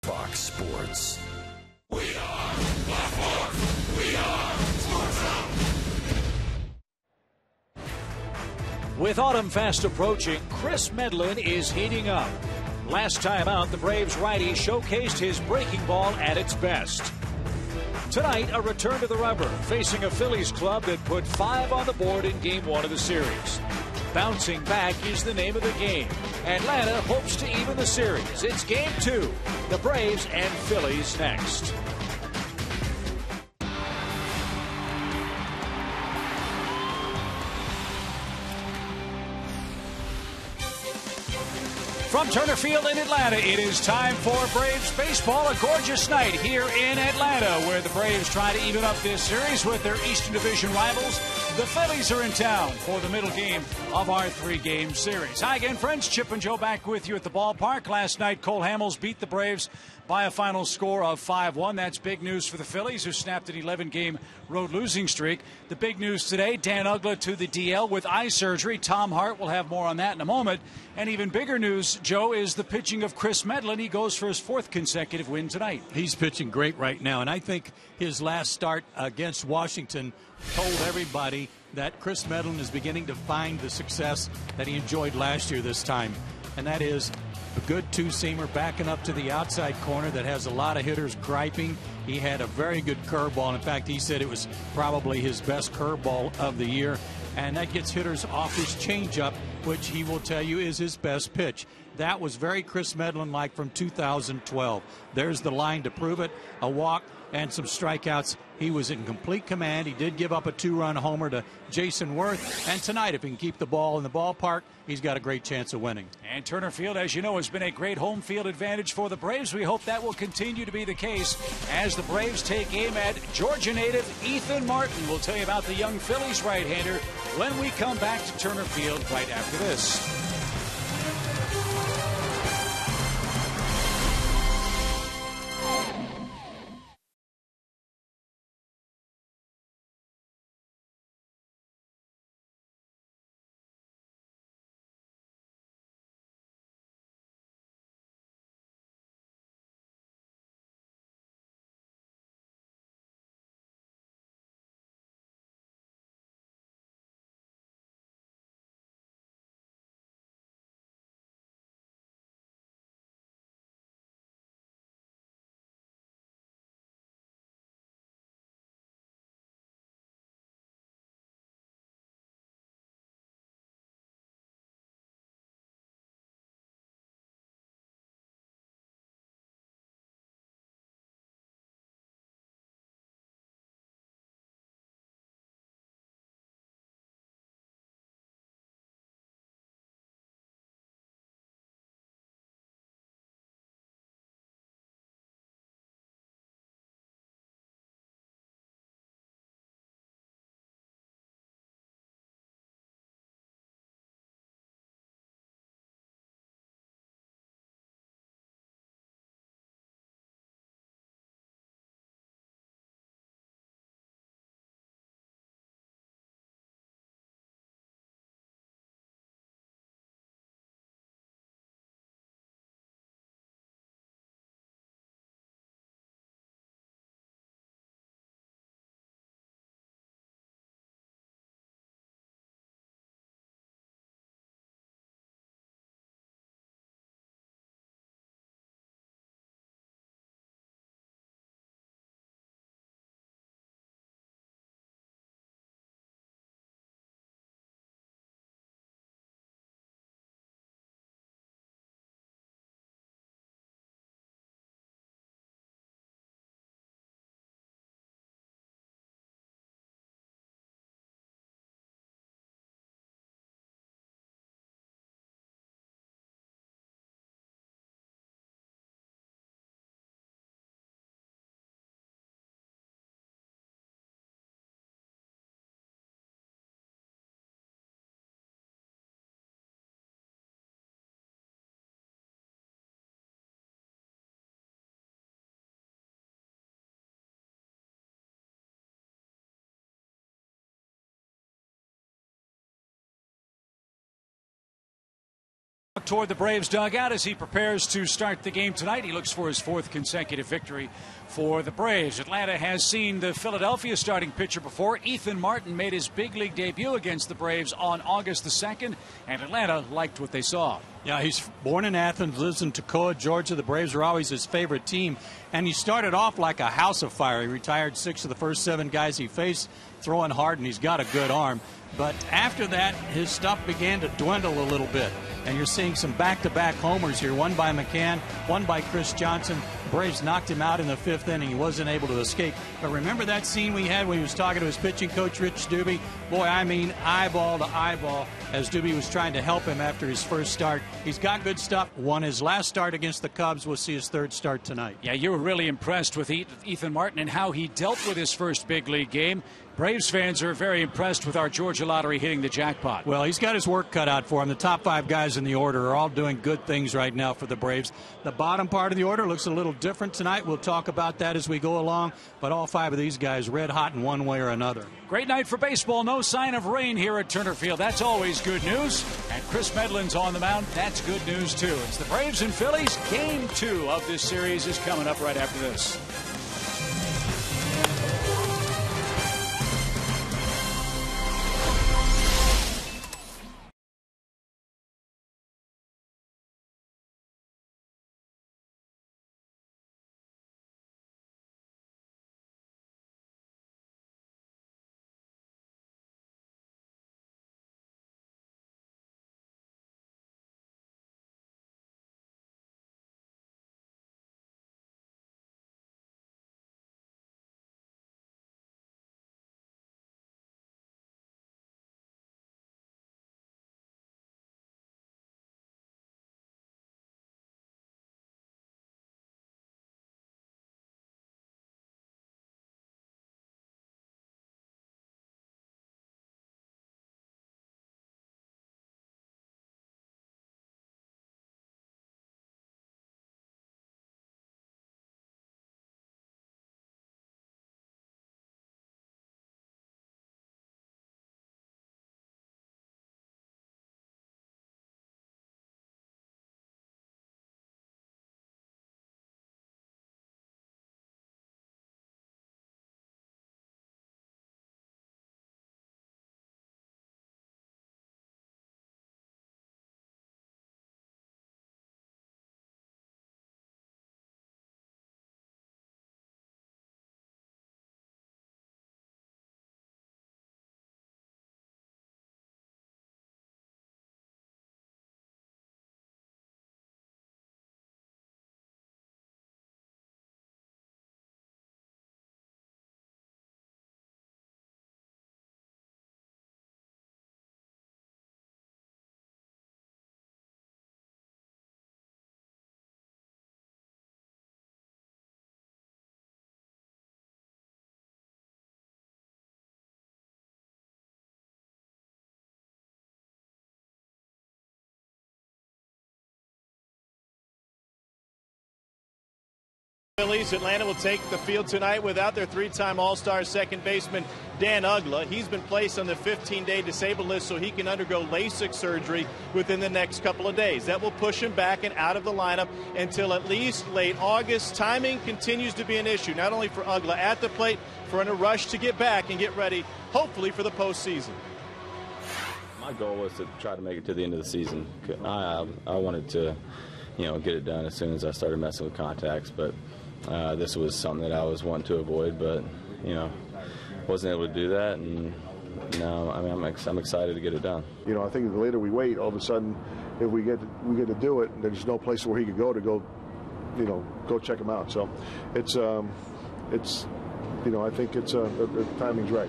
Fox Sports. We are Black Horse. We are Sports Zone. With autumn fast approaching, Chris Medlin is heating up. Last time out, the Braves righty showcased his breaking ball at its best. Tonight, a return to the rubber, facing a Phillies club that put 5 on the board in Game 1 of the series. Bouncing back is the name of the game. Atlanta hopes to even the series. It's Game 2. The Braves and Phillies next. From Turner Field in Atlanta, it is time for Braves baseball. A gorgeous night here in Atlanta, where the Braves try to even up this series with their Eastern Division rivals. The Phillies are in town for the middle game of our 3-game series. Hi again, friends. Chip and Joe back with you at the ballpark. Last night, Cole Hamels beat the Braves by a final score of 5-1. That's big news for the Phillies, who snapped an 11-game road losing streak. The big news today, Dan Uggla to the DL with eye surgery. Tom Hart will have more on that in a moment. And even bigger news, Joe, is the pitching of Chris Medlin. He goes for his 4th consecutive win tonight. He's pitching great right now, and I think his last start against Washington told everybody that Chris Medlin is beginning to find the success that he enjoyed last year this time, and that is a good two-seamer backing up to the outside corner that has a lot of hitters griping. He had a very good curveball. In fact, he said it was probably his best curveball of the year, and that gets hitters off his changeup, which he will tell you is his best pitch. That was very Chris Medlin-like from 2012. There's the line to prove it. A walk and some strikeouts. He was in complete command. He did give up a 2-run homer to Jason Worth. And tonight, if he can keep the ball in the ballpark, he's got a great chance of winning. And Turner Field, as you know, has been a great home field advantage for the Braves. We hope that will continue to be the case as the Braves take aim at Georgia native Ethan Martin. We'll tell you about the young Phillies right-hander when we come back to Turner Field right after this. Toward the Braves dugout as he prepares to start the game tonight. He looks for his 4th consecutive victory for the Braves. Atlanta has seen the Philadelphia starting pitcher before. Ethan Martin made his big league debut against the Braves on August the 2nd, and Atlanta liked what they saw. Yeah, he's born in Athens, lives in Toccoa, Georgia. The Braves are always his favorite team, and he started off like a house of fire. He retired 6 of the first 7 guys he faced, throwing hard, and he's got a good arm. But after that, his stuff began to dwindle a little bit. And you're seeing some back-to-back homers here, one by McCann, one by Chris Johnson. Braves knocked him out in the 5th inning. He wasn't able to escape. But remember that scene we had when he was talking to his pitching coach, Rich Doobie? Boy, I mean, eyeball to eyeball as Doobie was trying to help him after his first start. He's got good stuff. Won his last start against the Cubs. We'll see his 3rd start tonight. Yeah, you were really impressed with Ethan Martin and how he dealt with his first big league game. Braves fans are very impressed with our Georgia lottery hitting the jackpot. Well, he's got his work cut out for him. The top 5 guys in the order are all doing good things right now for the Braves. The bottom part of the order looks a little different tonight. We'll talk about that as we go along. But all 5 of these guys red hot in one way or another. Great night for baseball. No sign of rain here at Turner Field. That's always good news. And Chris Medlin's on the mound. That's good news, too. It's the Braves and Phillies. Game 2 of this series is coming up right after this. Phillies. Atlanta will take the field tonight without their 3-time All-Star second baseman Dan Uggla. He's been placed on the 15-day disabled list so he can undergo LASIK surgery within the next couple of days. That will push him back and out of the lineup until at least late August. Timing continues to be an issue, not only for Uggla at the plate, for in a rush to get back and get ready, hopefully, for the postseason. My goal was to try to make it to the end of the season. I wanted to, get it done as soon as I started messing with contacts, but this was something that I was wanting to avoid, but wasn't able to do that, and now I'm excited to get it done. I think the later we wait, all of a sudden, if we get to do it, there's no place where he could go to go check him out. So it's I think it's the timing's right.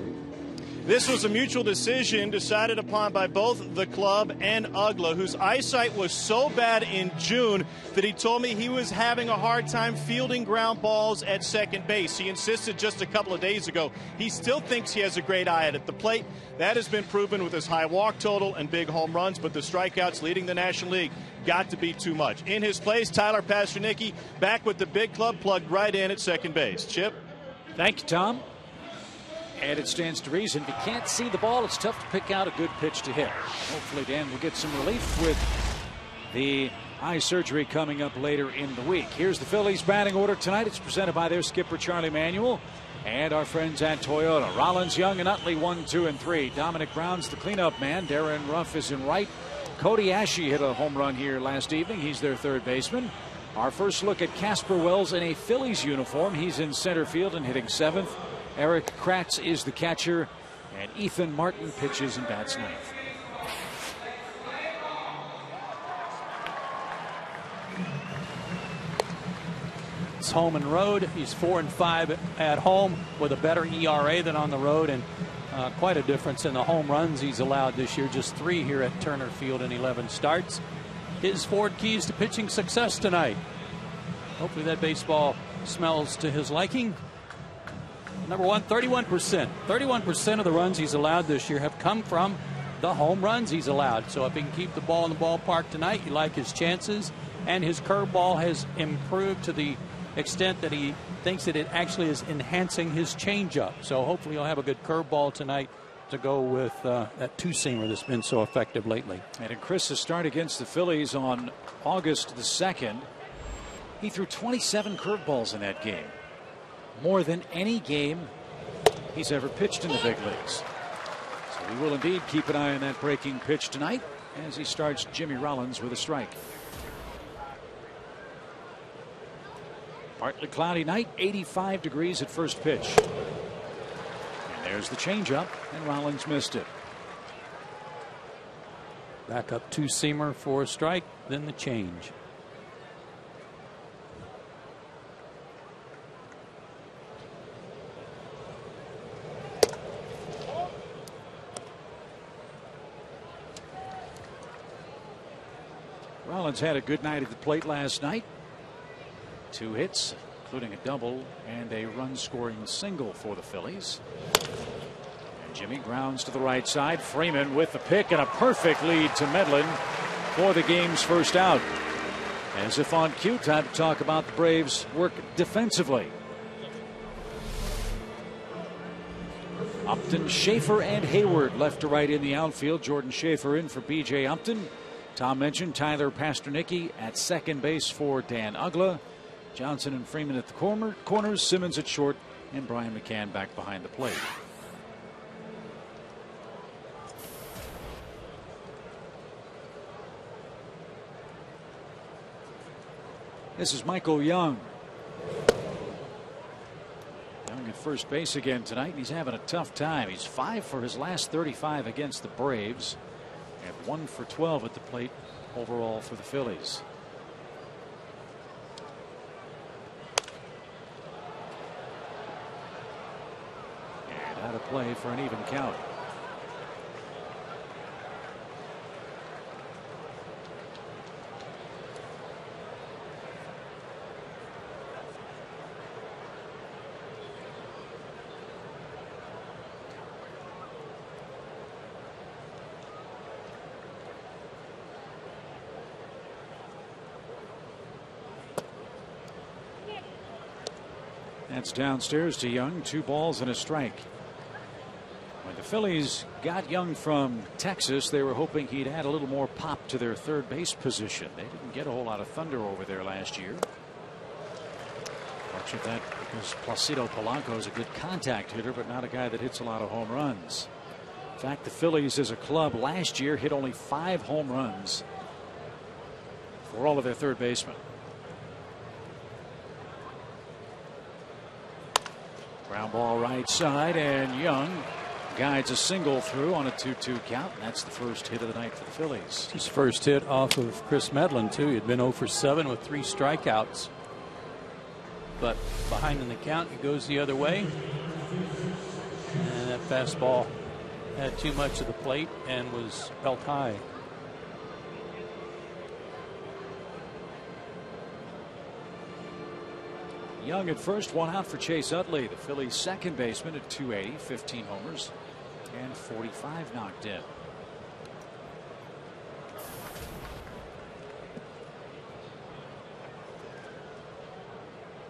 This was a mutual decision decided upon by both the club and Uggla, whose eyesight was so bad in June that he told me he was having a hard time fielding ground balls at second base. He insisted just a couple of days ago he still thinks he has a great eye at the plate. That has been proven with his high walk total and big home runs, but the strikeouts leading the National League got to be too much. In his place, Tyler Pastornicki back with the big club, plugged right in at second base. Chip? Thank you, Tom. And it stands to reason, if you can't see the ball, it's tough to pick out a good pitch to hit. Hopefully Dan will get some relief with the eye surgery coming up later in the week. Here's the Phillies batting order tonight. It's presented by their skipper Charlie Manuel and our friends at Toyota. Rollins, Young, and Utley 1, 2, and 3. Dominic Brown's the cleanup man. Darren Ruff is in right. Cody Ashe hit a home run here last evening. He's their third baseman. Our first look at Casper Wells in a Phillies uniform. He's in center field and hitting 7th. Eric Kratz is the catcher, and Ethan Martin pitches and bats 9th. It's home and road. He's 4-5 at home with a better ERA than on the road, and quite a difference in the home runs he's allowed this year. Just 3 here at Turner Field in 11 starts. His 4 keys to pitching success tonight. Hopefully that baseball smells to his liking. Number 1, 31%. 31% of the runs he's allowed this year have come from the home runs he's allowed. So if he can keep the ball in the ballpark tonight, you like his chances. And his curveball has improved to the extent that he thinks that it actually is enhancing his changeup. So hopefully he'll have a good curveball tonight to go with that two-seamer that's been so effective lately. And in Chris's start against the Phillies on August the 2nd, he threw 27 curveballs in that game. More than any game he's ever pitched in the big leagues. So we will indeed keep an eye on that breaking pitch tonight as he starts Jimmy Rollins with a strike. Partly cloudy night, 85 degrees at first pitch. And there's the changeup, and Rollins missed it. Back up two-seamer for a strike, then the change. Rollins had a good night at the plate last night. 2 hits, including a double and a run-scoring single for the Phillies. And Jimmy grounds to the right side. Freeman with the pick and a perfect lead to Medlin for the game's first out. As if on cue, time to talk about the Braves' work defensively. Upton, Schaefer, and Hayward left to right in the outfield. Jordan Schaefer in for B.J. Upton. Tom mentioned Tyler Pasternicki at second base for Dan Uggla. Johnson and Freeman at the corners, Simmons at short, and Brian McCann back behind the plate. This is Michael Young. Young at first base again tonight, and he's having a tough time. He's 5 for his last 35 against the Braves, and 1 for 12 at the plate overall for the Phillies. Out of play for an even count. That's downstairs to Young. 2 balls and a strike. When the Phillies got Young from Texas, they were hoping he'd add a little more pop to their third base position. They didn't get a whole lot of thunder over there last year. Much of that because Placido Polanco is a good contact hitter, but not a guy that hits a lot of home runs. In fact, the Phillies as a club last year hit only 5 home runs for all of their third basemen. Ground ball right side, and Young guides a single through on a 2-2 count, and that's the first hit of the night for the Phillies. His first hit off of Chris Medlin, too. He'd been 0 for 7 with 3 strikeouts. But behind in the count, it goes the other way. And that fastball had too much of the plate and was belt high. Young at first, 1 out for Chase Utley, the Phillies' second baseman at 280, 15 homers, and 45 knocked in.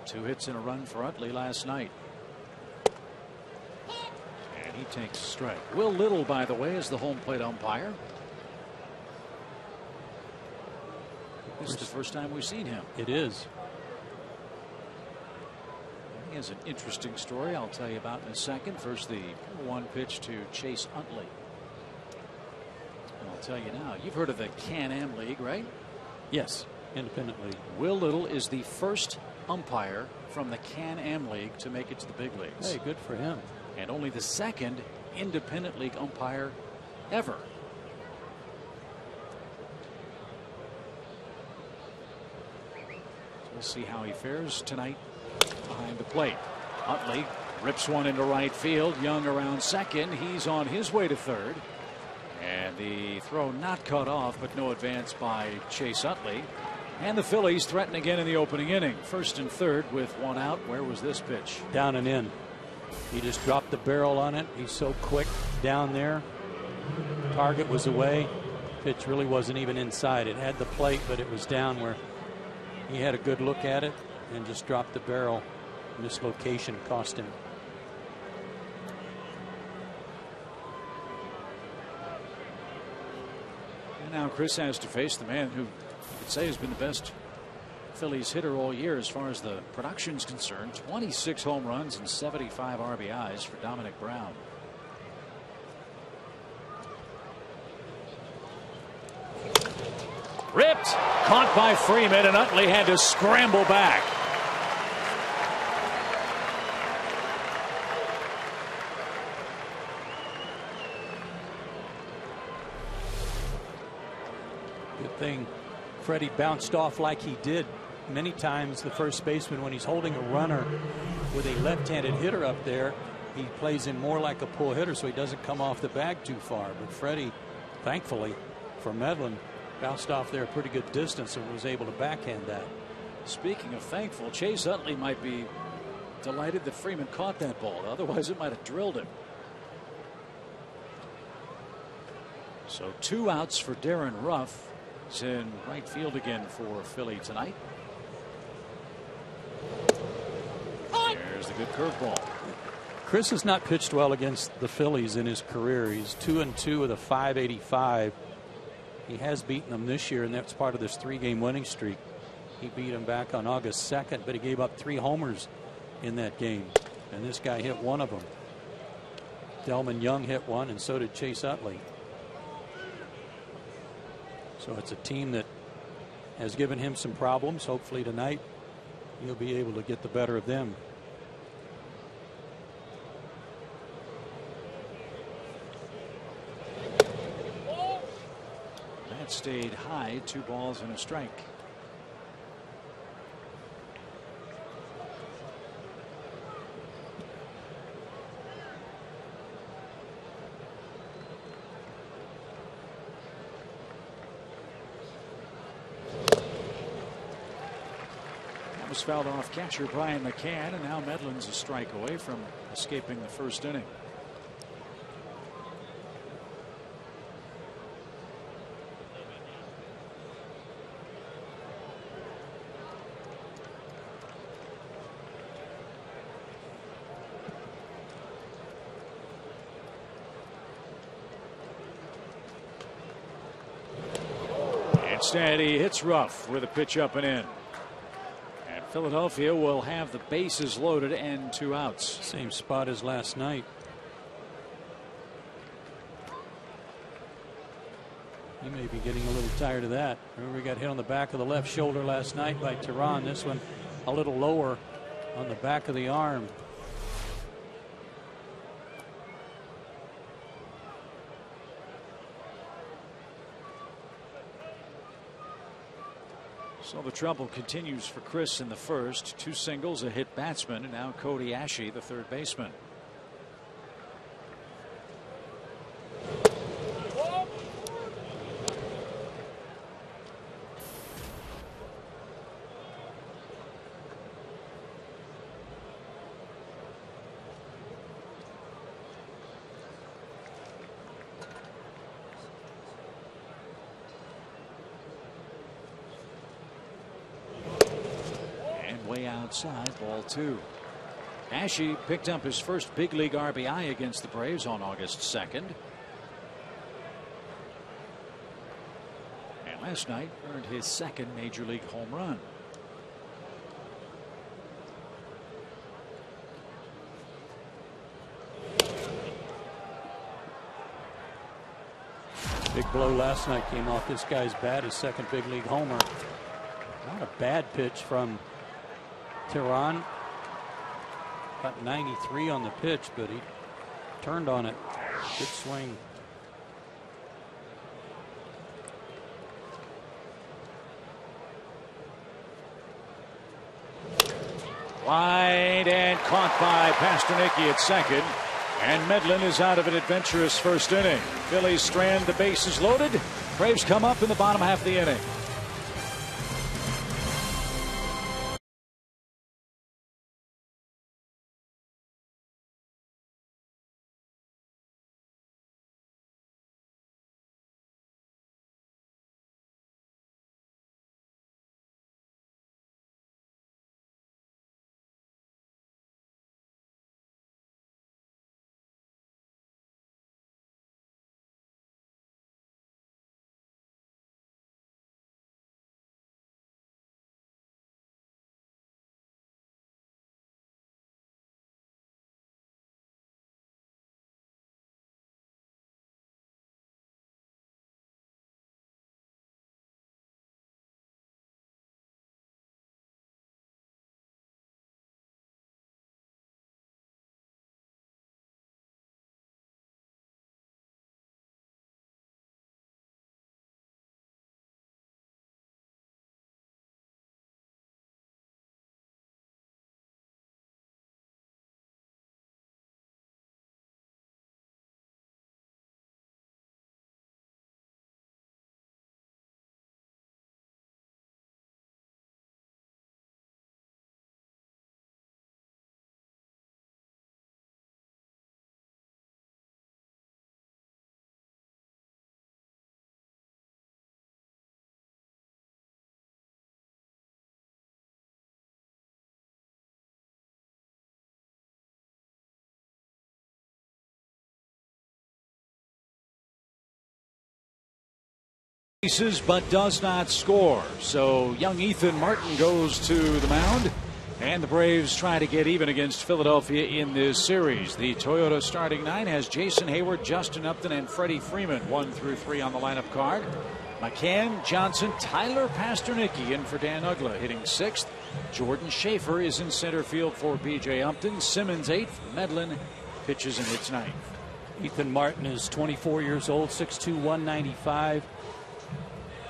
Two hits and a run for Utley last night. And he takes a strike. Will Little, by the way, is the home plate umpire. This is the first time we've seen him. It is. He has an interesting story I'll tell you about in a second. First, the one pitch to Chase Utley. And I'll tell you now, you've heard of the Can-Am League, right? Yes, independent league. Will Little is the first umpire from the Can-Am League to make it to the big leagues. Hey, good for him. And only the second independent league umpire ever. So we'll see how he fares tonight behind the plate. Utley rips one into right field. Young around second. He's on his way to third. And the throw not cut off, but no advance by Chase Utley. And the Phillies threaten again in the opening inning. First and third with one out. Where was this pitch? Down and in. He just dropped the barrel on it. He's so quick down there. Target was away. Pitch really wasn't even inside. It had the plate, but it was down where he had a good look at it and just dropped the barrel. Mislocation cost him. And now Chris has to face the man who you could say has been the best Phillies hitter all year as far as the production's concerned. 26 home runs and 75 RBIs for Dominic Brown. Ripped, caught by Freeman, and Utley had to scramble back. Good thing Freddie bounced off like he did many times. The first baseman, when he's holding a runner with a left-handed hitter up there, he plays him more like a pull hitter so he doesn't come off the bag too far. But Freddie, thankfully for Medlin, bounced off there a pretty good distance and was able to backhand that. Speaking of thankful, Chase Utley might be delighted that Freeman caught that ball. Otherwise, it might have drilled him. So 2 outs for Darren Ruff. He's in right field again for Philly tonight. There's the good curveball. Chris has not pitched well against the Phillies in his career. He's 2-2 with a .585. He has beaten them this year, and that's part of this 3-game winning streak. He beat him back on August 2nd, but he gave up 3 homers in that game, and this guy hit one of them. Delman Young hit one, and so did Chase Utley. So it's a team that has given him some problems. Hopefully tonight he'll be able to get the better of them. That stayed high. 2 balls and a strike. Was fouled off catcher Brian McCann, and now Medlin's a strike away from escaping the first inning. Instead, he hits Ruff with a pitch up and in. Philadelphia will have the bases loaded and 2 outs. Same spot as last night. He may be getting a little tired of that. Remember, he got hit on the back of the left shoulder last night by Tehran. This one a little lower on the back of the arm. So the trouble continues for Chris in the first. 2 singles, a hit batsman, and now Cody Ashe, the third baseman. Way outside, ball 2. Ashe picked up his first big league RBI against the Braves on August 2nd. And last night earned his second major league home run. Big blow last night came off this guy's bat, his second big league homer. Not a bad pitch from Tehran. About 93 on the pitch, but he turned on it. Good swing. Wide and caught by Pastornicky at second. And Medlin is out of an adventurous first inning. Phillies strand the bases loaded. Braves come up in the bottom half of the inning. But does not score. So young Ethan Martin goes to the mound, and the Braves try to get even against Philadelphia in this series. The Toyota starting nine has Jason Hayward, Justin Upton, and Freddie Freeman 1 through 3 on the lineup card. McCann, Johnson, Tyler Pastornicky in for Dan Uggla hitting 6th. Jordan Schaefer is in center field for B.J. Upton. Simmons 8th. Medlin pitches and hits 9th. Ethan Martin is 24 years old, 6'2", 195.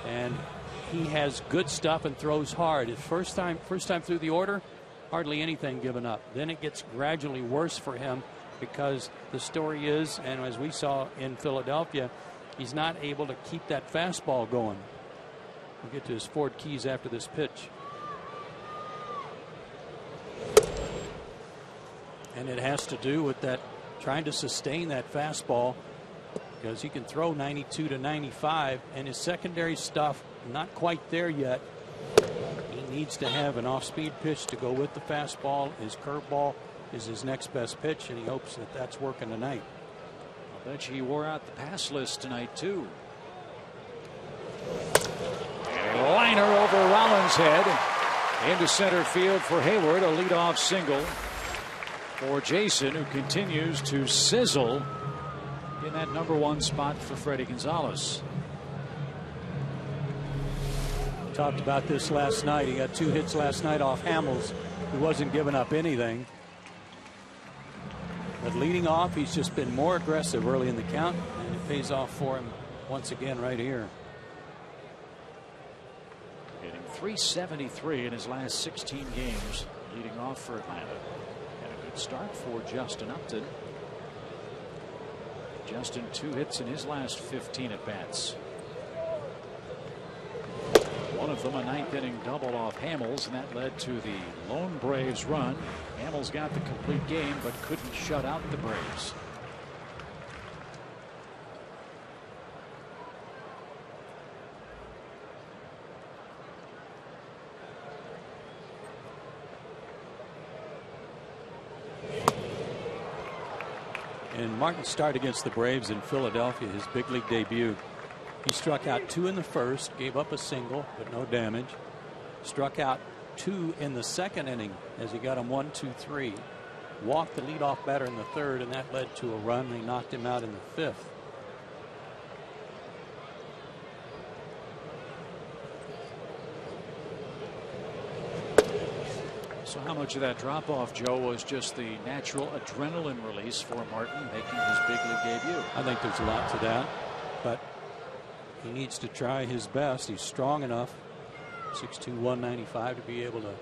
And he has good stuff and throws hard. His first time through the order, hardly anything given up. Then it gets gradually worse for him because the story is, and as we saw in Philadelphia, he's not able to keep that fastball going. We'll get to his Ford Keys after this pitch. And it has to do with that, trying to sustain that fastball, because he can throw 92 to 95, and his secondary stuff not quite there yet. He needs to have an off-speed pitch to go with the fastball. His curveball is his next best pitch, and he hopes that that's working tonight. I bet you he wore out the pass list tonight too. And a liner over Rollins' head into center field for Hayward. A leadoff single for Jason, who continues to sizzle in that #1 spot for Freddie Gonzalez. Talked about this last night. He got 2 hits last night off Hamels, who wasn't giving up anything. But leading off, he's just been more aggressive early in the count, and it pays off for him once again right here. Hitting .373 in his last 16 games, leading off for Atlanta. And a good start for Justin Upton. Justin 2 hits in his last 15 at bats. One of them a 9th inning double off Hamels, and that led to the lone Braves run. Hamels got the complete game but couldn't shut out the Braves. And Martin's start against the Braves in Philadelphia, his big league debut, He struck out 2 in the first, gave up a single, but no damage. Struck out 2 in the second inning as he got him 1, 2, 3. Walked the leadoff batter in the third, and that led to a run. They knocked him out in the fifth. So how much of that drop-off, Joe, was just the natural adrenaline release for Martin making his big league debut? I think there's a lot to that, but he needs to try his best. He's strong enough, 6'2", 195, to be able to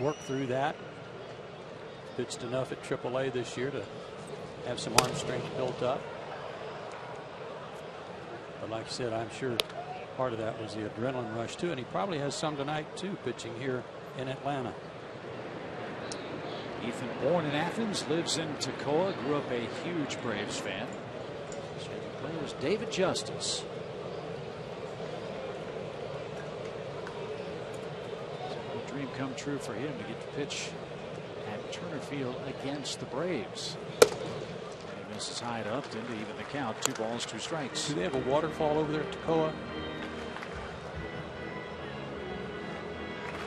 work through that. Pitched enough at AAA this year to have some arm strength built up. But like I said, I'm sure part of that was the adrenaline rush too, and he probably has some tonight too, pitching here in Atlanta. Ethan, born in Athens, lives in Toccoa, grew up a huge Braves fan. His favorite player was David Justice. It's a dream come true for him to get to pitch at Turner Field against the Braves. And he misses high to Upton to even the count. 2 balls, 2 strikes. Do they have a waterfall over there at Toccoa?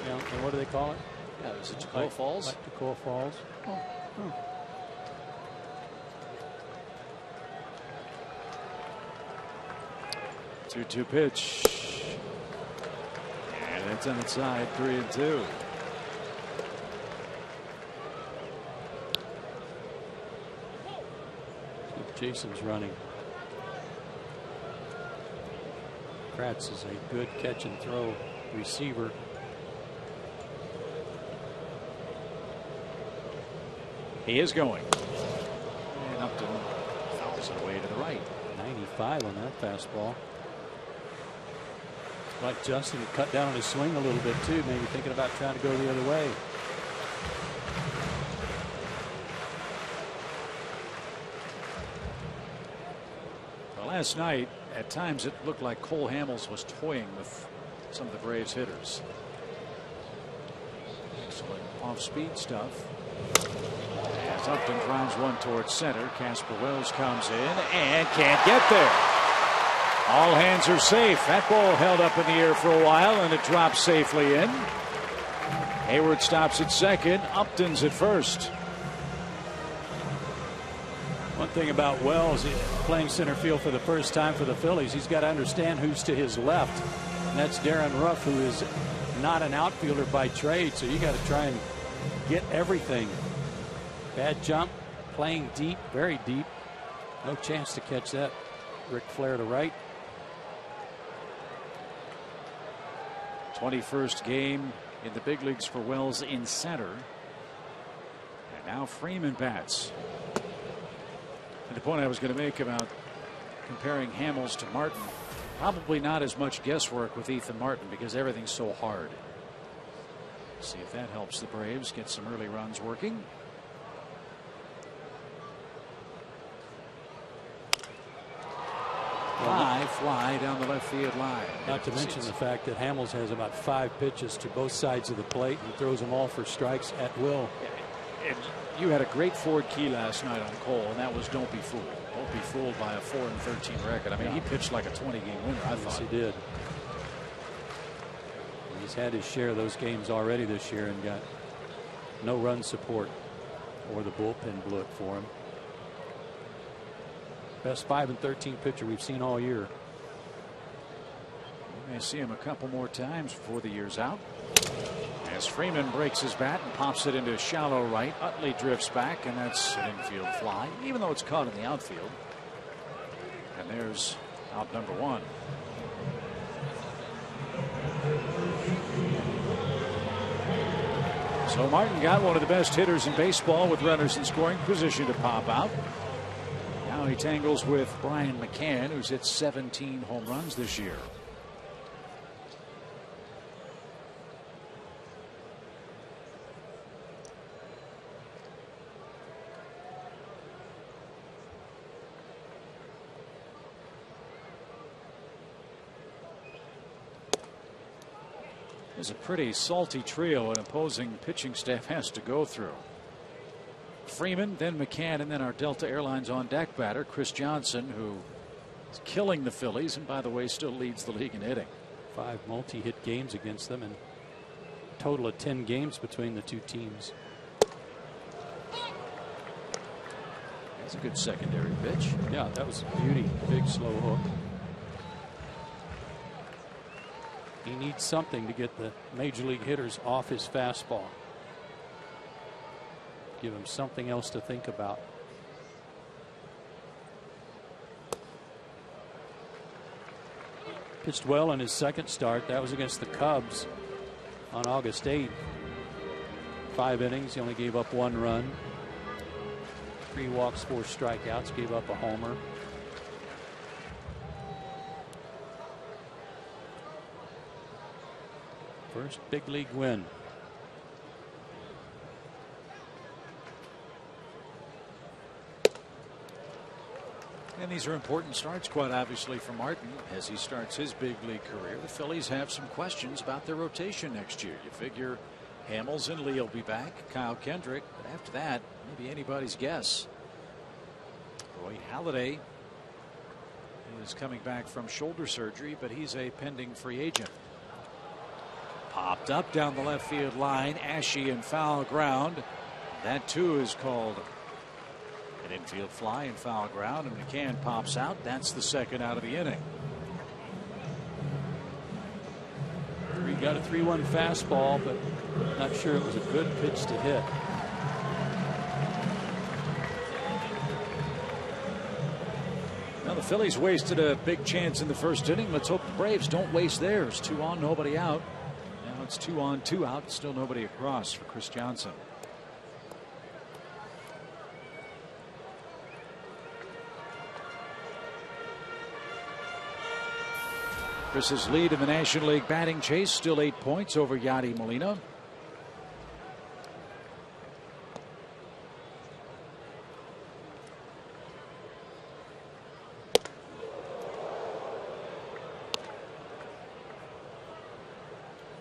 Yeah, and what do they call it? Yeah, is it Toccoa Falls? Like Toccoa Falls. Oh. 2-2 pitch. And it's outside, 3-2. Jason's running. Kratz is a good catch and throw receiver. He is going. And Upton fouls it away to the right. 95 on that fastball. Like Justin cut down on his swing a little bit too, maybe thinking about trying to go the other way. Well, last night, at times it looked like Cole Hamels was toying with some of the Braves hitters. Excellent off-speed stuff. As Upton drives one towards center, Casper Wells comes in and can't get there. All hands are safe. That ball held up in the air for a while and it drops safely in. Hayward stops at second. Upton's at first. One thing about Wells, playing center field for the first time for the Phillies, he's got to understand who's to his left. And that's Darren Ruff, who is not an outfielder by trade. So you got to try and get everything. Bad jump, playing deep, very deep. No chance to catch that. Ric Flair to right. 21st game in the big leagues for Wells in center. And now Freeman bats. And the point I was going to make about comparing Hamels to Martin, probably not as much guesswork with Ethan Martin because everything's so hard. See if that helps the Braves get some early runs working. Fly down the left field line. Not to mention the fact that Hamels has about 5 pitches to both sides of the plate and throws them all for strikes at will. And you had a great Ford key last night on Cole, and that was don't be fooled. Don't be fooled by a 4-13 record. I mean, he pitched like a 20-game winner, I thought. Yes, he did. He's had his share of those games already this year and got no run support, or the bullpen blew it for him. Best 5-13 pitcher we've seen all year. We may see him a couple more times before the year's out. As Freeman breaks his bat and pops it into shallow right, Utley drifts back, and that's an infield fly, even though it's caught in the outfield. And there's out number 1. So Martin got one of the best hitters in baseball with runners in scoring position to pop out. Now he tangles with Brian McCann, who's hit 17 home runs this year. It's a pretty salty trio an opposing pitching staff has to go through. Freeman, then McCann, and then our Delta Airlines on deck batter, Chris Johnson, who He's killing the Phillies, and by the way, still leads the league in hitting. 5 multi-hit games against them, and a total of 10 games between the two teams. That's a good secondary pitch. Yeah, that was a beauty. Big slow hook. He needs something to get the major league hitters off his fastball. Give him something else to think about. Pitched well in his second start. That was against the Cubs on August 8th. 5 innings. He only gave up 1 run. 3 walks, 4 strikeouts. Gave up a homer. First big league win. And these are important starts, quite obviously, for Martin as he starts his big league career. The Phillies have some questions about their rotation next year. You figure Hamels and Lee will be back, Kyle Kendrick, but after that, maybe anybody's guess. Roy Halladay is coming back from shoulder surgery, but he's a pending free agent. Popped up down the left field line, ashy and foul ground. That too is called an infield fly and foul ground, and McCann pops out. That's the second out of the inning. He got a 3-1 fastball, but not sure it was a good pitch to hit. Now the Phillies wasted a big chance in the first inning. Let's hope the Braves don't waste theirs. 2 on, nobody out. Now it's 2 on, 2 out. Still nobody across for Chris Johnson. Chris's lead in the National League batting chase, still 8 points over Yadi Molina.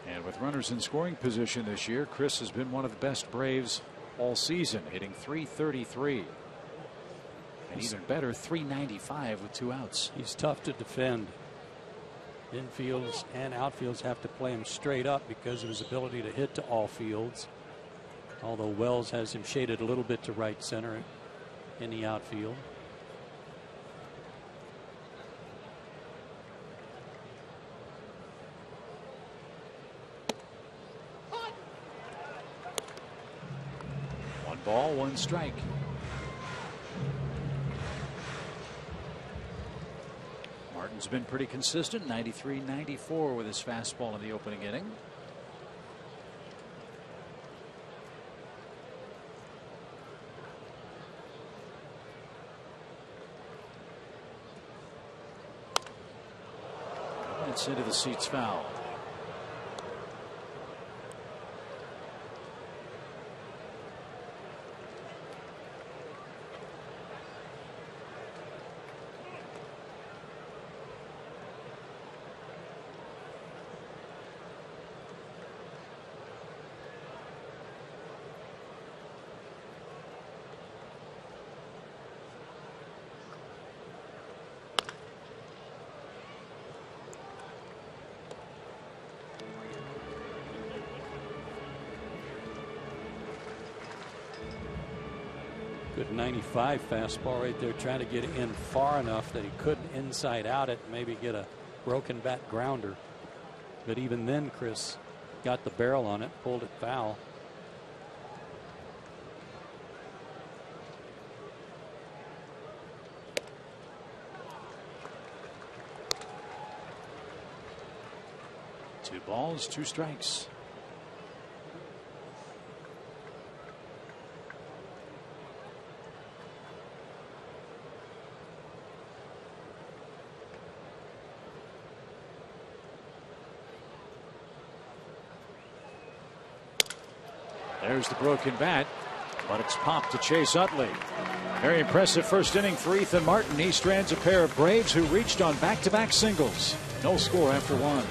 And with runners in scoring position this year, Chris has been one of the best Braves all season, hitting .333. And even better, .395 with 2 outs. He's tough to defend. Infields and outfields have to play him straight up because of his ability to hit to all fields. Although Wells has him shaded a little bit to right center in the outfield. One ball, 1 strike. Martin's been pretty consistent, 93-94 with his fastball in the opening inning. It's into the seats, foul. Good 95 fastball right there, trying to get it in far enough that he couldn't inside out it, maybe get a broken bat grounder. But even then, Chris got the barrel on it, pulled it foul. Two balls, 2 strikes. There's the broken bat, but it's popped to Chase Utley. Very impressive first inning for Ethan Martin. He strands a pair of Braves who reached on back-to-back singles. No score after 1.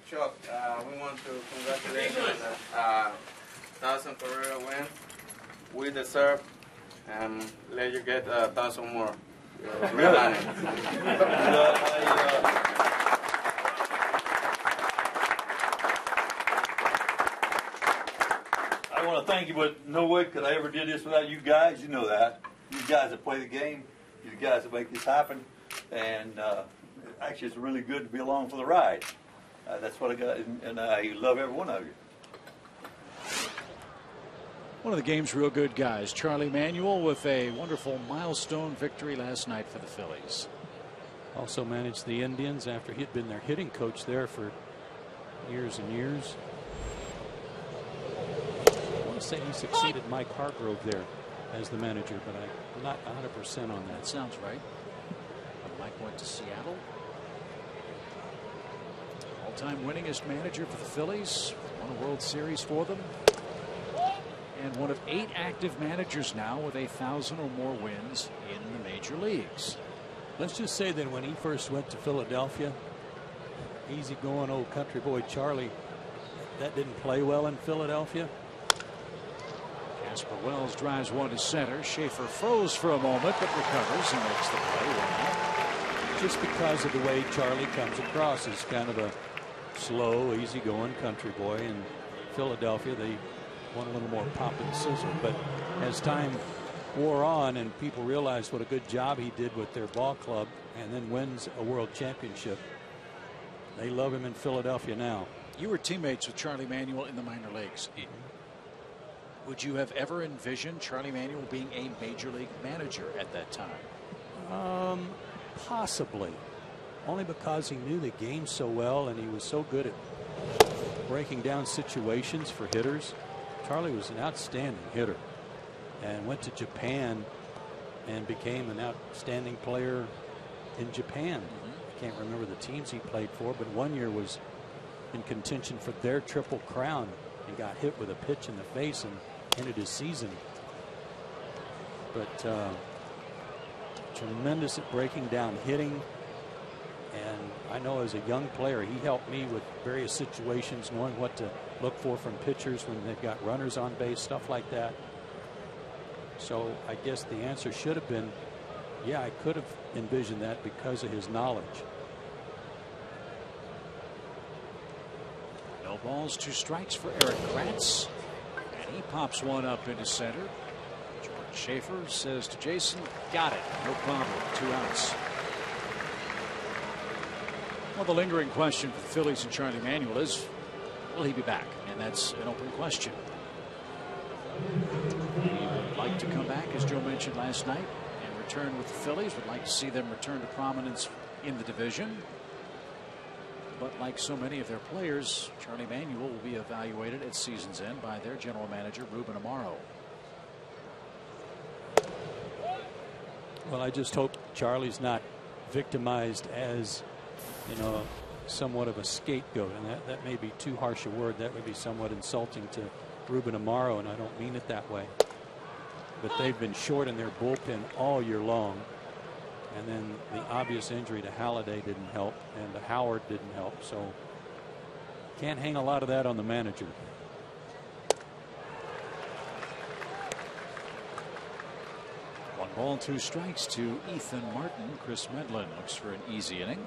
Chuck, we want to congratulate you on the 1,000 career win. We deserve and let you get 1,000 more. Really? I want to thank you, but no way could I ever do this without you guys. You know that. You guys that play the game, you guys that make this happen, and actually it's really good to be along for the ride. That's what I got, and I love every one of you. One of the game's real good guys, Charlie Manuel, with a wonderful milestone victory last night for the Phillies. Also managed the Indians after he'd been their hitting coach there for years and years. I want to say he succeeded Mike Hargrove there as the manager, but I'm not 100% on that. That sounds right. Mike went to Seattle. All-time winningest manager for the Phillies. Won a World Series for them. And one of 8 active managers now with 1,000 or more wins in the major leagues. Let's just say that when he first went to Philadelphia, easygoing old country boy Charlie, that didn't play well in Philadelphia. Casper Wells drives one to center. Schaefer froze for a moment but recovers and makes the play. Just because of the way Charlie comes across as kind of a slow, easygoing country boy. In Philadelphia, they want a little more pop and sizzle. But as time wore on and people realized what a good job he did with their ball club and then wins a world championship, they love him in Philadelphia now. You were teammates with Charlie Manuel in the minor leagues. Would you have ever envisioned Charlie Manuel being a major league manager at that time? Possibly. Only because he knew the game so well and he was so good at breaking down situations for hitters. Charlie was an outstanding hitter and went to Japan and became an outstanding player in Japan. I can't remember the teams he played for, but one year was in contention for their Triple Crown and got hit with a pitch in the face and ended his season. But tremendous at breaking down hitting. And I know as a young player, he helped me with various situations, knowing what to look for from pitchers when they've got runners on base, stuff like that. So I guess the answer should have been, yeah, I could have envisioned that because of his knowledge. No balls, 2 strikes for Eric Kratz. And he pops one up into center. George Schaefer says to Jason, got it, no problem, 2 outs. Well, the lingering question for the Phillies and Charlie Manuel is, will he be back? And that's an open question. He would like to come back, as Joe mentioned last night, and return with the Phillies. Would like to see them return to prominence in the division. But like so many of their players, Charlie Manuel will be evaluated at season's end by their general manager, Ruben Amaro. Well, I just hope Charlie's not victimized as, you know, somewhat of a scapegoat, and that may be too harsh a word. That would be somewhat insulting to Ruben Amaro, and I don't mean it that way. But they've been short in their bullpen all year long, and then the obvious injury to Halladay didn't help, and to Howard didn't help, so can't hang a lot of that on the manager. One ball, 2 strikes to Ethan Martin. Chris Medlin looks for an easy inning.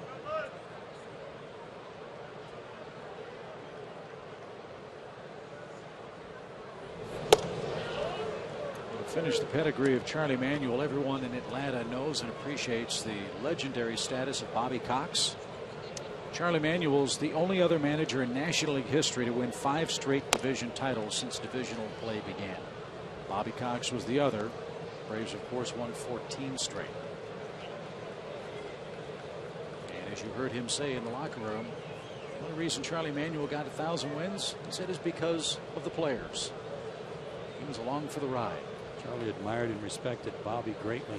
Finish the pedigree of Charlie Manuel. Everyone in Atlanta knows and appreciates the legendary status of Bobby Cox. Charlie Manuel's the only other manager in National League history to win 5 straight division titles since divisional play began. Bobby Cox was the other. Braves, of course, won 14 straight. And as you heard him say in the locker room, the only reason Charlie Manuel got 1,000 wins, he said, is because of the players. He was along for the ride. Charlie admired and respected Bobby greatly.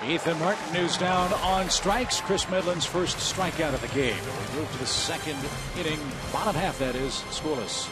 Ethan Martin is down on strikes. Chris Medlin's first strikeout of the game. We move to the 2nd inning, bottom half, that is, scoreless.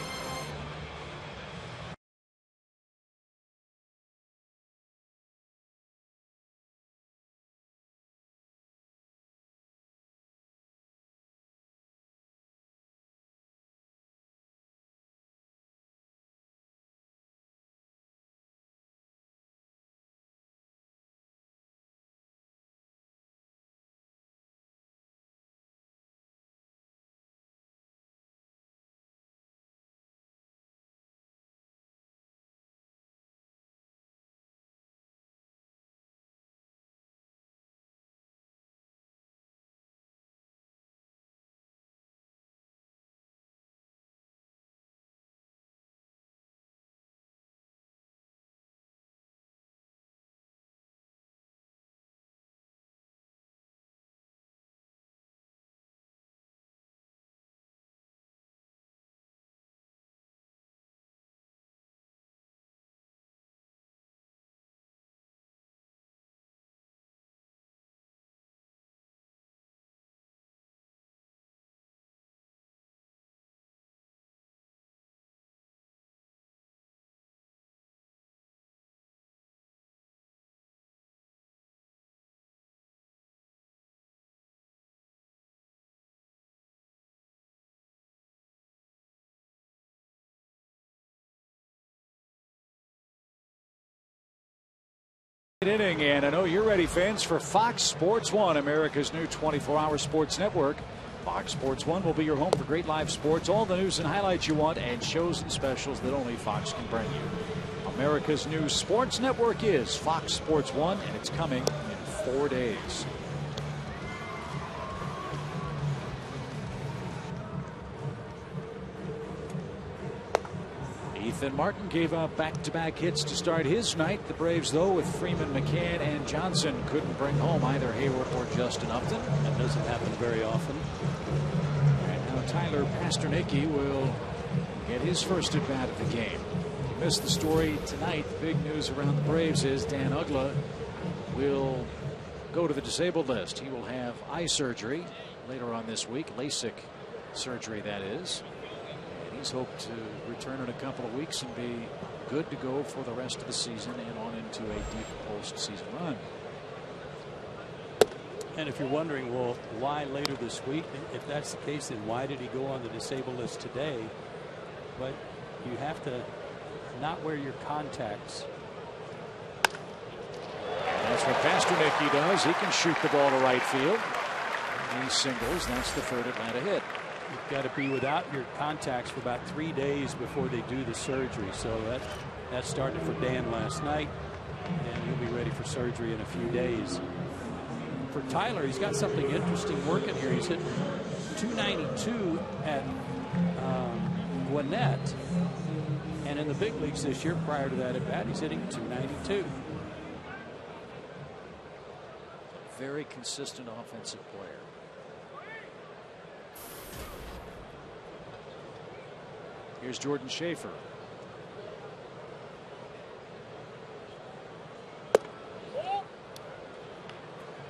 Inning, and I know you're ready, fans, for Fox Sports 1, America's new 24-hour sports network. Fox Sports 1 will be your home for great live sports, all the news and highlights you want, and shows and specials that only Fox can bring you. America's new sports network is Fox Sports 1, and it's coming in 4 days. Ethan Martin gave up back-to-back hits to start his night. The Braves, though, with Freeman, McCann, and Johnson, couldn't bring home either Hayward or Justin Upton. That doesn't happen very often. And now Tyler Pasternaky will get his first at-bat of the game. You missed the story tonight. The big news around the Braves is Dan Uggla will go to the disabled list. He will have eye surgery later on this week, LASIK surgery, that is. He's hoped to return in a couple of weeks and be good to go for the rest of the season and on into a deep postseason run. And if you're wondering, well, why later this week? If that's the case, then why did he go on the disabled list today? But you have to not wear your contacts. That's what Pasternaky does. He can shoot the ball to right field. He singles. That's the third Atlanta hit. You've got to be without your contacts for about 3 days before they do the surgery. So that started for Dan last night, and he'll be ready for surgery in a few days. For Tyler, he's got something interesting working here. He's hitting .292 at Gwinnett, and in the big leagues this year, prior to that at bat, he's hitting .292. Very consistent offensive player. Here's Jordan Schaefer.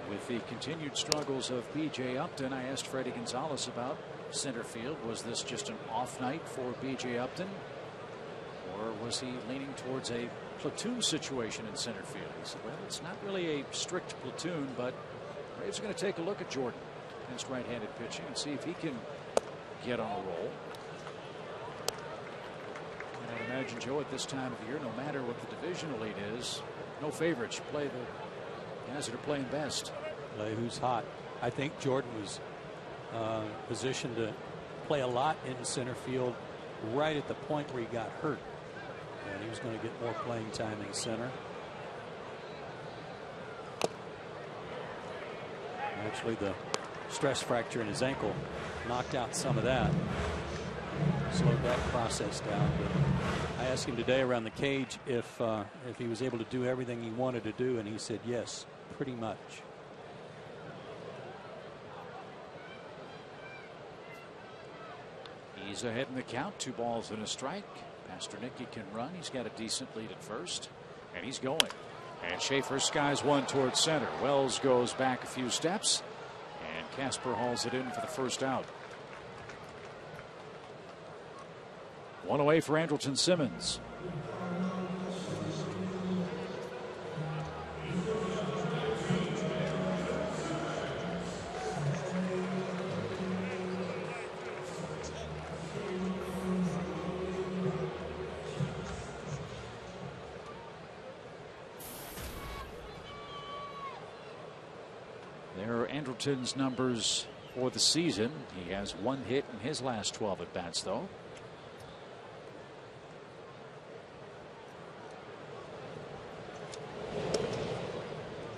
With the continued struggles of B.J. Upton, I asked Freddie Gonzalez about center field. Was this just an off night for B.J. Upton? Or was he leaning towards a platoon situation in center field? He said, well, it's not really a strict platoon, but Braves are going to take a look at Jordan against right-handed pitching and see if he can get on a roll. I imagine, Joe, at this time of year, no matter what the divisional lead is, no favorites. You play the guys that are playing best. Play who's hot. I think Jordan was positioned to play a lot in center field right at the point where he got hurt. And he was going to get more playing time in center. Actually, the stress fracture in his ankle knocked out some of that. Slowed that process down. But I asked him today around the cage if he was able to do everything he wanted to do, and he said yes, pretty much. He's ahead in the count. 2 balls and a strike. Pasternaky can run. He's got a decent lead at first, and he's going. And Schaefer skies one towards center. Wells goes back a few steps, and Casper hauls it in for the first out. One away for Andrelton Simmons. There are Andrelton's numbers for the season. He has 1 hit in his last 12 at bats, though.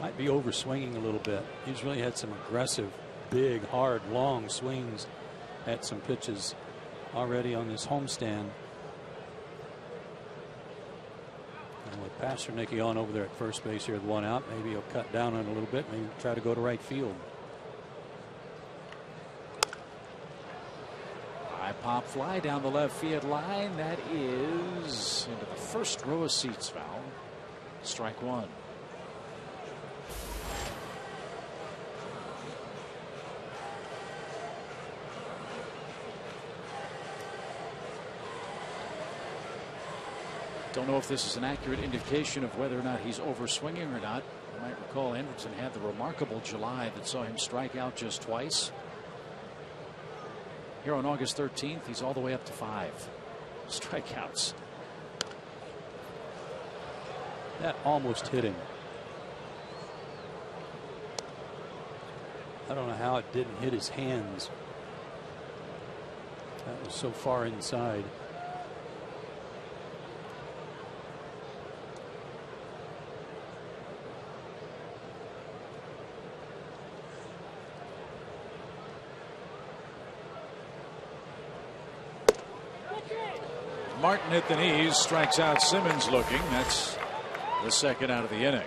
Might be over swinging a little bit. He's really had some aggressive, big, hard, long swings at some pitches already on this homestand. And with Pasternaky on over there at first base here with 1 out, maybe he'll cut down on it a little bit, maybe try to go to right field. High pop fly down the left field line. That is into the first row of seats, foul. Strike 1. Don't know if this is an accurate indication of whether or not he's overswinging or not. You might recall Andrelton had the remarkable July that saw him strike out just twice. Here on August 13th, he's all the way up to 5 strikeouts. That almost hit him. I don't know how it didn't hit his hands. That was so far inside. Martin hit the knees, strikes out Simmons looking. That's the second out of the inning.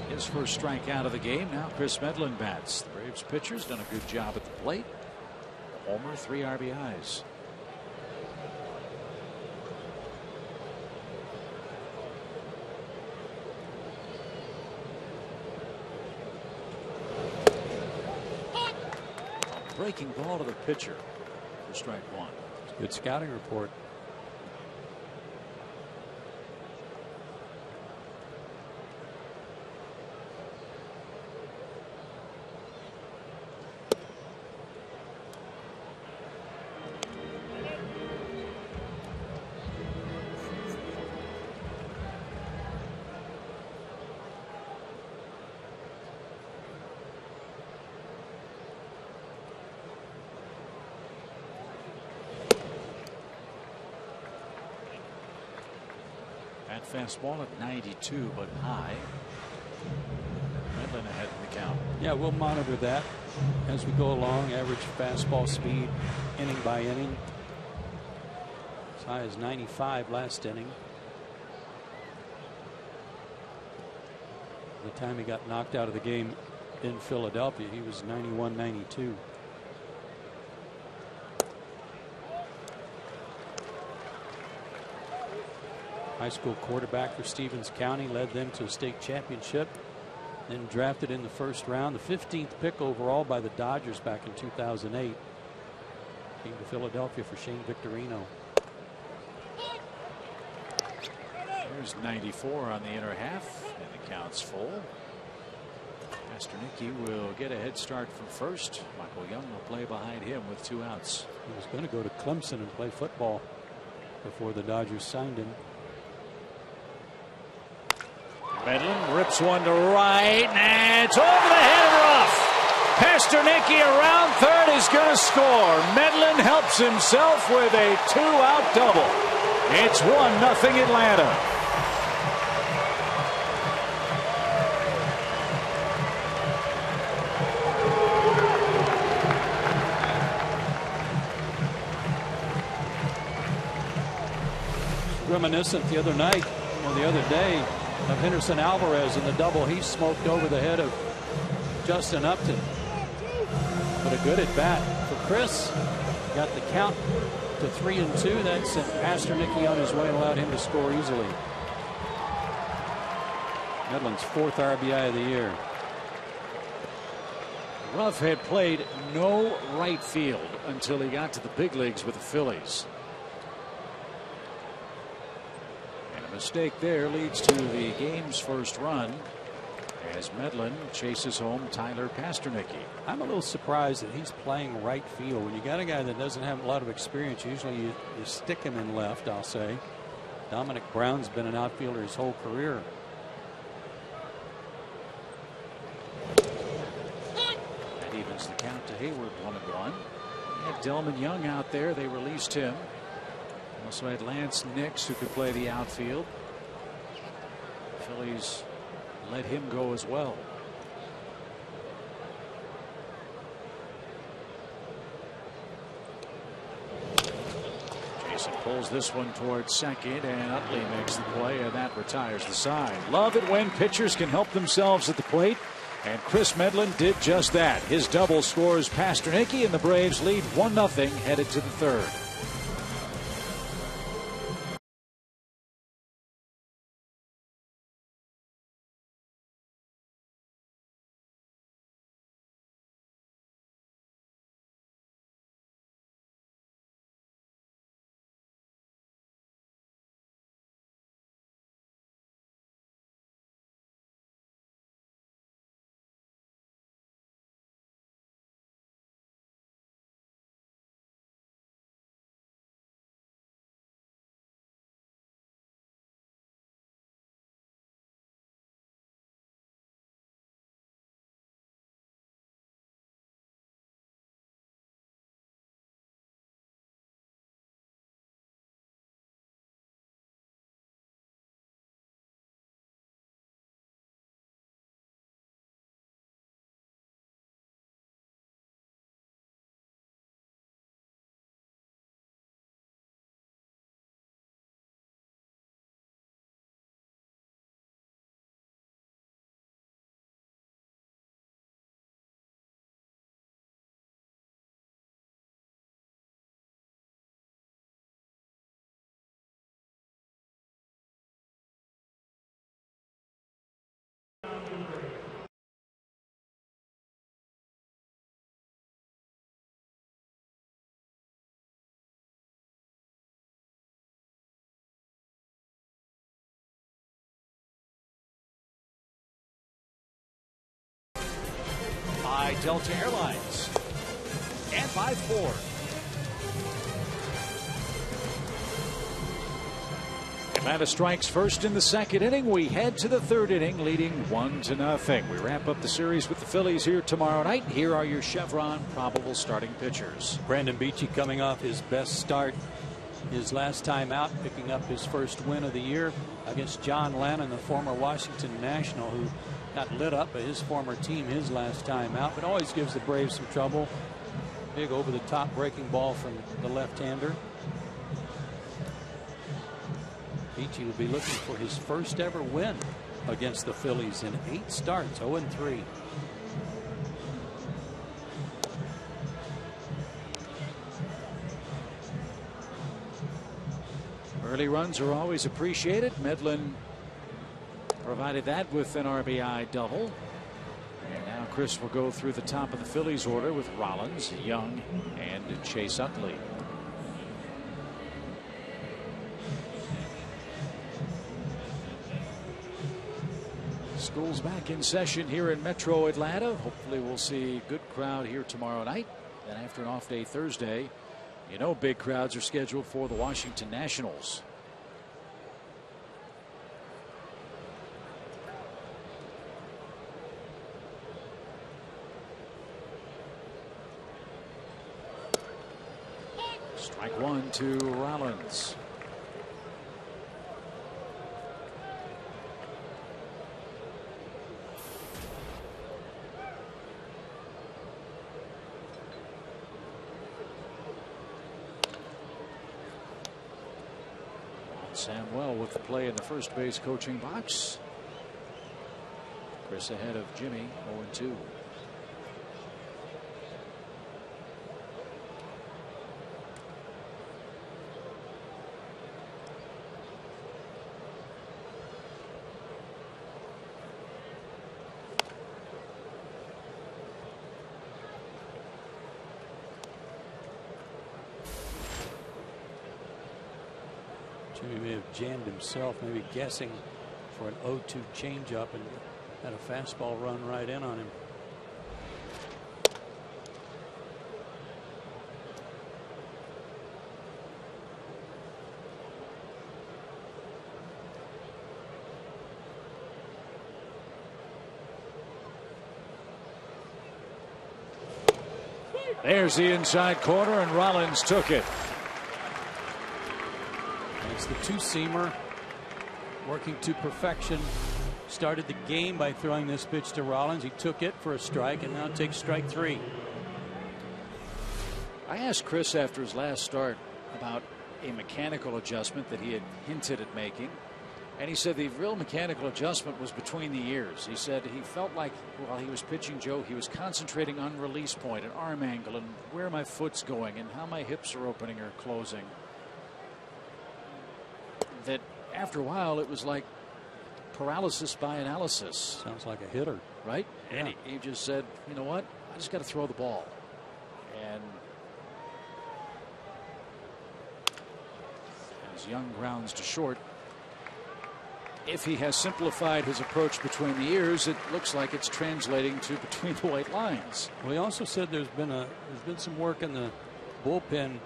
His first strikeout of the game. Now Chris Medlin bats. The Braves pitcher's done a good job at the plate. Homer, 3 RBIs. Breaking ball to the pitcher for strike 1. Good scouting report. Fastball at 92, but high. Medlin ahead in the count. Yeah, we'll monitor that as we go along. Average fastball speed, inning by inning. As high as 95 last inning. The time he got knocked out of the game in Philadelphia, he was 91, 92. High school quarterback for Stevens County, led them to a state championship, then drafted in the first round, the 15th pick overall by the Dodgers back in 2008. Came to Philadelphia for Shane Victorino. There's 94 on the inner half, and the count's full. Pasternicki will get a head start from first. Michael Young will play behind him with 2 outs. He was going to go to Clemson and play football before the Dodgers signed him. Medlin rips one to right, and it's over the head of Ruff. Pasternicki around third is going to score. Medlin helps himself with a 2-out double. It's 1-0 Atlanta. Reminiscent the other night, or the other day, of Henderson Alvarez in the double he smoked over the head of Justin Upton. But a good at bat for Chris. Got the count to 3-2. That sent Pasternicki on his way and allowed him to score easily. Medlin's 4th RBI of the year. Ruff had played no right field until he got to the big leagues with the Phillies. Mistake there leads to the game's first run as Medlin chases home Tyler Pasternicki. I'm a little surprised that he's playing right field. When you got a guy that doesn't have a lot of experience, usually you stick him in left, I'll say. Dominic Brown's been an outfielder his whole career. That evens the count to Hayward, 1-1. They had Delman Young out there. They released him. Also had Lance Nix, who could play the outfield. Phillies let him go as well. Jason pulls this one towards second, and Utley makes the play, and that retires the side. Love it when pitchers can help themselves at the plate, and Chris Medlin did just that. His double scores Pasternicki, and the Braves lead 1-0 headed to the third. by Delta Airlines. And by Ford. Atlanta strikes first in the second inning. We head to the third inning, leading 1-0. We wrap up the series with the Phillies here tomorrow night. Here are your Chevron probable starting pitchers. Brandon Beachy coming off his best start his last time out, picking up his first win of the year against John Lannon, the former Washington National, who got lit up by his former team his last time out, but always gives the Braves some trouble. Big over-the-top breaking ball from the left-hander. Beachy will be looking for his first ever win against the Phillies in 8 starts, 0-3. Early runs are always appreciated. Medlin provided that with an RBI double. And now Chris will go through the top of the Phillies order with Rollins, Young, and Chase Utley. School's back in session here in Metro Atlanta. Hopefully we'll see a good crowd here tomorrow night. Then after an off day Thursday, you know big crowds are scheduled for the Washington Nationals. Strike one to Rollins. Samuel with the play in the first base coaching box. Chris ahead of Jimmy, 0-2. Jimmy may have jammed himself, maybe guessing for an 0-2 changeup, and had a fastball run right in on him. There's the inside corner, and Rollins took it. It's the two-seamer working to perfection. Started the game by throwing this pitch to Rollins. He took it for a strike and now takes strike 3. I asked Chris after his last start about a mechanical adjustment that he had hinted at making, and he said the real mechanical adjustment was between the ears. He said he felt like while he was pitching Joe, he was concentrating on release point and arm angle and where my foot's going and how my hips are opening or closing. That after a while it was like paralysis by analysis. Sounds like a hitter, right? Yeah. And he just said, you know what, I just got to throw the ball. And as Young grounds to short, if he has simplified his approach between the ears, it looks like it's translating to between the white lines. Well, he also said there's been some work in the bullpen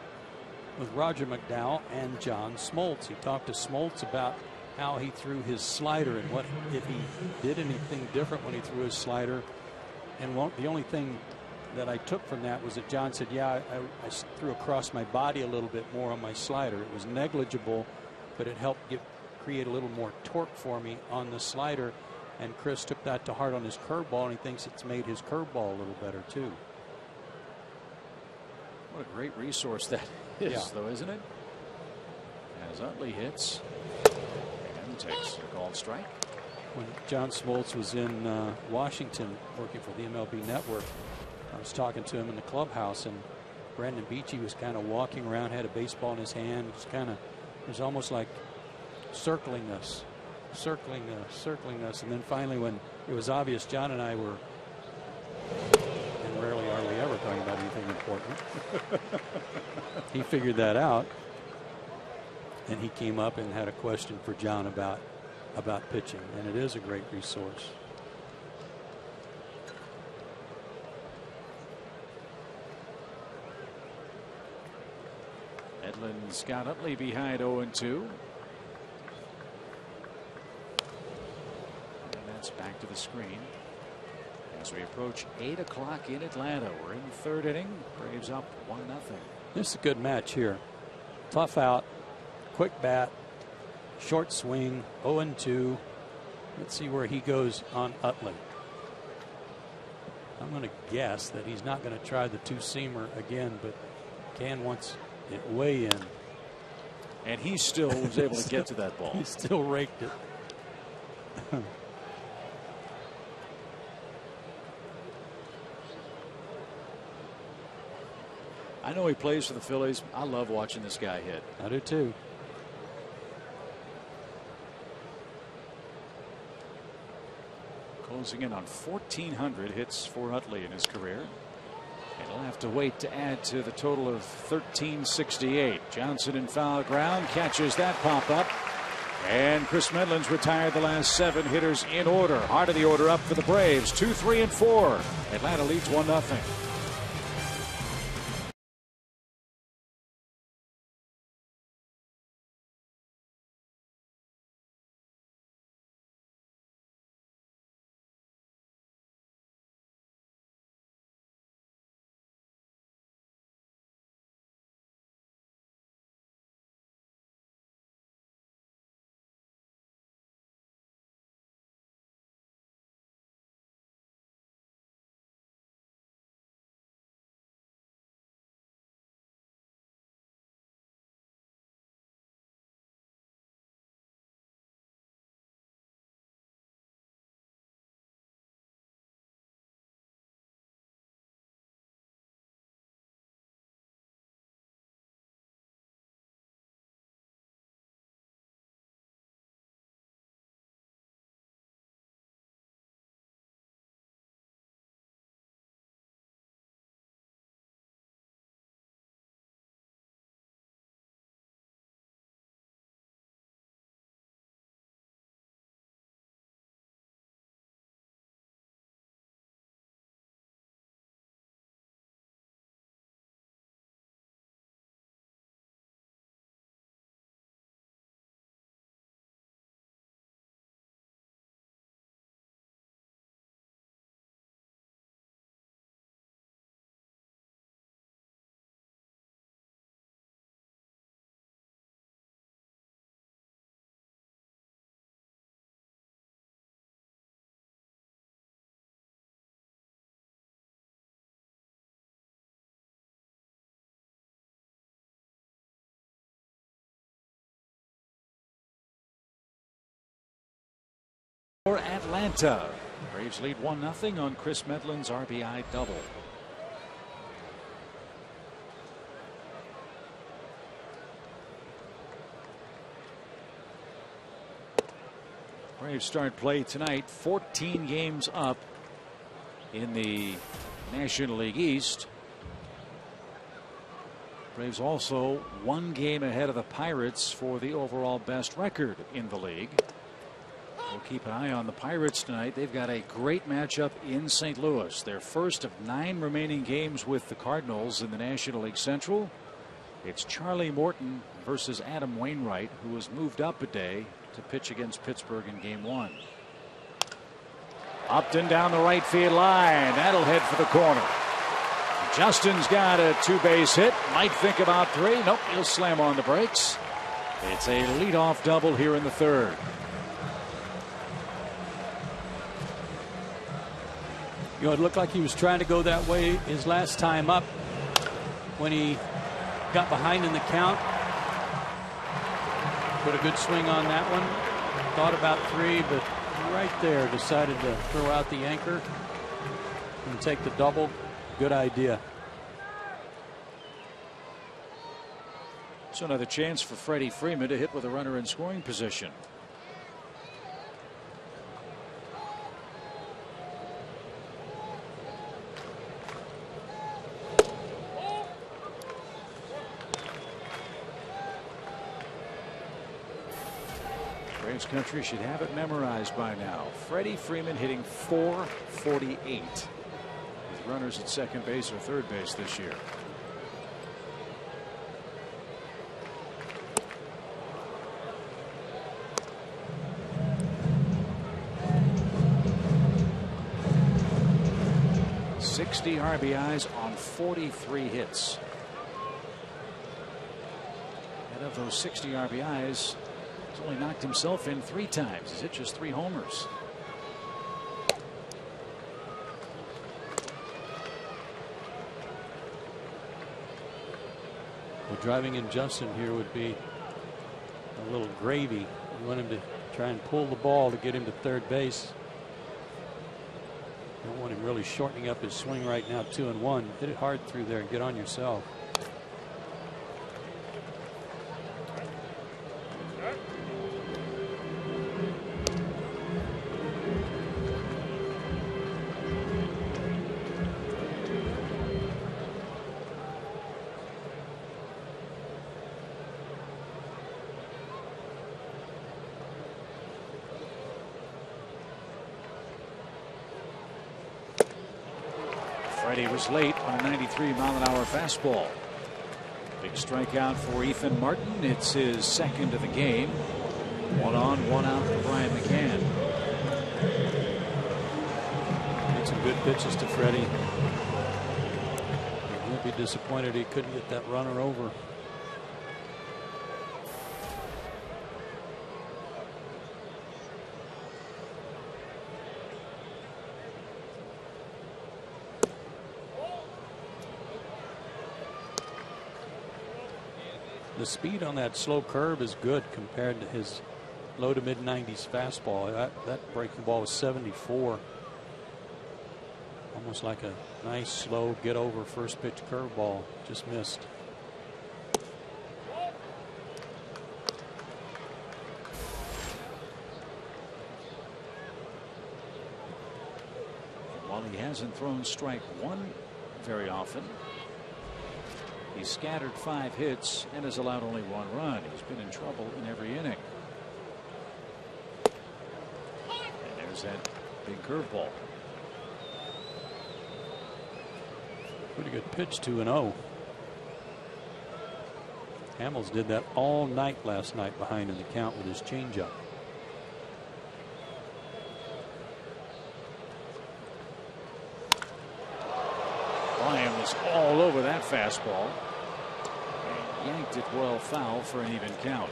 with Roger McDowell and John Smoltz. He talked to Smoltz about how he threw his slider and what if he did anything different when he threw his slider. And the only thing that I took from that was that John said, yeah, I threw across my body a little bit more on my slider. It was negligible, but it helped create a little more torque for me on the slider. And Chris took that to heart on his curveball, and he thinks it's made his curveball a little better too. What a great resource that is, though, isn't it? As Utley hits and takes a called strike. When John Smoltz was in Washington working for the MLB Network, I was talking to him in the clubhouse, and Brandon Beachy was kind of walking around, had a baseball in his hand. It was almost like circling us. And then finally, when it was obvious John and I were, and rarely are we ever talking about anything important, he figured that out, and he came up and had a question for John about pitching, and it is a great resource. Edlin's got Utley behind 0-2. And that's back to the screen. As we approach 8 o'clock in Atlanta, we're in the third inning. Braves up 1-0. This is a good match here. Tough out, quick bat, short swing, 0-2. Let's see where he goes on Utley. I'm going to guess that he's not going to try the two-seamer again, but Can wants it way in. And he still was able to get to that ball. He still raked it. I know he plays for the Phillies. I love watching this guy hit. I do too. Closing in on 1,400 hits for Utley in his career. And he'll have to wait to add to the total of 1,368. Johnson in foul ground catches that pop up. And Chris Medlin's retired the last 7 hitters in order. Heart of the order up for the Braves. 2, 3, and 4. Atlanta leads 1-0. For Atlanta, Braves lead 1-0 on Chris Medlin's RBI double. Braves start play tonight, 14 games up in the National League East. Braves also 1 game ahead of the Pirates for the overall best record in the league. We'll keep an eye on the Pirates tonight. They've got a great matchup in St. Louis. Their first of 9 remaining games with the Cardinals in the National League Central. It's Charlie Morton versus Adam Wainwright, who was moved up a day to pitch against Pittsburgh in Game 1. Upton down the right field line. That'll head for the corner. Justin's got a 2-base hit. Might think about 3. Nope, he'll slam on the brakes. It's a leadoff double here in the third. You know, it looked like he was trying to go that way his last time up when he got behind in the count. Put a good swing on that one. Thought about 3, but right there decided to throw out the anchor and take the double. Good idea. So another chance for Freddie Freeman to hit with a runner in scoring position. Braves country should have it memorized by now. Freddie Freeman hitting .448 with runners at second base or third base this year. 60 RBIs on 43 hits. And of those 60 RBIs, he's only knocked himself in 3 times. He's hit just 3 homers. Well, driving in Justin here would be a little gravy. You want him to try and pull the ball to get him to third base. Don't want him really shortening up his swing right now. 2-1. Hit it hard through there and get on yourself. Freddie was late on a 93-mile-an-hour fastball. Big strikeout for Ethan Martin. It's his second of the game. 1 on, 1 out for Brian McCann. Made some good pitches to Freddie. He won't be disappointed he couldn't get that runner over. The speed on that slow curve is good compared to his low to mid 90s fastball. That breaking ball was 74. Almost like a nice slow get over first pitch curveball. Just missed. While he hasn't thrown strike 1 very often, he's scattered 5 hits and has allowed only 1 run. He's been in trouble in every inning. And there's that big curveball. Pretty good pitch, 2-0. Hamels did that all night last night behind in the count with his changeup. Brian was all over that fastball. And yanked it well foul for an even count.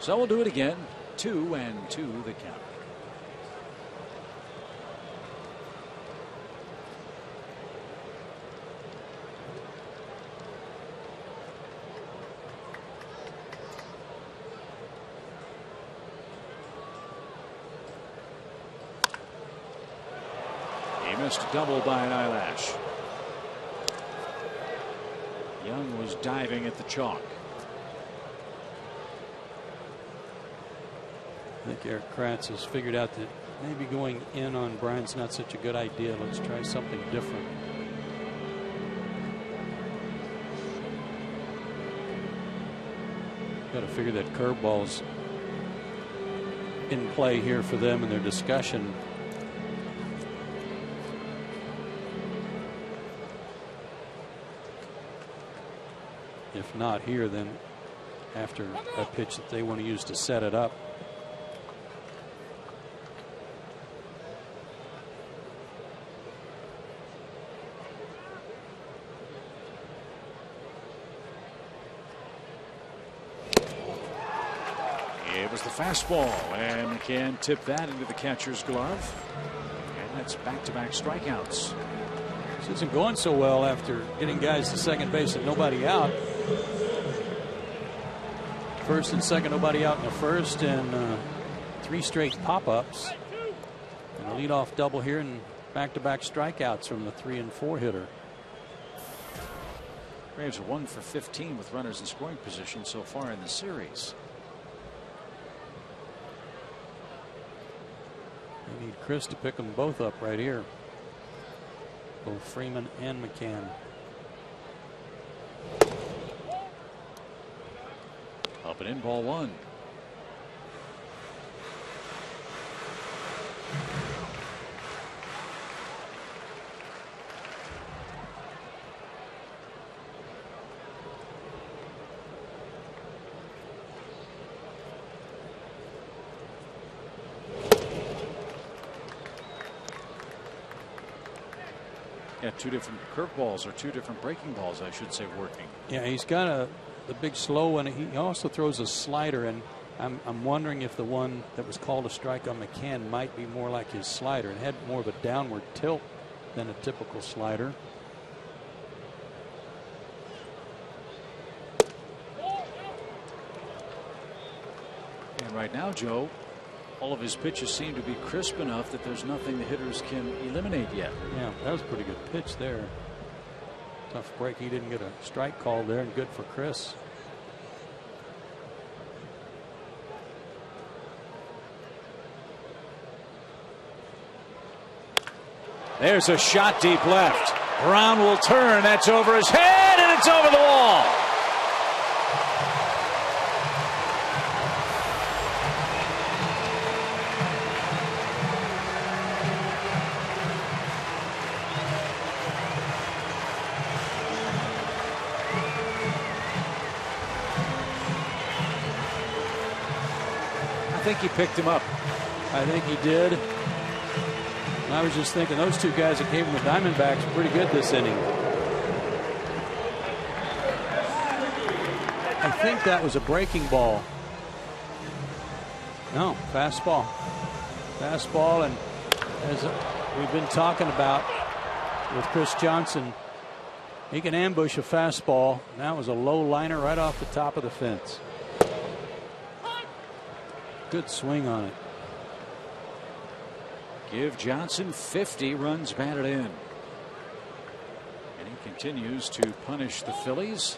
So we'll do it again. 2-2 the count. He missed a double by an eyelash. Young was diving at the chalk. I think Eric Kratz has figured out that maybe going in on Brian's not such a good idea. Let's try something different. Got to figure that curveball's in play here for them in their discussion. If not here, then after a pitch that they want to use to set it up. It was the fastball, and McCann tipped that into the catcher's glove. And that's back-to-back strikeouts. This isn't going so well after getting guys to second base and nobody out. First and second, nobody out in the first, and 3 straight pop-ups. And a leadoff double here, and back-to-back strikeouts from the 3 and 4 hitter. Braves are 1 for 15 with runners in scoring position so far in the series. They need Chris to pick them both up right here. Both Freeman and McCann. Up and in, ball one. Yeah, two different curveballs, or two different breaking balls, I should say, working. Yeah, he's got the big slow one. He also throws a slider, and I'm wondering if the one that was called a strike on McCann might be more like his slider. It had more of a downward tilt than a typical slider. And right now, Joe, all of his pitches seem to be crisp enough that there's nothing the hitters can eliminate yet. Yeah, that was a pretty good pitch there. Tough break. He didn't get a strike call there, and good for Chris. There's a shot deep left. Brown will turn. That's over his head, and it's over the wall. I think he picked him up. I think he did. And I was just thinking those two guys that came from the Diamondbacks were pretty good this inning. I think that was a breaking ball. No, fastball. Fastball, and as we've been talking about with Chris Johnson, he can ambush a fastball. And that was a low liner right off the top of the fence. Good swing on it. Give Johnson 50 runs batted in. And he continues to punish the Phillies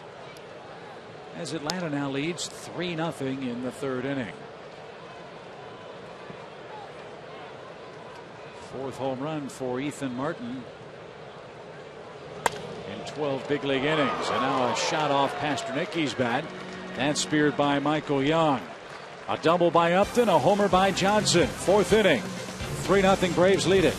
as Atlanta now leads 3-0 in the third inning. Fourth home run for Ethan Martin in 12 big league innings. And now a shot off Pasternicki's bat. That's speared by Michael Young. A double by Upton, a homer by Johnson. Fourth inning. 3-0 Braves lead it.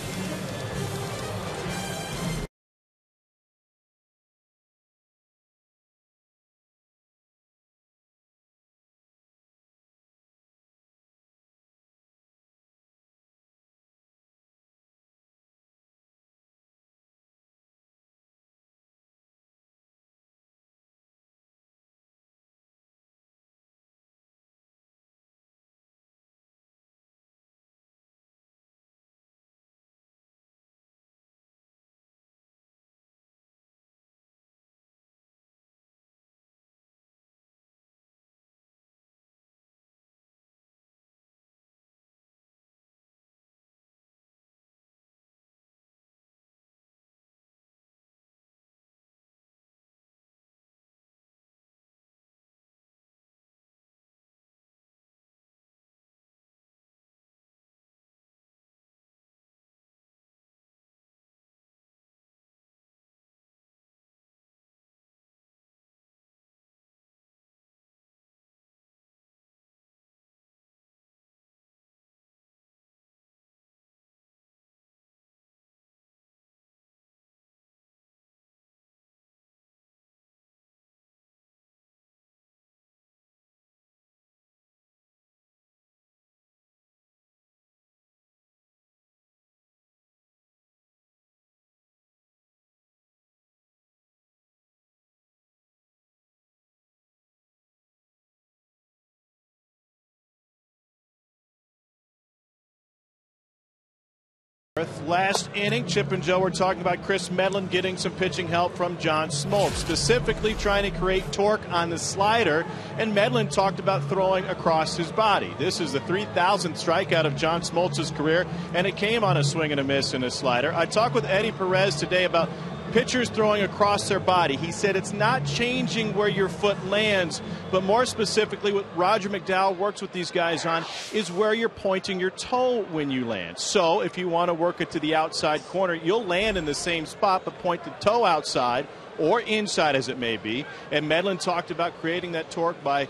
Last inning, Chip and Joe were talking about Chris Medlin getting some pitching help from John Smoltz, specifically trying to create torque on the slider, and Medlin talked about throwing across his body. This is the 3,000th strikeout of John Smoltz's career, and it came on a swing and a miss in his slider. I talked with Eddie Perez today about pitchers throwing across their body. He said it's not changing where your foot lands, but more specifically what Roger McDowell works with these guys on is where you're pointing your toe when you land. So if you want to work it to the outside corner, you'll land in the same spot but point the toe outside or inside as it may be. And Medlin talked about creating that torque by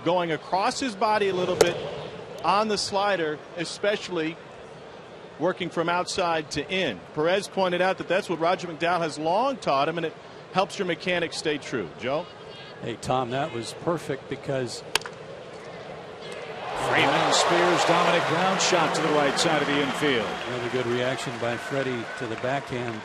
going across his body a little bit on the slider, especially working from outside to in. Perez pointed out that that's what Roger McDowell has long taught him, and it helps your mechanics stay true. Joe? Hey, Tom, that was perfect because Freeman spears Dominic ground shot to the right side of the infield. really good reaction by Freddie to the backhand.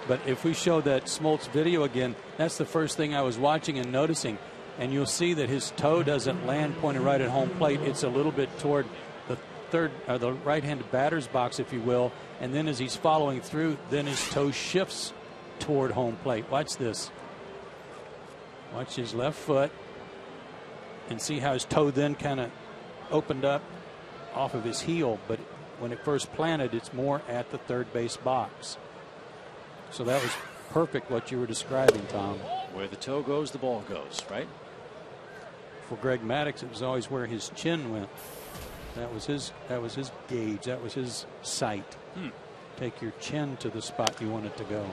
But if we show that Smoltz video again, that's the first thing I was watching and noticing. And you'll see that his toe doesn't land pointed right at home plate. It's a little bit toward the the right-handed batter's box, if you will. And then as he's following through, then his toe shifts toward home plate. Watch this. Watch his left foot and see how his toe then kind of opened up off of his heel. But when it first planted, it's more at the third base box. So that was perfect what you were describing, Tom. Where the toe goes, the ball goes, right? For Greg Maddux, it was always where his chin went. That was his gauge. That was his sight. Take your chin to the spot you want it to go.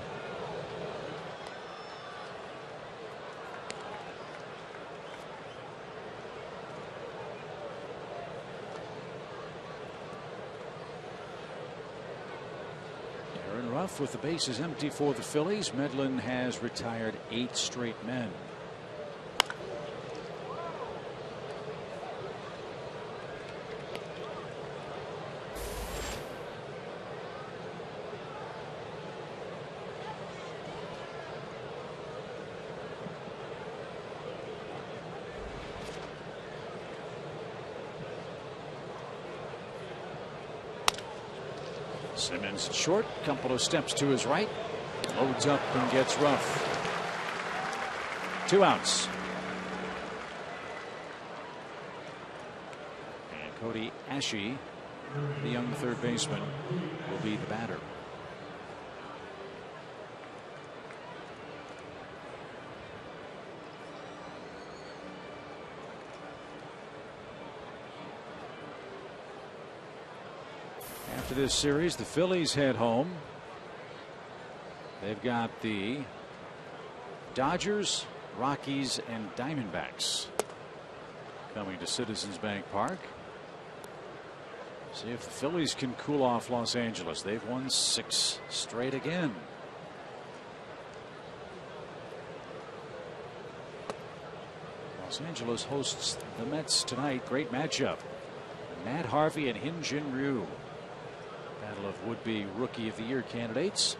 Aaron Ruff with the bases empty for the Phillies. Medlin has retired 8 straight men. Simmons short, couple of steps to his right, loads up and gets Ruff. 2 outs. And Cody Ashe, the young third baseman, will be the batter. After this series, the Phillies head home. They've got the Dodgers, Rockies, and Diamondbacks coming to Citizens Bank Park. See if the Phillies can cool off Los Angeles. They've won 6 straight again. Los Angeles hosts the Mets tonight. Great matchup. Matt Harvey and Hyun Jin Ryu. Battle of would-be Rookie of the Year candidates.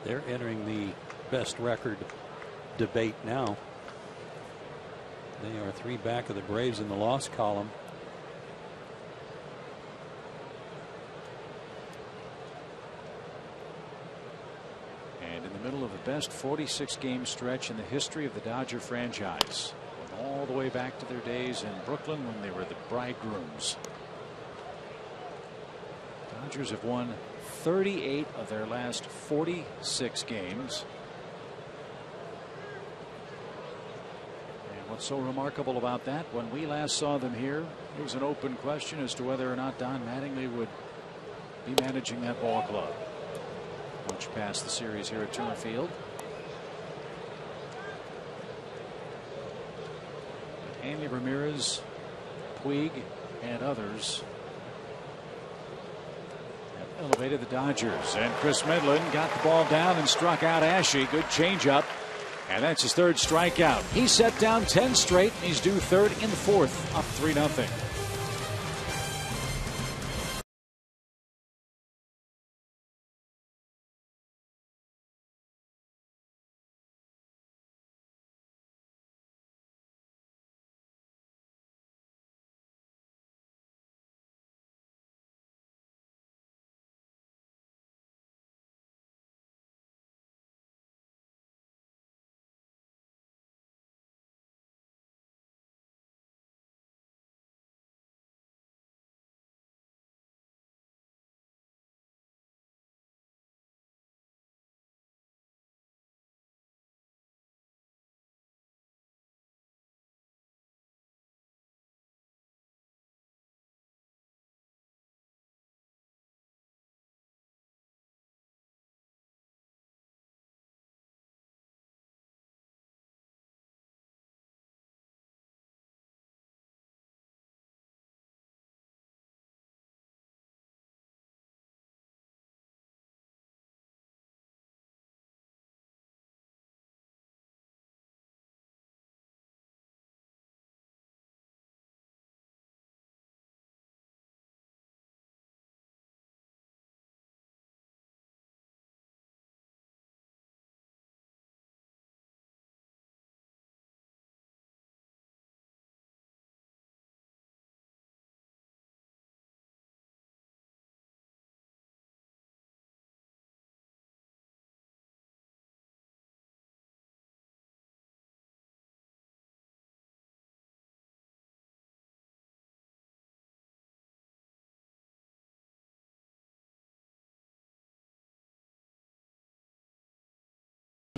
They're entering the best record debate now. They are 3 back of the Braves in the loss column. And in the middle of the best 46-game stretch in the history of the Dodger franchise. All the way back to their days in Brooklyn when they were the bridegrooms. Dodgers have won 38 of their last 46 games. And what's so remarkable about that, when we last saw them here, it was an open question as to whether or not Don Mattingly would be managing that ball club. Much past the series here at Turner Field. Andy Ramirez, Puig, and others have elevated the Dodgers. And Chris Medlin got the ball down and struck out Ashe. Good changeup. And that's his 3rd strikeout. He set down 10 straight. He's due 3rd in the 4th, up 3-0.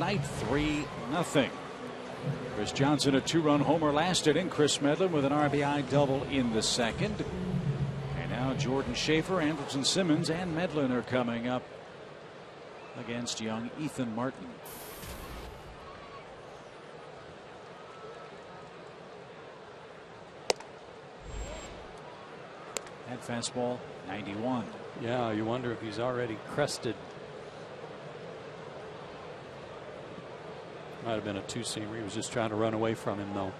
tonight, 3-0. Chris Johnson, a 2-run homer last inning. Chris Medlin with an RBI double in the second. And now Jordan Schaefer, Anderson Simmons, and Medlin are coming up against young Ethan Martin. That fastball, 91. Yeah, you wonder if he's already crested. Might have been a two-seamer. He was just trying to run away from him, though.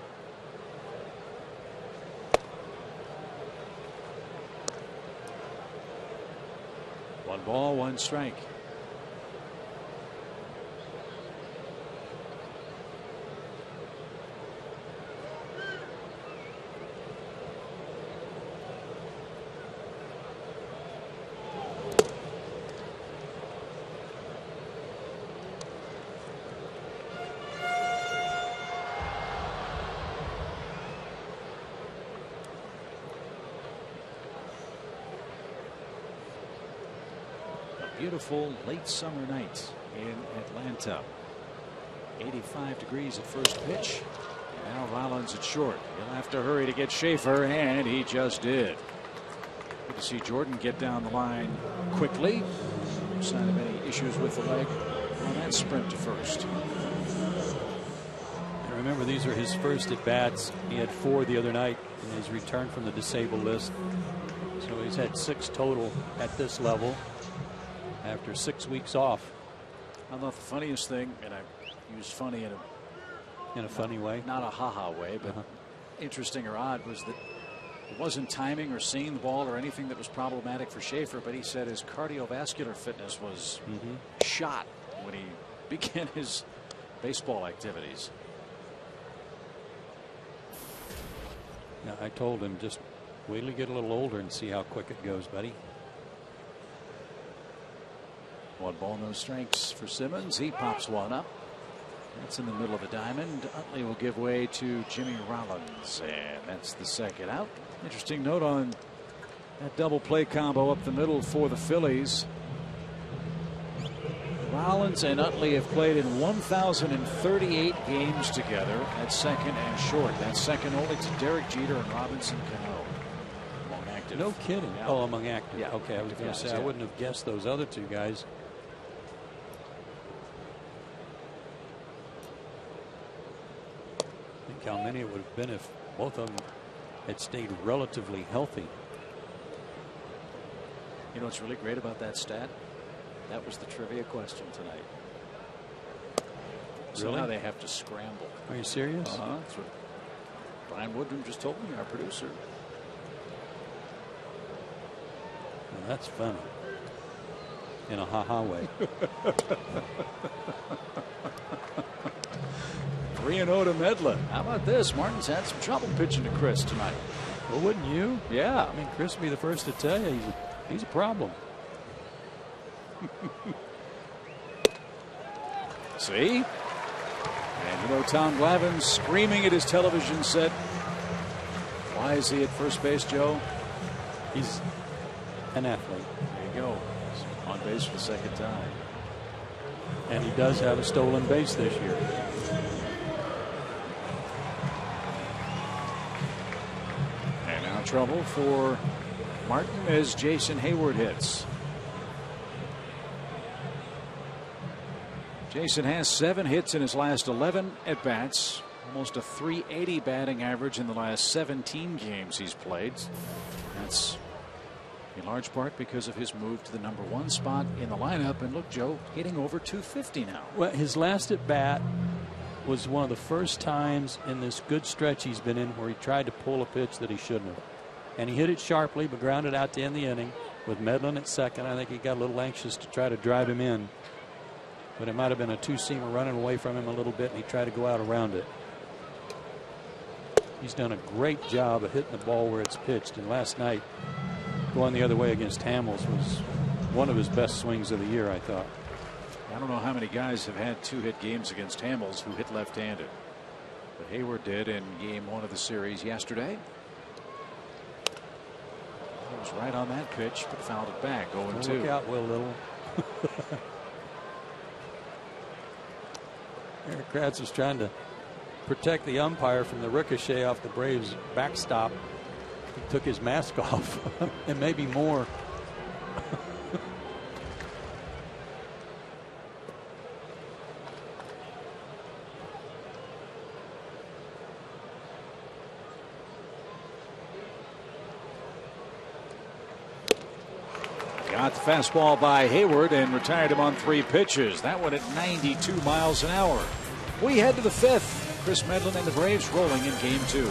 One ball, one strike. Beautiful late summer night in Atlanta. 85 degrees at first pitch. And now Rollins at short. He'll have to hurry to get Schaefer, and he just did. Good to see Jordan get down the line quickly. No sign of any issues with the leg on that sprint to first. And remember, these are his first at bats. He had 4 the other night in his return from the disabled list. So he's had 6 total at this level after 6 weeks off. I thought the funniest thing, and I used funny in a funny way, not a ha-ha way, but interesting or odd, was that it wasn't timing or seeing the ball or anything that was problematic for Schaefer, but he said his cardiovascular fitness was shot when he began his baseball activities. Yeah, I told him, just wait till you get a little older and see how quick it goes, buddy. One ball, no strikes for Simmons. He pops one up. That's in the middle of the diamond. Utley will give way to Jimmy Rollins, and that's the second out. Interesting note on that double play combo up the middle for the Phillies. Rollins and Utley have played in 1,038 games together at second and short. That's second only to Derek Jeter and Robinson Cano. Among active. No kidding. Yeah. Oh, among active. Yeah. Okay, I was going to say, I wouldn't have guessed those other 2 guys. Think how many it would have been if both of them had stayed relatively healthy. You know what's really great about that stat? That was the trivia question tonight. So Really? now they have to scramble. Are you serious? That's what Brian Woodrum just told me, our producer. Well, that's funny. In a ha-ha way. 3-0 to Medlin. How about this? Martin's had some trouble pitching to Chris tonight. Well, wouldn't you? Yeah. I mean, Chris would be the first to tell you he's a problem. See? And you know, Tom Glavine's screaming at his television set. Why is he at first base, Joe? He's an athlete. There you go. He's on base for the second time. And he does have a stolen base this year. And now trouble for Martin as Jason Hayward hits. Jason has 7 hits in his last 11 at bats, almost a .380 batting average in the last 17 games he's played. That's in large part because of his move to the #1 spot in the lineup. And look, Joe, hitting over .250 now. Well, his last at bat was one of the first times in this good stretch he's been in where he tried to pull a pitch that he shouldn't have. And he hit it sharply, but grounded out to end the inning with Medlin at second. I think he got a little anxious to try to drive him in. But it might have been a two-seamer running away from him a little bit, and he tried to go out around it. He's done a great job of hitting the ball where it's pitched. And last night, going the other way against Hamels was one of his best swings of the year, I thought. I don't know how many guys have had 2-hit games against Hamels who hit left-handed. But Hayward did in game 1 of the series yesterday. He was right on that pitch, but fouled it back. 0-2. Look out, Will Little. Eric Kratz was trying to protect the umpire from the ricochet off the Braves backstop. He took his mask off and maybe more. Got the fastball by Hayward and retired him on 3 pitches. That one at 92 miles an hour. We head to the 5th. Chris Medlin and the Braves rolling in game 2.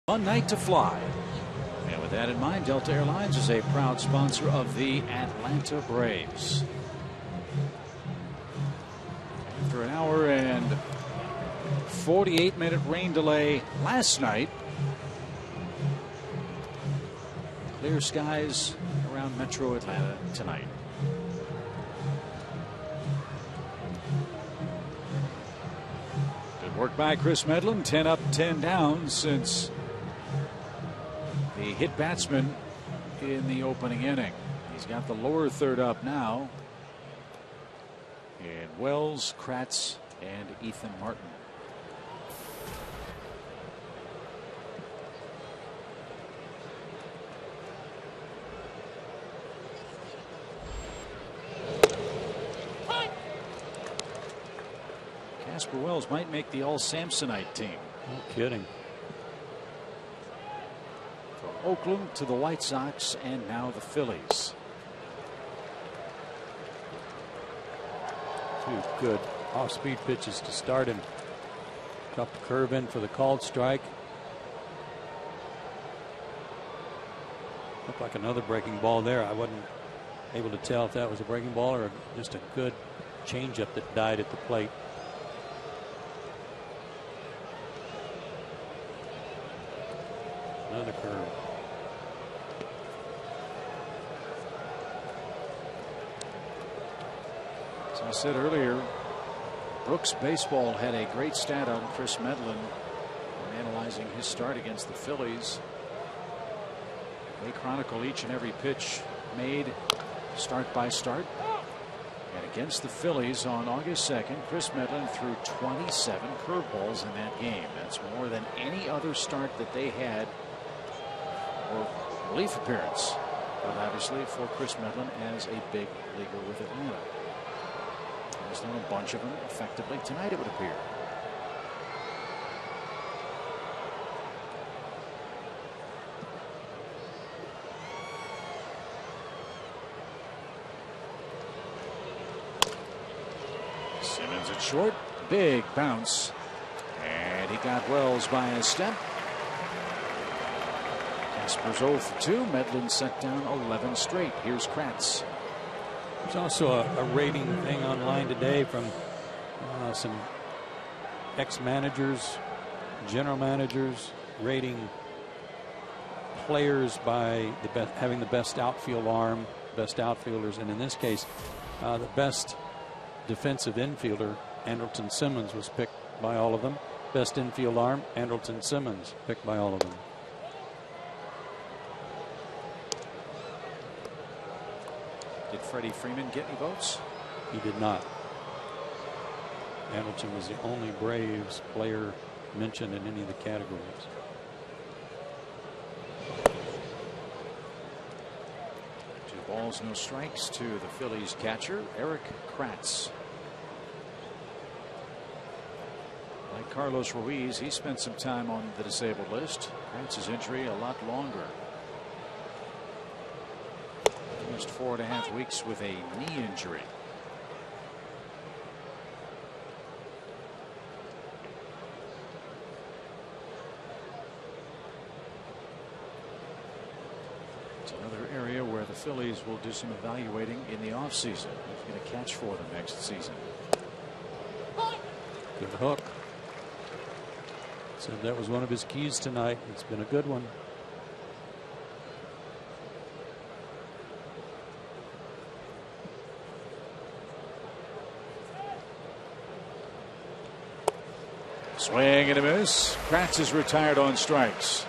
One night to fly. And with that in mind, Delta Airlines is a proud sponsor of the Atlanta Braves. After an hour and 48-minute rain delay last night, clear skies around Metro Atlanta tonight. Good work by Chris Medlin. 10 up, 10 down since the hit batsman in the opening inning. He's got the lower third up now. And Wells, Kratz, and Ethan Martin. Casper Wells might make the All-Samsonite team. No kidding. Oakland to the White Sox and now the Phillies. 2 good off-speed pitches to start him. Dropped the curve in for the called strike. Looked like another breaking ball there. I wasn't able to tell if that was a breaking ball or just a good changeup that died at the plate. Another curve. As I said earlier, Brooks Baseball had a great stat on Chris Medlin when analyzing his start against the Phillies. They chronicle each and every pitch made start by start. And against the Phillies on August 2nd, Chris Medlin threw 27 curveballs in that game. That's more than any other start that they had or relief appearance, but obviously for Chris Medlin as a big leaguer with Atlanta. He's done a bunch of them effectively tonight, it would appear. Simmons at short. big bounce. And he got Wells by a step. Casper's 0 for 2. Medlin set down 11 straight. Here's Kratz. There's also a rating thing online today from some ex-managers, general managers, rating players by having the best outfield arm, best outfielders, and in this case, the best defensive infielder, Andrelton Simmons, was picked by all of them. Best infield arm, Andrelton Simmons, picked by all of them. Did Freddie Freeman get any votes? He did not. Andrelton was the only Braves player mentioned in any of the categories. Two balls, no strikes to the Phillies catcher, Eric Kratz. Like Carlos Ruiz, he spent some time on the disabled list. Kratz's injury a lot longer. Almost 4.5 weeks with a knee injury. It's another area where the Phillies will do some evaluating in the offseason. Who's going to catch for them next season? Good hook. Said that was one of his keys tonight. It's been a good one. Swing and a miss. Kratz is retired on strikes.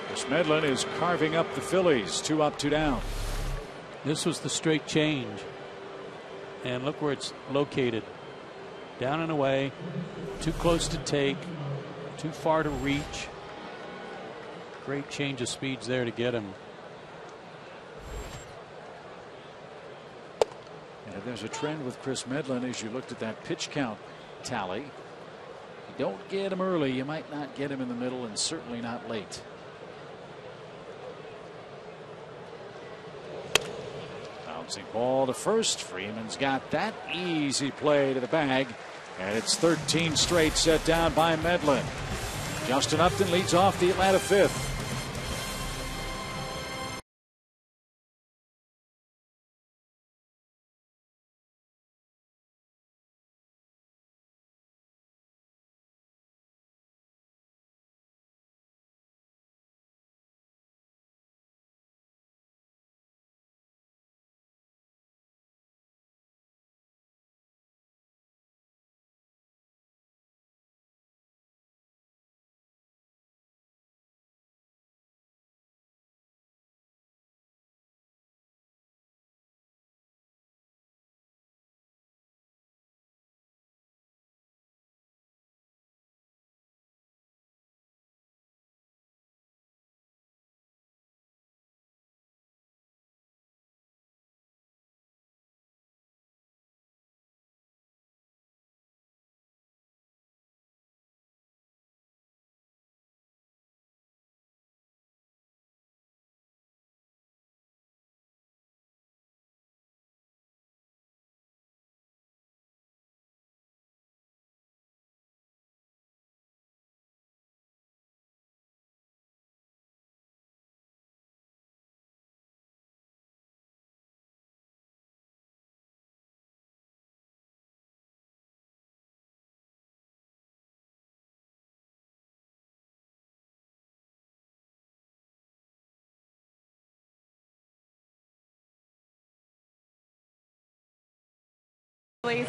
Chris Medlin is carving up the Phillies. 2 up, 2 down. This was the straight change. And look where it's located. Down and away. Too close to take. Too far to reach. Great change of speeds there to get him. And there's a trend with Chris Medlin as you looked at that pitch count tally. You don't get him early, you might not get him in the middle, and certainly not late. Bouncing ball to first. Freeman's got that. Easy play to the bag. And it's 13 straight set down by Medlin. Justin Upton leads off the Atlanta 5th.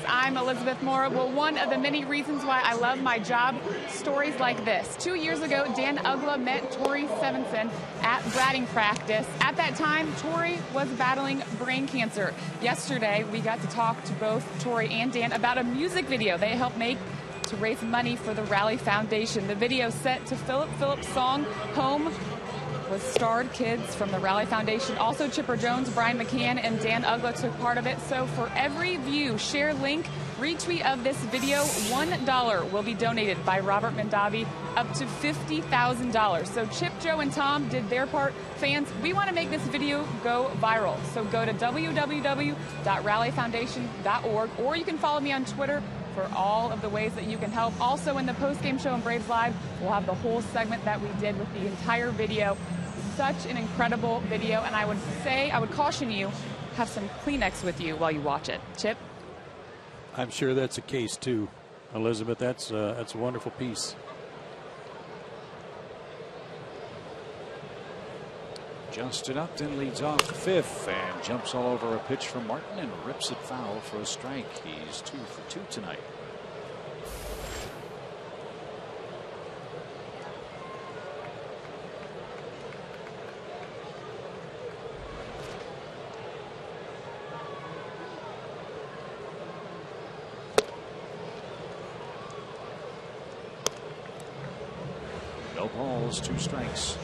I'm Elizabeth Moore. Well, one of the many reasons why I love my job, stories like this. 2 years ago, Dan Uggla met Tori Stevenson at batting practice. At that time, Tori was battling brain cancer. Yesterday, we got to talk to both Tori and Dan about a music video they helped make to raise money for the Rally Foundation. The video set to Philip Phillips' song, Home, was starred kids from the Rally Foundation. Also, Chipper Jones, Brian McCann, and Dan Uggla took part of it. So for every view, share, link, retweet of this video, $1 will be donated by Robert Mondavi up to $50,000. So Chip, Joe, and Tom did their part. Fans, we want to make this video go viral. So go to www.rallyfoundation.org, or you can follow me on Twitter for all of the ways that you can help. Also in the post-game show on Braves Live, we'll have the whole segment that we did with the entire video. Such an incredible video, and I would caution you, have some Kleenex with you while you watch it. Chip? I'm sure that's a case too, Elizabeth. That's a wonderful piece. Justin Upton leads off the fifth and jumps all over a pitch from Martin and rips it foul for a strike. He's 2 for 2 tonight. No balls, 2 strikes.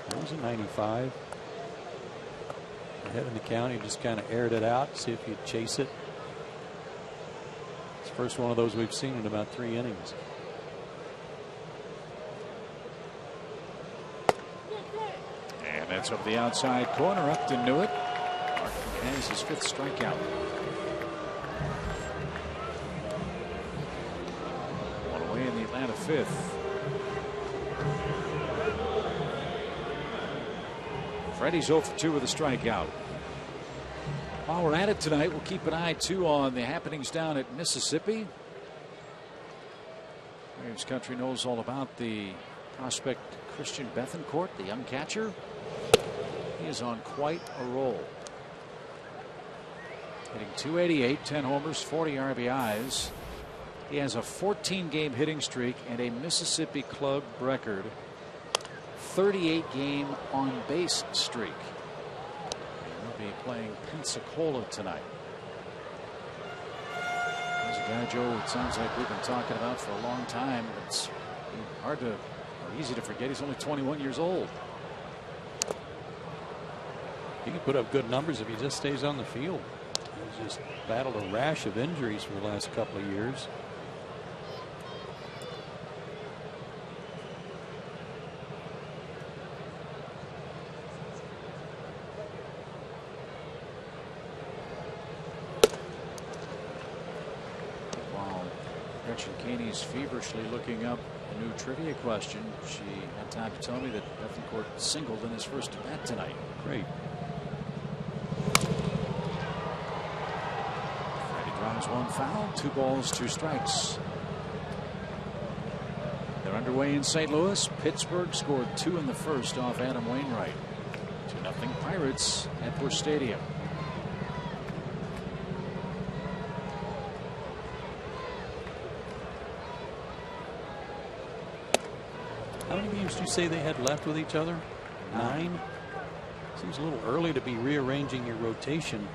That was a 95. Ahead in the count, he just kind of aired it out, see if he'd chase it. It's the first one of those we've seen in about 3 innings. And that's over the outside corner. Upton knew it. Martin has his 5th strikeout. One away in the Atlanta 5th. Freddie's 0 for 2 with a strikeout. While we're at it tonight, we'll keep an eye too on the happenings down at Mississippi. Braves country knows all about the prospect Christian Bethancourt, the young catcher. He is on quite a roll. Hitting .288, 10 homers, 40 RBIs. He has a 14-game hitting streak and a Mississippi club record 38-game on-base streak. He'll be playing Pensacola tonight. There's a guy, Joe, it sounds like we've been talking about for a long time. It's hard to, or easy to forget he's only 21 years old. He can put up good numbers if he just stays on the field. He's just battled a rash of injuries for the last couple of years. Caney's feverishly looking up a new trivia question. She had time to tell me that Bethancourt singled in his first at bat tonight. Great. Freddie drives 1 foul, 2 balls, 2 strikes. They're underway in St. Louis. Pittsburgh scored 2 in the first off Adam Wainwright. 2-0 Pirates at Busch Stadium. How many games do you say they had left with each other? 9? Seems a little early to be rearranging your rotation.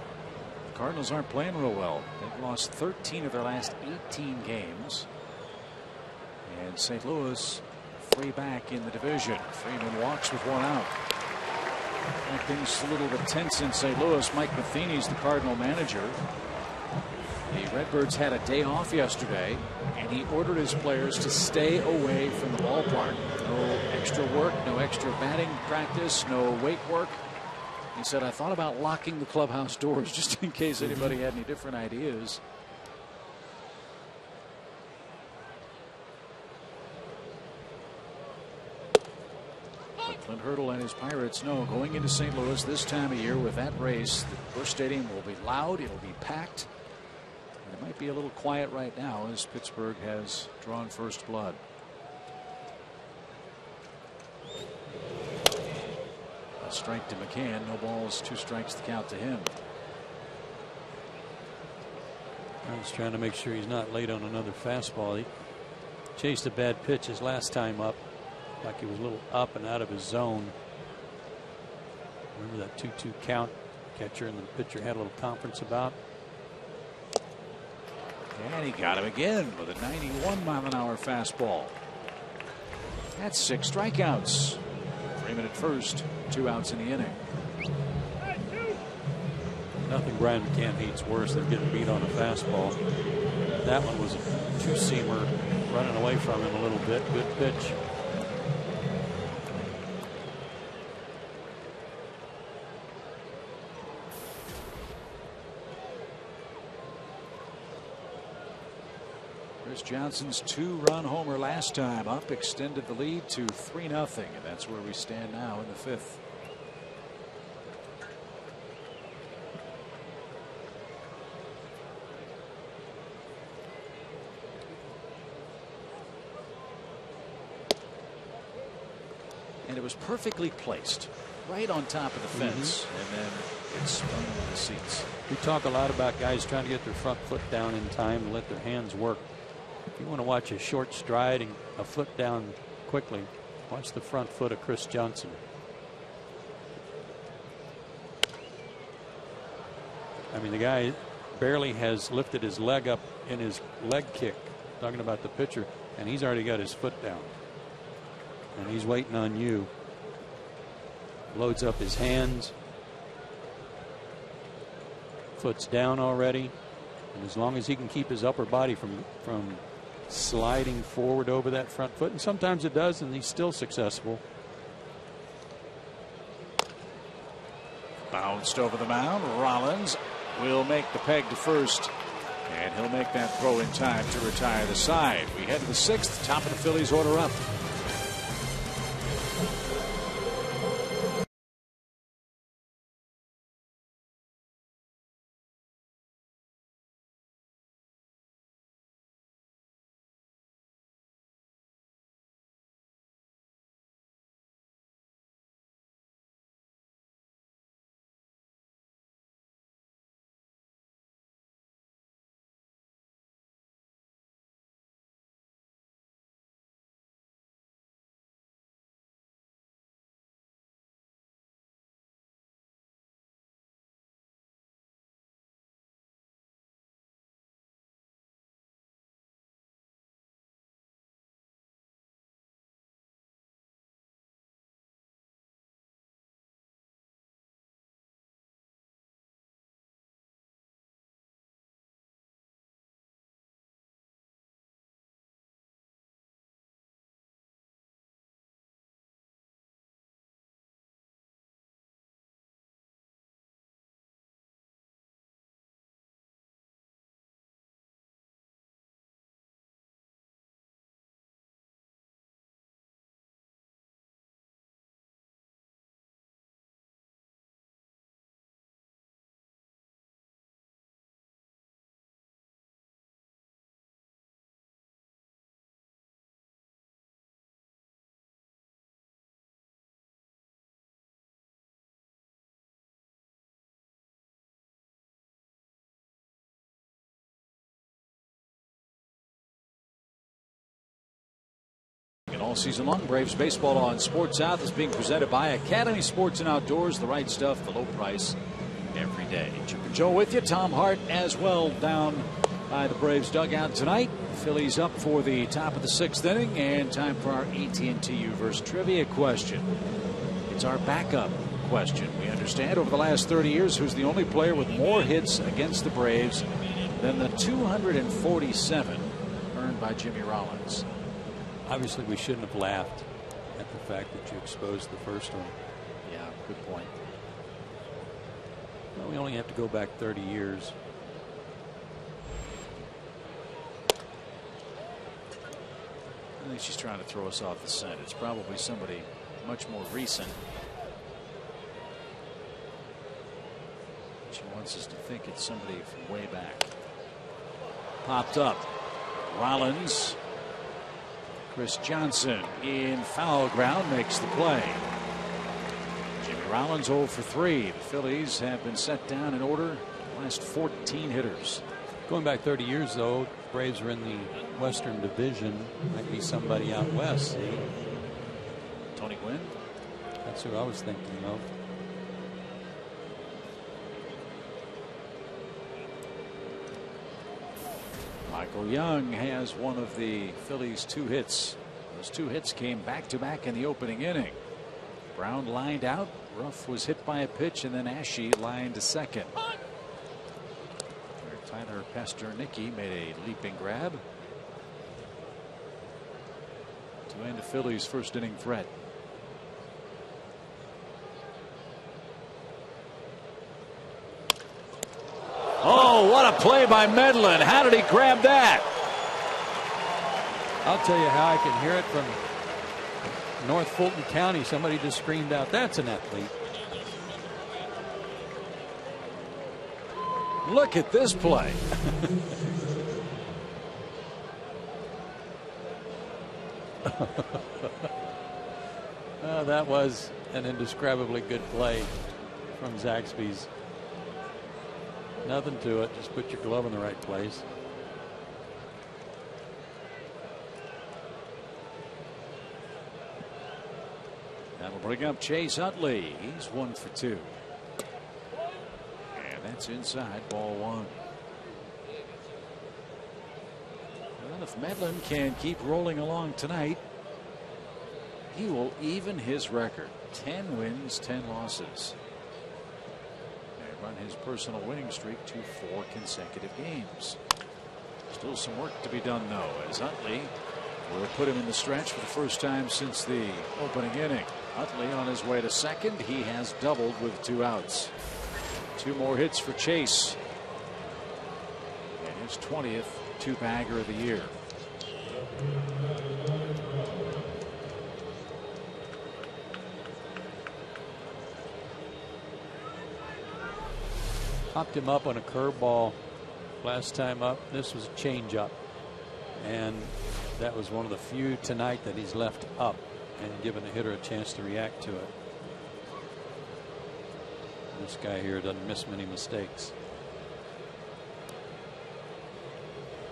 The Cardinals aren't playing real well. They've lost 13 of their last 18 games. And St. Louis 3 back in the division. Freeman walks with 1 out. Things a little bit tense in St. Louis. Mike Matheny's the Cardinal manager. The Redbirds had a day off yesterday, and he ordered his players to stay away from the ballpark. No extra work, no extra batting practice, no weight work. He said, I thought about locking the clubhouse doors just in case anybody had any different ideas. But Clint Hurdle and his Pirates know going into St. Louis this time of year with that race, the Busch Stadium will be loud, it'll be packed. It might be a little quiet right now as Pittsburgh has drawn first blood. A strike to McCann. No balls, 2 strikes to count to him. I was trying to make sure he's not late on another fastball. He chased a bad pitch his last time up, like he was a little up and out of his zone. Remember that 2-2 count catcher and the pitcher had a little conference about. And he got him again with a 91-mile-an-hour fastball. That's 6 strikeouts. Freeman at first, 2 outs in the inning. Nothing Brian McCann hates worse than getting beat on a fastball. That one was a two-seamer running away from him a little bit. Good pitch. Chris Johnson's 2-run homer last time up extended the lead to 3-0, and that's where we stand now in the 5th. And it was perfectly placed right on top of the fence, and then it spun into the seats. We talk a lot about guys trying to get their front foot down in time and let their hands work. If you want to watch a short stride and a foot down quickly, watch the front foot of Chris Johnson. I mean, the guy barely has lifted his leg up in his leg kick, talking about the pitcher, and he's already got his foot down. And he's waiting on you. Loads up his hands. Foot's down already. And as long as he can keep his upper body from sliding forward over that front foot, and sometimes it does, and he's still successful. Bounced over the mound. Rollins will make the peg to first, and he'll make that throw in time to retire the side. We head to the 6th, top of the Phillies order up. All season long, Braves baseball on Sports South is being presented by Academy Sports and Outdoors. The right stuff, the low price every day. Chip and Joe with you. Tom Hart as well down by the Braves dugout tonight. Phillies up for the top of the 6th inning, and time for our AT&T Uverse trivia question. It's our backup question. We understand over the last 30 years who's the only player with more hits against the Braves than the 247 earned by Jimmy Rollins. Obviously, we shouldn't have laughed at the fact that you exposed the first one. Yeah, good point. Well, we only have to go back 30 years. I think she's trying to throw us off the scent. It's probably somebody much more recent. She wants us to think it's somebody from way back. Popped up. Rollins. Chris Johnson in foul ground makes the play. Jimmy Rollins 0 for 3. The Phillies have been set down in order. Last 14 hitters. Going back 30 years, though, Braves are in the Western Division. Might be somebody out west. See? Tony Gwynn. That's who I was thinking of. Michael Young has one of the Phillies' 2 hits. Those 2 hits came back-to-back in the opening inning. Brown lined out. Ruff was hit by a pitch, and then Ashe lined to second. Pasternicki made a leaping grab to end the Phillies' first inning threat. Oh, what a play by Medlin. How did he grab that? I'll tell you how I can hear it from North Fulton County. Somebody just screamed out, "That's an athlete." Look at this play. That was an indescribably good play from Zaxby's. Nothing to it. Just put your glove in the right place. That'll bring up Chase Utley. He's 1 for 2. And that's inside, ball 1. Well, if Medlin can keep rolling along tonight, he will even his record. 10 wins, 10 losses. And run his personal winning streak to 4 consecutive games. Still some work to be done, though, as Utley will put him in the stretch for the first time since the opening inning. Utley on his way to second. He has doubled with 2 outs. 2 more hits for Chase. And his 20th 2-bagger of the year. Popped him up on a curveball last time up. This was a changeup, and that was one of the few tonight that he's left up and given the hitter a chance to react to it. This guy here doesn't miss many mistakes.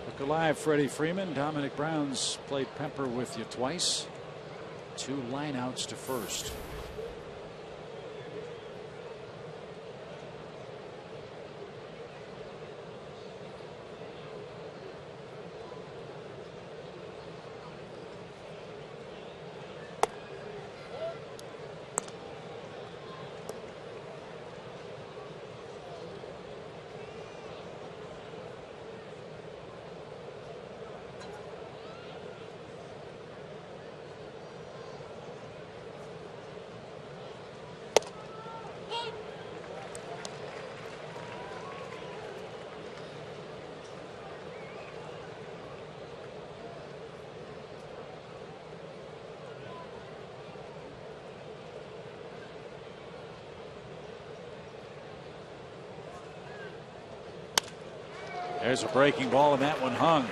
Look alive, Freddie Freeman. Dominic Brown's played Pepper with you twice. 2 lineouts to first. There's a breaking ball, and that one hung.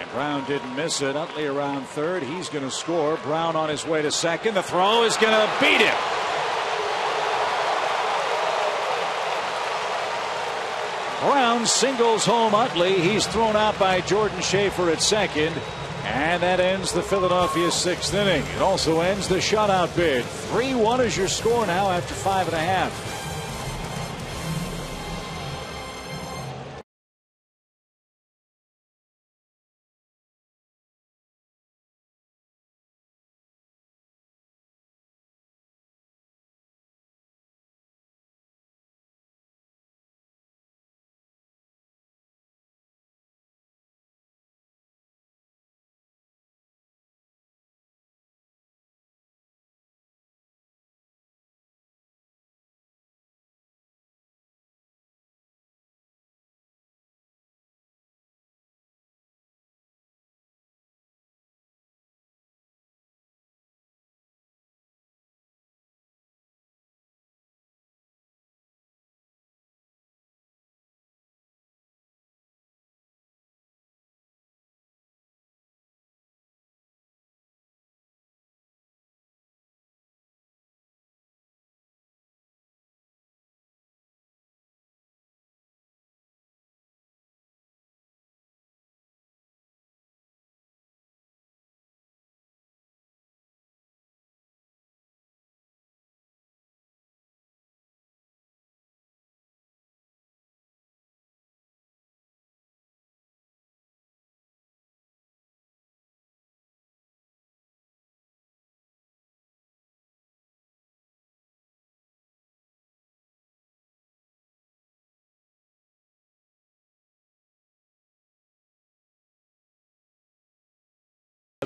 And Brown didn't miss it. Utley around third. He's going to score. Brown on his way to second. The throw is going to beat him. Brown singles home Utley. He's thrown out by Jordan Schaefer at second. And that ends the Philadelphia 6th inning. It also ends the shutout bid. 3-1 is your score now after 5.5.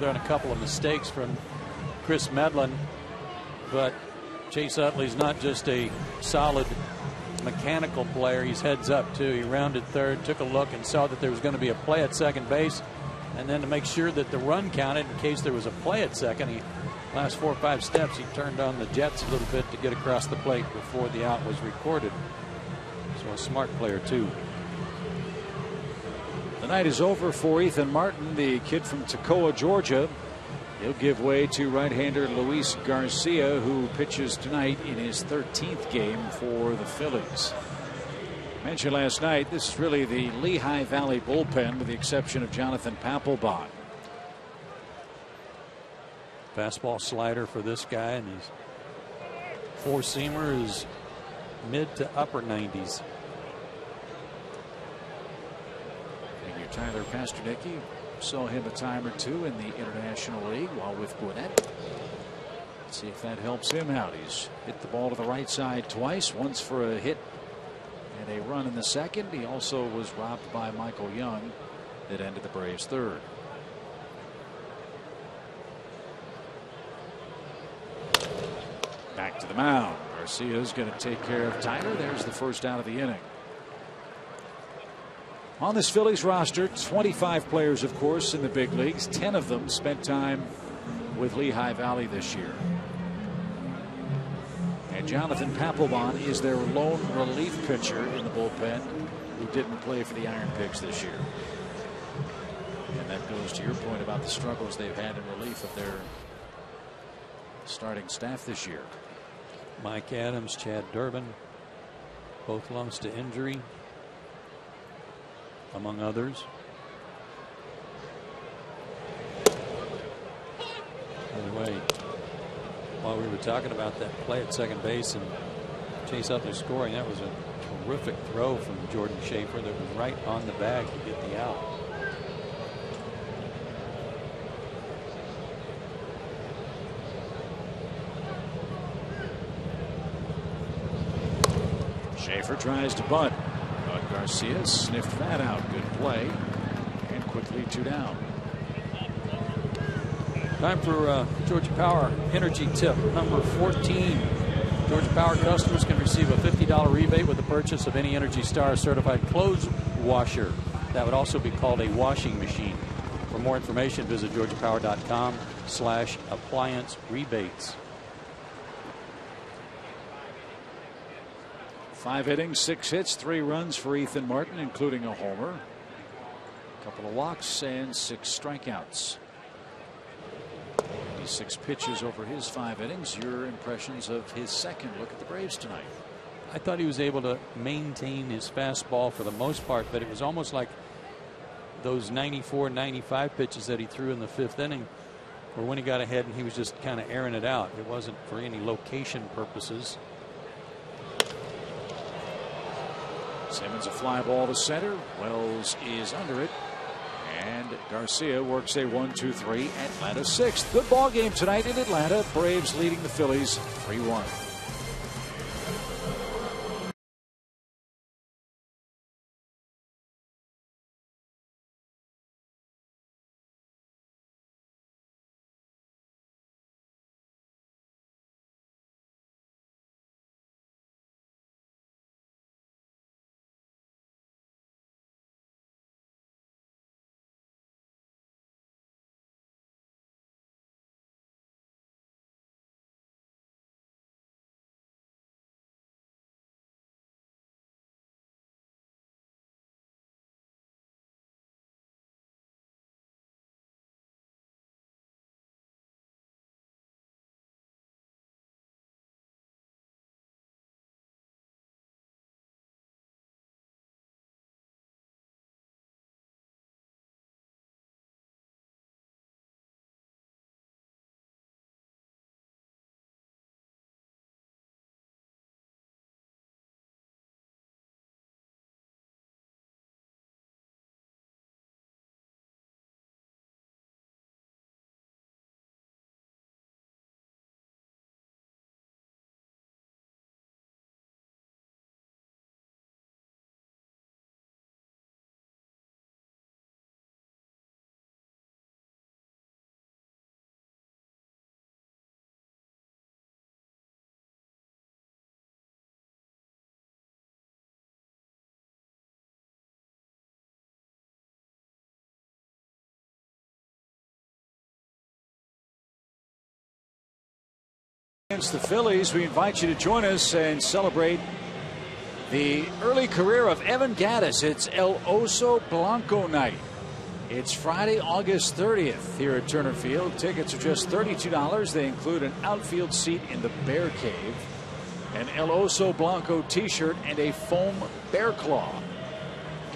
together on a couple of mistakes from Chris Medlin. But Chase Utley's not just a solid mechanical player. He's heads up too. He rounded third, took a look and saw that there was going to be a play at second base, and then to make sure that the run counted in case there was a play at second, he last 4 or 5 steps he turned on the jets a little bit to get across the plate before the out was recorded. So a smart player too. The night is over for Ethan Martin, the kid from Toccoa, Georgia. He'll give way to right-hander Luis Garcia, who pitches tonight in his 13th game for the Phillies. Mentioned last night, this is really the Lehigh Valley bullpen with the exception of Jonathan Papelbon. Fastball slider for this guy, and his four-seamer is mid to upper 90s. And your Tyler Pasternicki, saw him a time or two in the International League while with Gwinnett. Let's see if that helps him out. He's hit the ball to the right side twice, once for a hit and a run in the second. He also was robbed by Michael Young that ended the Braves' third. Back to the mound. Garcia's going to take care of Tyler. There's the first out of the inning. On this Phillies roster, 25 players, of course, in the big leagues. 10 of them spent time with Lehigh Valley this year. And Jonathan Papelbon is their lone relief pitcher in the bullpen who didn't play for the Iron Pigs this year. And that goes to your point about the struggles they've had in relief of their starting staff this year. Mike Adams, Chad Durbin, both lost to injury, among others. By the way, while we were talking about that play at second base and Chase Utley scoring, that was a terrific throw from Jordan Schaefer that was right on the bag to get the out. Schaefer tries to bunt. But Garcia sniffed that out. Good play. And quickly 2 down. Time for Georgia Power Energy Tip number 14. Georgia Power customers can receive a $50 rebate with the purchase of any Energy Star certified clothes washer. That would also be called a washing machine. For more information, visit georgiapower.com/appliance rebates. 5 innings, 6 hits, 3 runs for Ethan Martin, including a homer. A couple of walks and 6 strikeouts. 6 pitches over his 5 innings. Your impressions of his second look at the Braves tonight? I thought he was able to maintain his fastball for the most part, but it was almost like those 94, 95 pitches that he threw in the 5th inning, or when he got ahead and he was just kind of airing it out. It wasn't for any location purposes. Simmons a fly ball to center. Wells is under it. And Garcia works a 1-2-3. Atlanta 6th. Good ball game tonight in Atlanta. Braves leading the Phillies 3-1. Against the Phillies, we invite you to join us and celebrate the early career of Evan Gattis. It's El Oso Blanco night. It's Friday, August 30th here at Turner Field. Tickets are just $32. They include an outfield seat in the Bear Cave, an El Oso Blanco t-shirt, and a foam bear claw.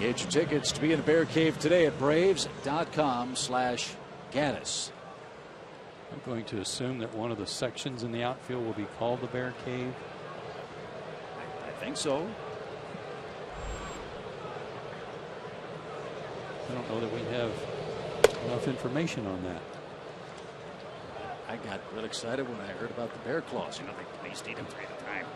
Get your tickets to be in the Bear Cave today at braves.com/Gattis. I'm going to assume that one of the sections in the outfield will be called the Bear Cave. I think so. I don't know that we have enough information on that. I got real excited when I heard about the bear claws. You know, they at least eat them 3 at a time.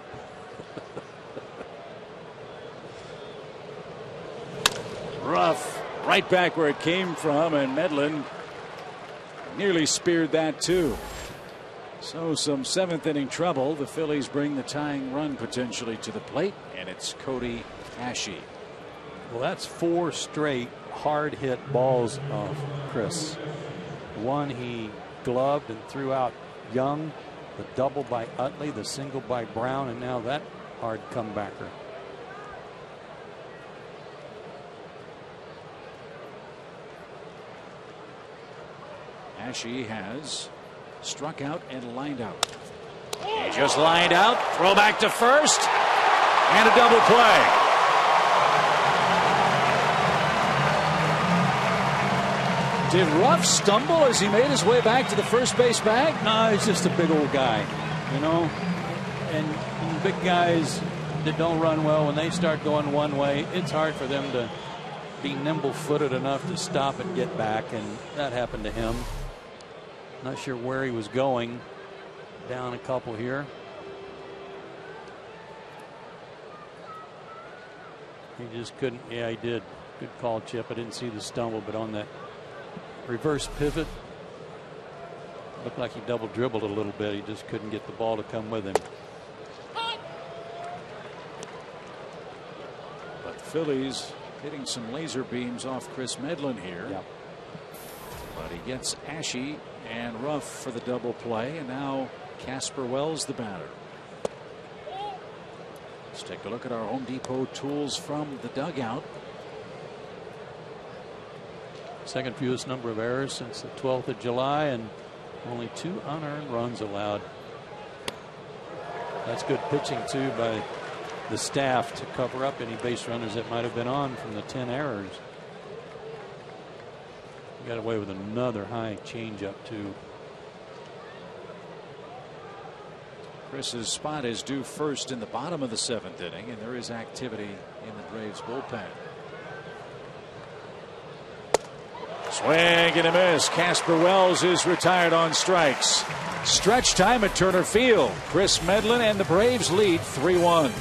Rough right back where it came from, and Medlin nearly speared that too. So some 7th inning trouble. The Phillies bring the tying run potentially to the plate, and it's Cody Ashe. Well, that's 4 straight hard hit balls of Chris. One he gloved and threw out Young, the double by Utley, the single by Brown, and now that hard comebacker. Ashe has struck out and lined out. He just lined out, throw back to first, and a double play. Did Ruff stumble as he made his way back to the first base bag? No, he's just a big old guy, you know. And big guys that don't run well, when they start going one way, it's hard for them to be nimble-footed enough to stop and get back, and that happened to him. Not sure where he was going. Down a couple here. He just couldn't. Yeah, he did. Good call, Chip. I didn't see the stumble, but on that reverse pivot, looked like he double dribbled a little bit. He just couldn't get the ball to come with him. But the Phillies hitting some laser beams off Chris Medlin here. Yep. But he gets Ashe and Ruff for the double play, and now Casper Wells the batter. Let's take a look at our Home Depot tools from the dugout. Second fewest number of errors since the 12th of July, and only 2 unearned runs allowed. That's good pitching too by the staff to cover up any base runners that might have been on from the 10 errors. Got away with another high changeup too. Chris's spot is due first in the bottom of the 7th inning, and there is activity in the Braves bullpen. Swing and a miss. Casper Wells is retired on strikes. Stretch time at Turner Field. Chris Medlin and the Braves lead 3-1.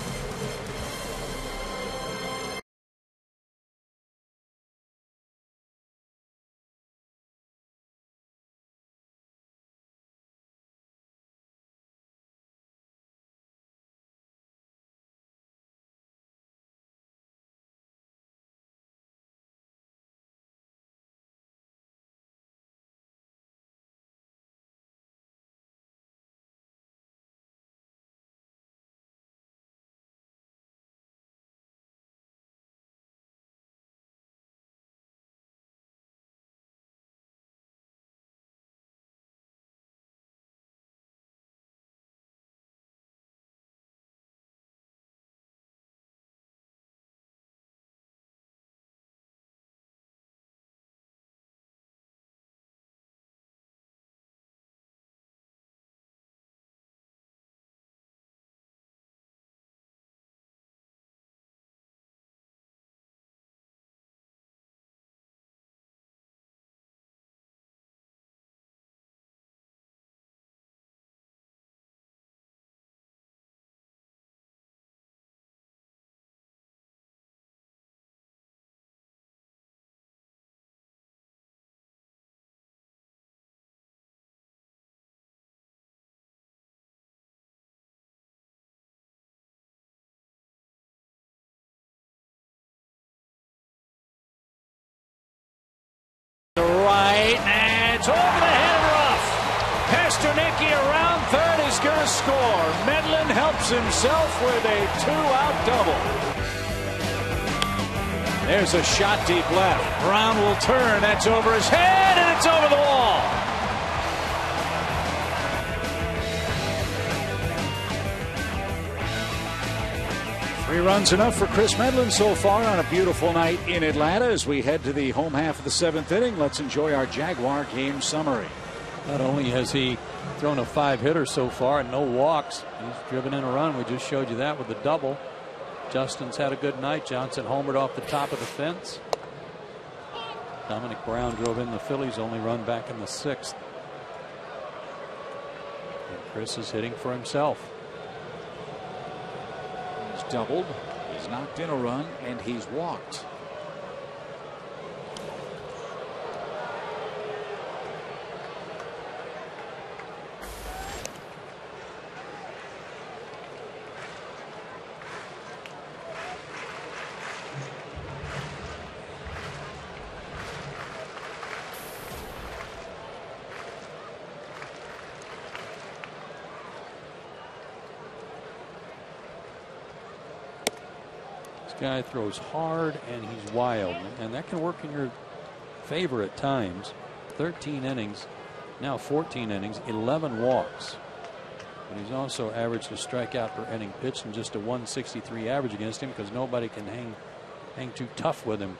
Right, and it's over the head of Ruff. Pasternicki around third is going to score. Medlin helps himself with a 2-out double. There's a shot deep left. Brown will turn. That's over his head, and it's over the wall. Three runs enough for Chris Medlin so far on a beautiful night in Atlanta. As we head to the home half of the 7th inning, let's enjoy our Jaguar game summary. Not only has he thrown a 5-hitter so far and no walks, he's driven in a run. We just showed you that with the double. Justin's had a good night. Johnson homered off the top of the fence. Dominic Brown drove in the Phillies' only run back in the 6th. And Chris is hitting for himself. He's doubled, he's knocked in a run, and he's walked. Guy throws hard and he's wild, and that can work in your favor at times. 13 innings, now 14 innings, 11 walks. But he's also averaged a strikeout per inning pitched and just a 163 average against him because nobody can hang too tough with him.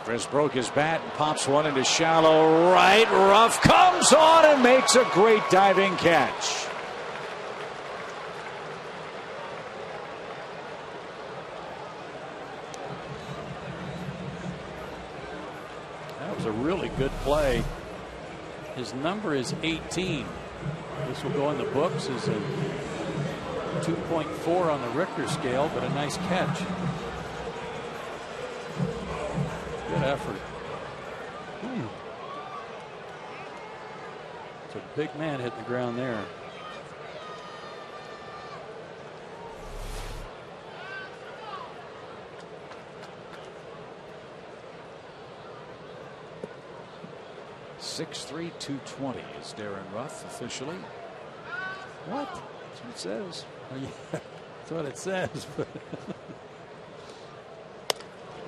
Chris broke his bat and pops one into shallow right. Ruff comes on and makes a great diving catch. A really good play. His number is 18. This will go in the books as a 2.4 on the Richter scale, but a nice catch. Good effort. It's a big man hitting the ground there. .6'3", 220 is Darren Ruff officially. What? That's what it says. Oh, yeah. That's what it says.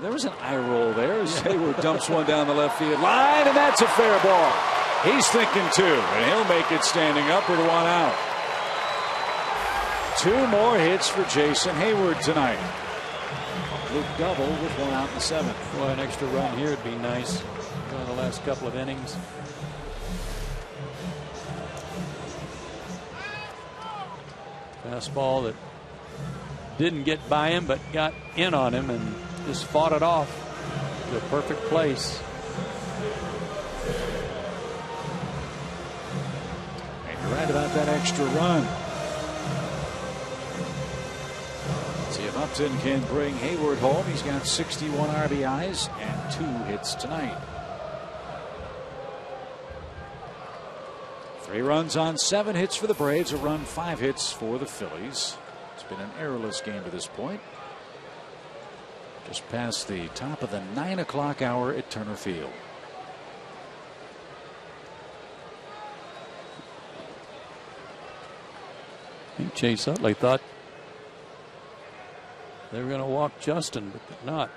There was an eye roll there as Hayward dumps one down the left field line, and that's a fair ball. He's thinking two, and he'll make it standing up with 1 out. 2 more hits for Jason Hayward tonight. Luke double with 1 out in the 7th. Boy, an extra run here would be nice. In the last couple of innings. Fastball that didn't get by him but got in on him and just fought it off to a perfect place. And you're right about that extra run. See if Upton can bring Hayward home. He's got 61 RBIs and 2 hits tonight. 3 runs on 7 hits for the Braves, a run, 5 hits for the Phillies. It's been an errorless game to this point. Just past the top of the 9 o'clock hour at Turner Field. I think Chase Utley thought they were going to walk Justin, but they're not.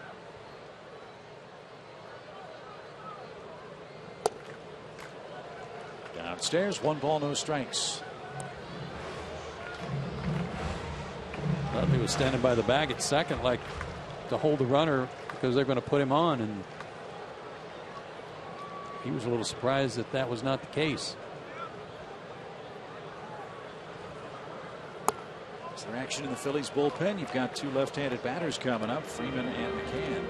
Downstairs, 1 ball, no strikes. Utley was standing by the bag at second, like to hold the runner because they're going to put him on, and he was a little surprised that that was not the case. Is there action in the Phillies bullpen? You've got 2 left-handed batters coming up, Freeman and McCann.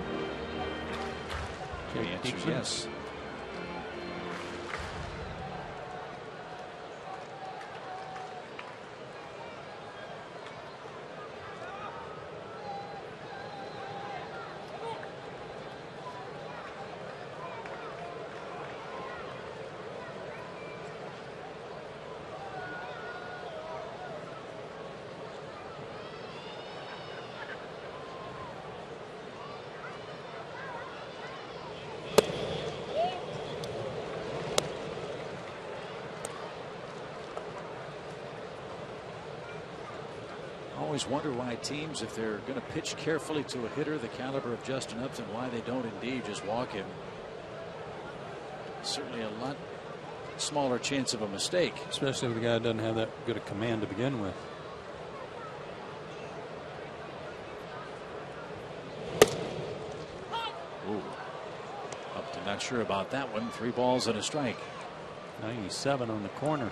The answer is yes. always wonder why teams, if they're going to pitch carefully to a hitter the caliber of Justin Upton, why they don't indeed just walk him. Certainly a lot smaller chance of a mistake. Especially if the guy doesn't have that good a command to begin with. Ooh. Upton not sure about that one. 3 balls and a strike. 97 on the corner.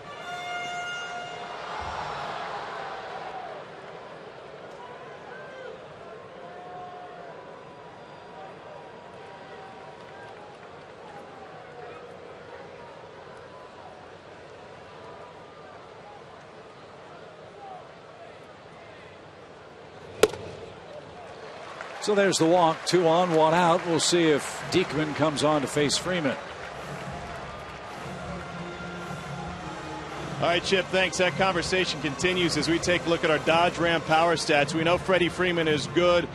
So there's the walk. 2 on, 1 out. We'll see if Diekman comes on to face Freeman. All right, Chip, thanks. That conversation continues as we take a look at our Dodge Ram power stats. We know Freddie Freeman is good.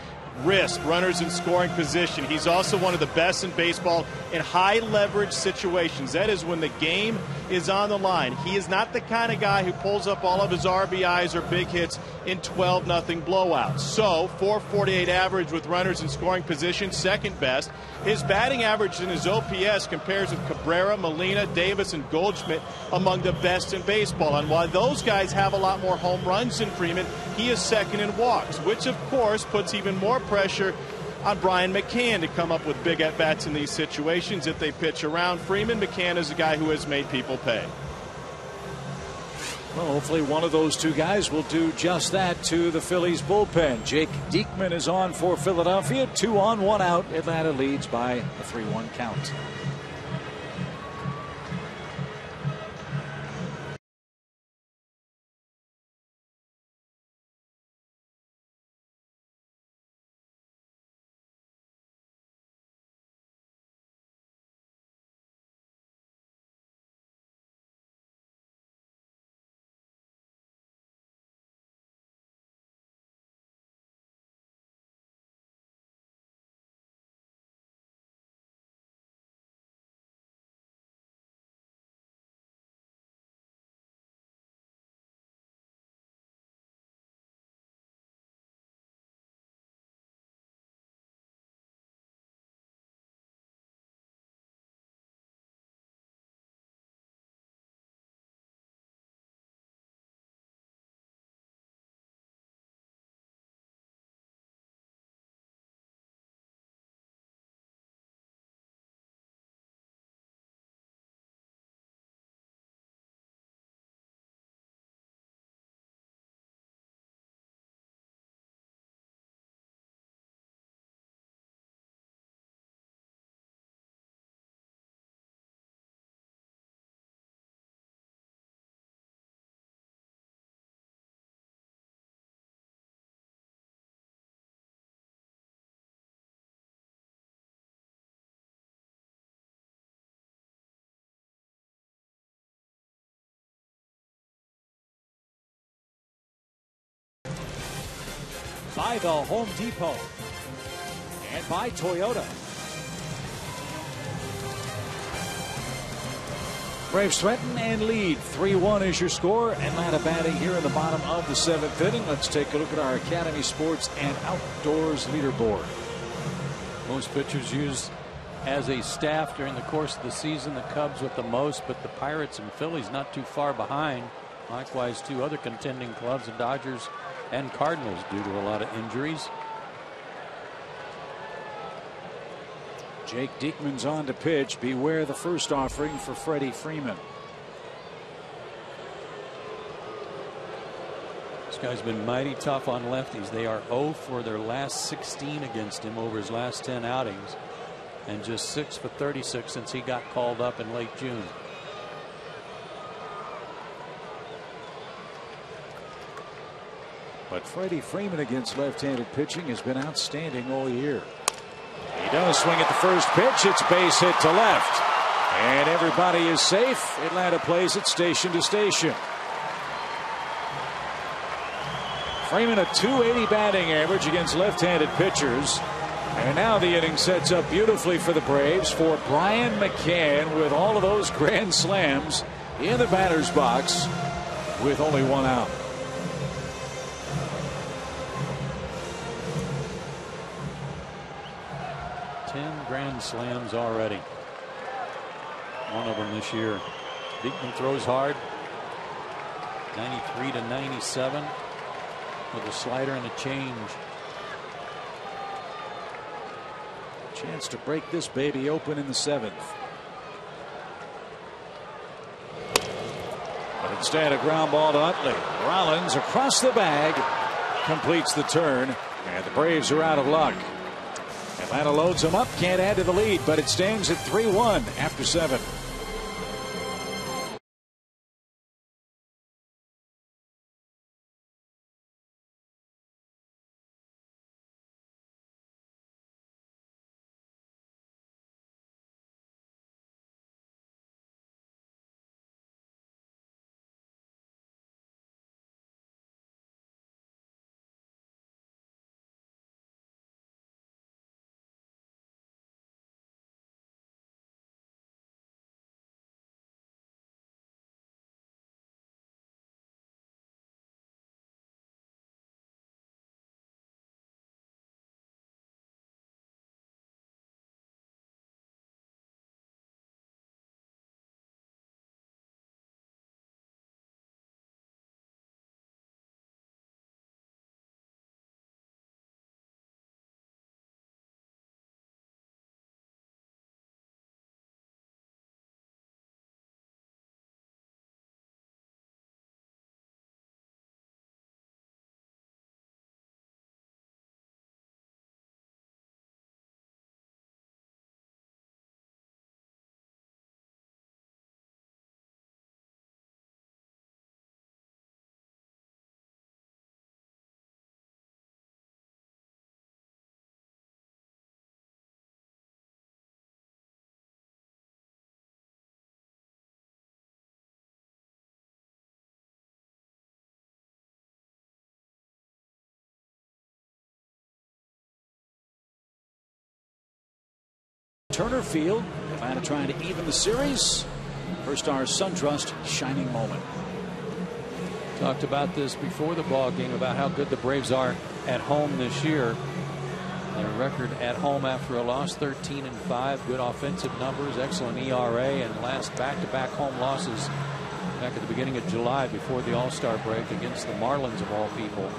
Risk, runners in scoring position. He's also one of the best in baseball in high leverage situations. That is when the game is on the line. He is not the kind of guy who pulls up all of his RBIs or big hits in 12-0 blowouts. So, .448 average with runners in scoring position, second best. His batting average and his OPS compares with Cabrera, Molina, Davis, and Goldschmidt among the best in baseball. And while those guys have a lot more home runs than Freeman, he is second in walks, which of course puts even more pressure on Brian McCann to come up with big at-bats in these situations if they pitch around Freeman. McCann is a guy who has made people pay. Well, hopefully one of those 2 guys will do just that to the Phillies bullpen. Jake Diekman is on for Philadelphia. 2 on, 1 out. Atlanta leads by a 3-1 count. By the Home Depot and by Toyota. Braves threaten and lead. 3-1 is your score. Atlanta batting here in the bottom of the 7th inning. Let's take a look at our Academy Sports and Outdoors leaderboard. Most pitchers used as a staff during the course of the season. The Cubs with the most, but the Pirates and Phillies not too far behind. Likewise, 2 other contending clubs, the Dodgers and Cardinals, due to a lot of injuries. Jake Diekman's on to pitch. Beware the first offering for Freddie Freeman. This guy's been mighty tough on lefties. They are 0 for their last 16 against him over his last 10 outings, and just 6 for 36 since he got called up in late June. But Freddie Freeman against left-handed pitching has been outstanding all year. He does swing at the first pitch. It's base hit to left. And everybody is safe. Atlanta plays it station to station. Freeman a .280 batting average against left-handed pitchers. And now the inning sets up beautifully for the Braves for Brian McCann with all of those grand slams in the batter's box with only 1 out. grand slams already. One of them this year. Beekman throws hard. 93 to 97 with a slider and a change. Chance to break this baby open in the 7th. But instead, a ground ball to Utley. Rollins across the bag completes the turn, and the Braves are out of luck. Atlanta loads them up, can't add to the lead, but it stands at 3-1 after 7. Turner Field, Atlanta trying to even the series. First Star SunTrust shining moment. Talked about this before the ball game about how good the Braves are at home this year. Their record at home after a loss, 13-5. Good offensive numbers, excellent ERA, and last back-to-back home losses back at the beginning of July before the All-Star break against the Marlins of all people.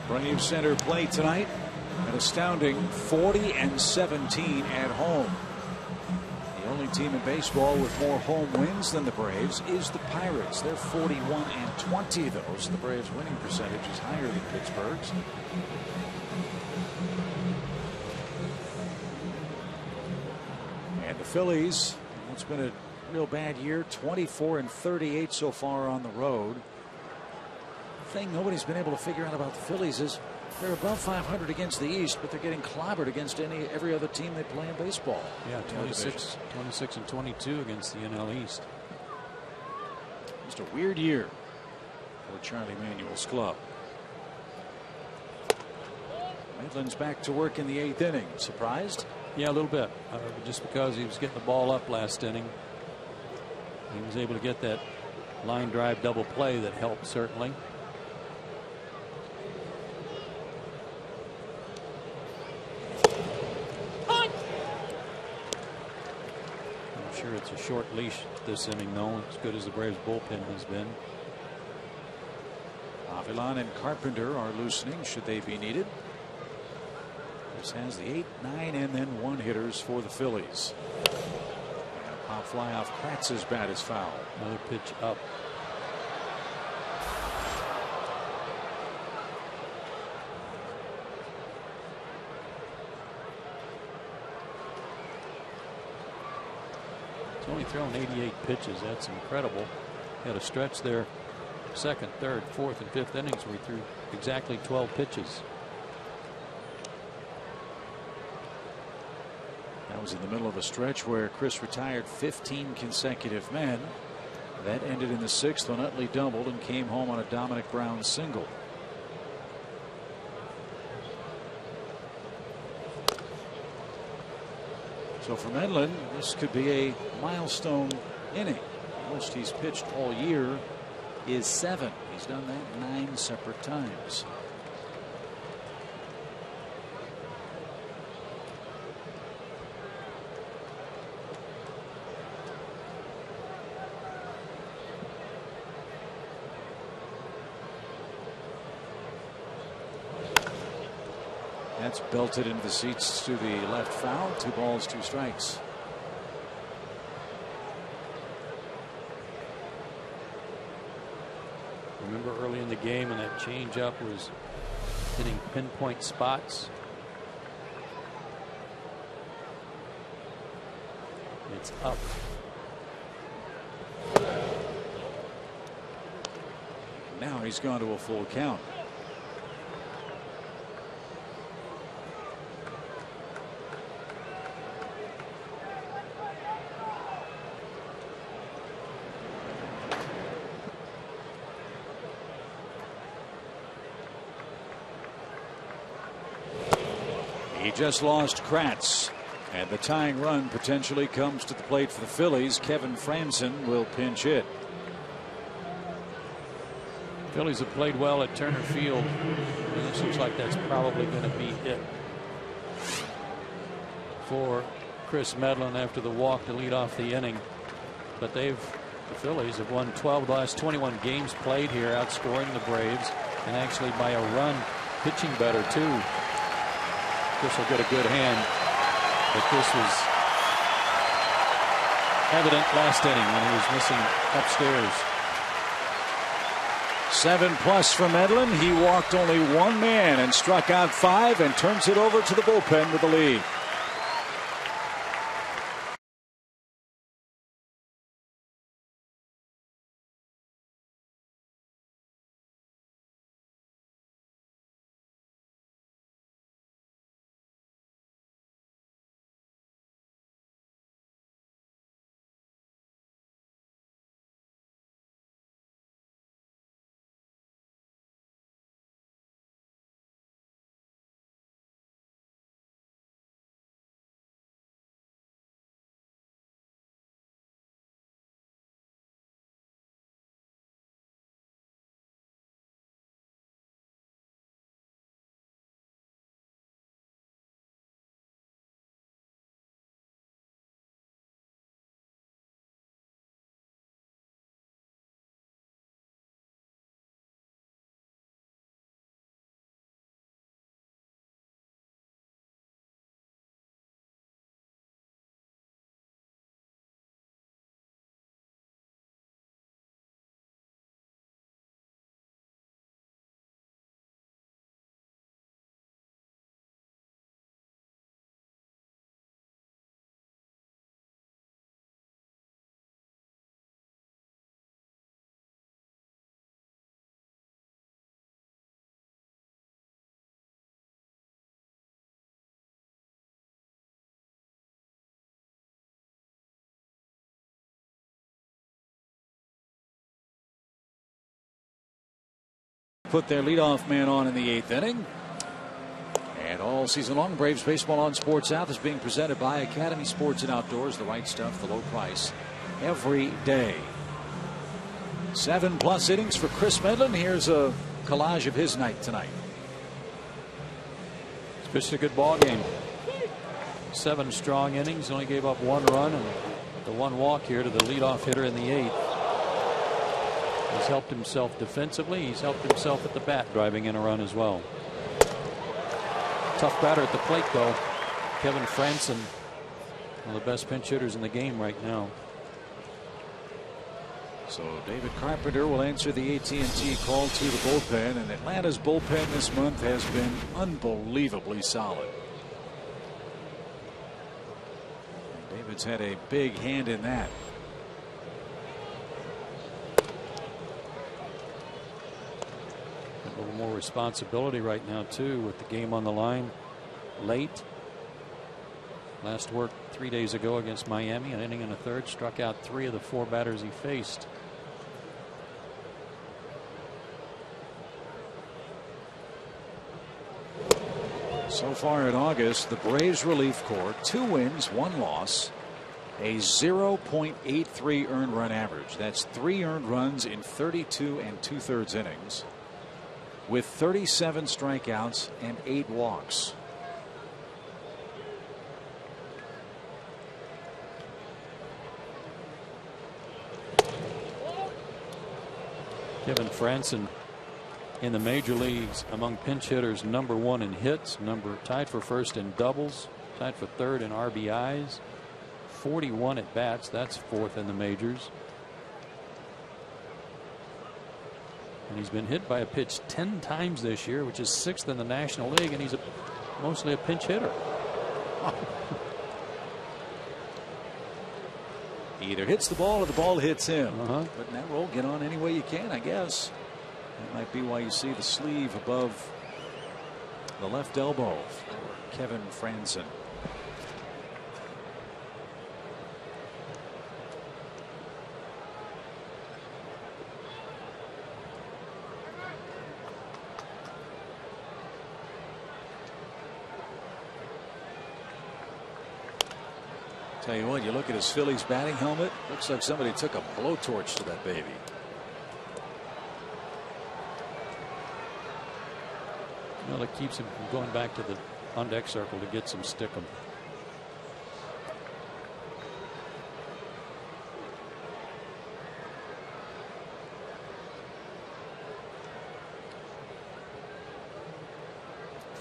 Braves center play tonight. An astounding 40-17 at home. The only team in baseball with more home wins than the Braves is the Pirates. They're 41-20, though, so the Braves' winning percentage is higher than Pittsburgh's. And the Phillies, it's been a real bad year, 24-38 so far on the road. The thing nobody's been able to figure out about the Phillies is they're above 500 against the East, but they're getting clobbered against every other team they play in baseball. Yeah, 26-22 against the NL East. Just a weird year for Charlie Manuel's club. Maitland's back to work in the 8th inning. Surprised? Yeah, a little bit. Just because he was getting the ball up last inning. He was able to get that line drive double play that helped certainly. Sure, it's a short leash this inning, though. As good as the Braves bullpen has been. Avilan and Carpenter are loosening should they be needed. This has the 8, 9, and then 1 hitters for the Phillies. And a pop fly off Kratz's bat is foul. Another pitch up. He's only thrown 88 pitches. That's incredible. He had a stretch there, 2nd, 3rd, 4th, and 5th innings where he threw exactly 12 pitches. That was in the middle of a stretch where Chris retired 15 consecutive men. That ended in the 6th when Utley doubled and came home on a Dominic Brown single. So for Medlin, this could be a milestone inning. The most he's pitched all year is 7. He's done that 9 separate times. That's belted into the seats to the left foul. 2 balls, 2 strikes. Remember early in the game when that changeup was hitting pinpoint spots? It's up. Now he's gone to a full count. He just lost Kratz, and the tying run potentially comes to the plate for the Phillies. Kevin Franson will pinch hit. Phillies have played well at Turner Field, and this looks like that's probably going to be it for Chris Medlin after the walk to lead off the inning. But the Phillies have won 12 of the last 21 games played here, outscoring the Braves, and actually by a run, pitching better too. Chris will get a good hand, but this was evident last inning when he was missing upstairs. 7+ for Medlin. He walked only 1 man and struck out 5 and turns it over to the bullpen with the lead. Put their leadoff man on in the 8th inning. And all season long, Braves baseball on Sports South is being presented by Academy Sports and Outdoors. The right stuff, the low price, every day. 7+ innings for Chris Medlin. Here's a collage of his night tonight. It's pitched a good ball game. 7 strong innings. Only gave up 1 run and the 1 walk here to the leadoff hitter in the 8th. He's helped himself defensively. He's helped himself at the bat, driving in a run as well. Tough batter at the plate, though. Kevin Franson, one of the best pinch hitters in the game right now. So David Carpenter will answer the AT&T call to the bullpen, and Atlanta's bullpen this month has been unbelievably solid. And David's had a big hand in that. A little more responsibility right now too, with the game on the line late. Last work 3 days ago against Miami, an inning and a third, struck out 3 of the 4 batters he faced. So far in August, the Braves relief corps, 2 wins, 1 loss, a 0.83 earned run average. That's 3 earned runs in 32 2/3 innings, with 37 strikeouts and 8 walks. Kevin Franson in the major leagues among pinch hitters, #1 in hits, tied for first in doubles, tied for third in RBIs, 41 at bats. That's fourth in the majors. And he's been hit by a pitch 10 times this year, which is 6th in the National League, and he's mostly a pinch hitter. He either hits the ball or the ball hits him. But in that role, get on any way you can, I guess. That might be why you see the sleeve above the left elbow for Kevin Franzen. Tell you what, you look at his Phillies batting helmet, looks like somebody took a blowtorch to that baby. Well, it keeps him from going back to the on-deck circle to get some stickum.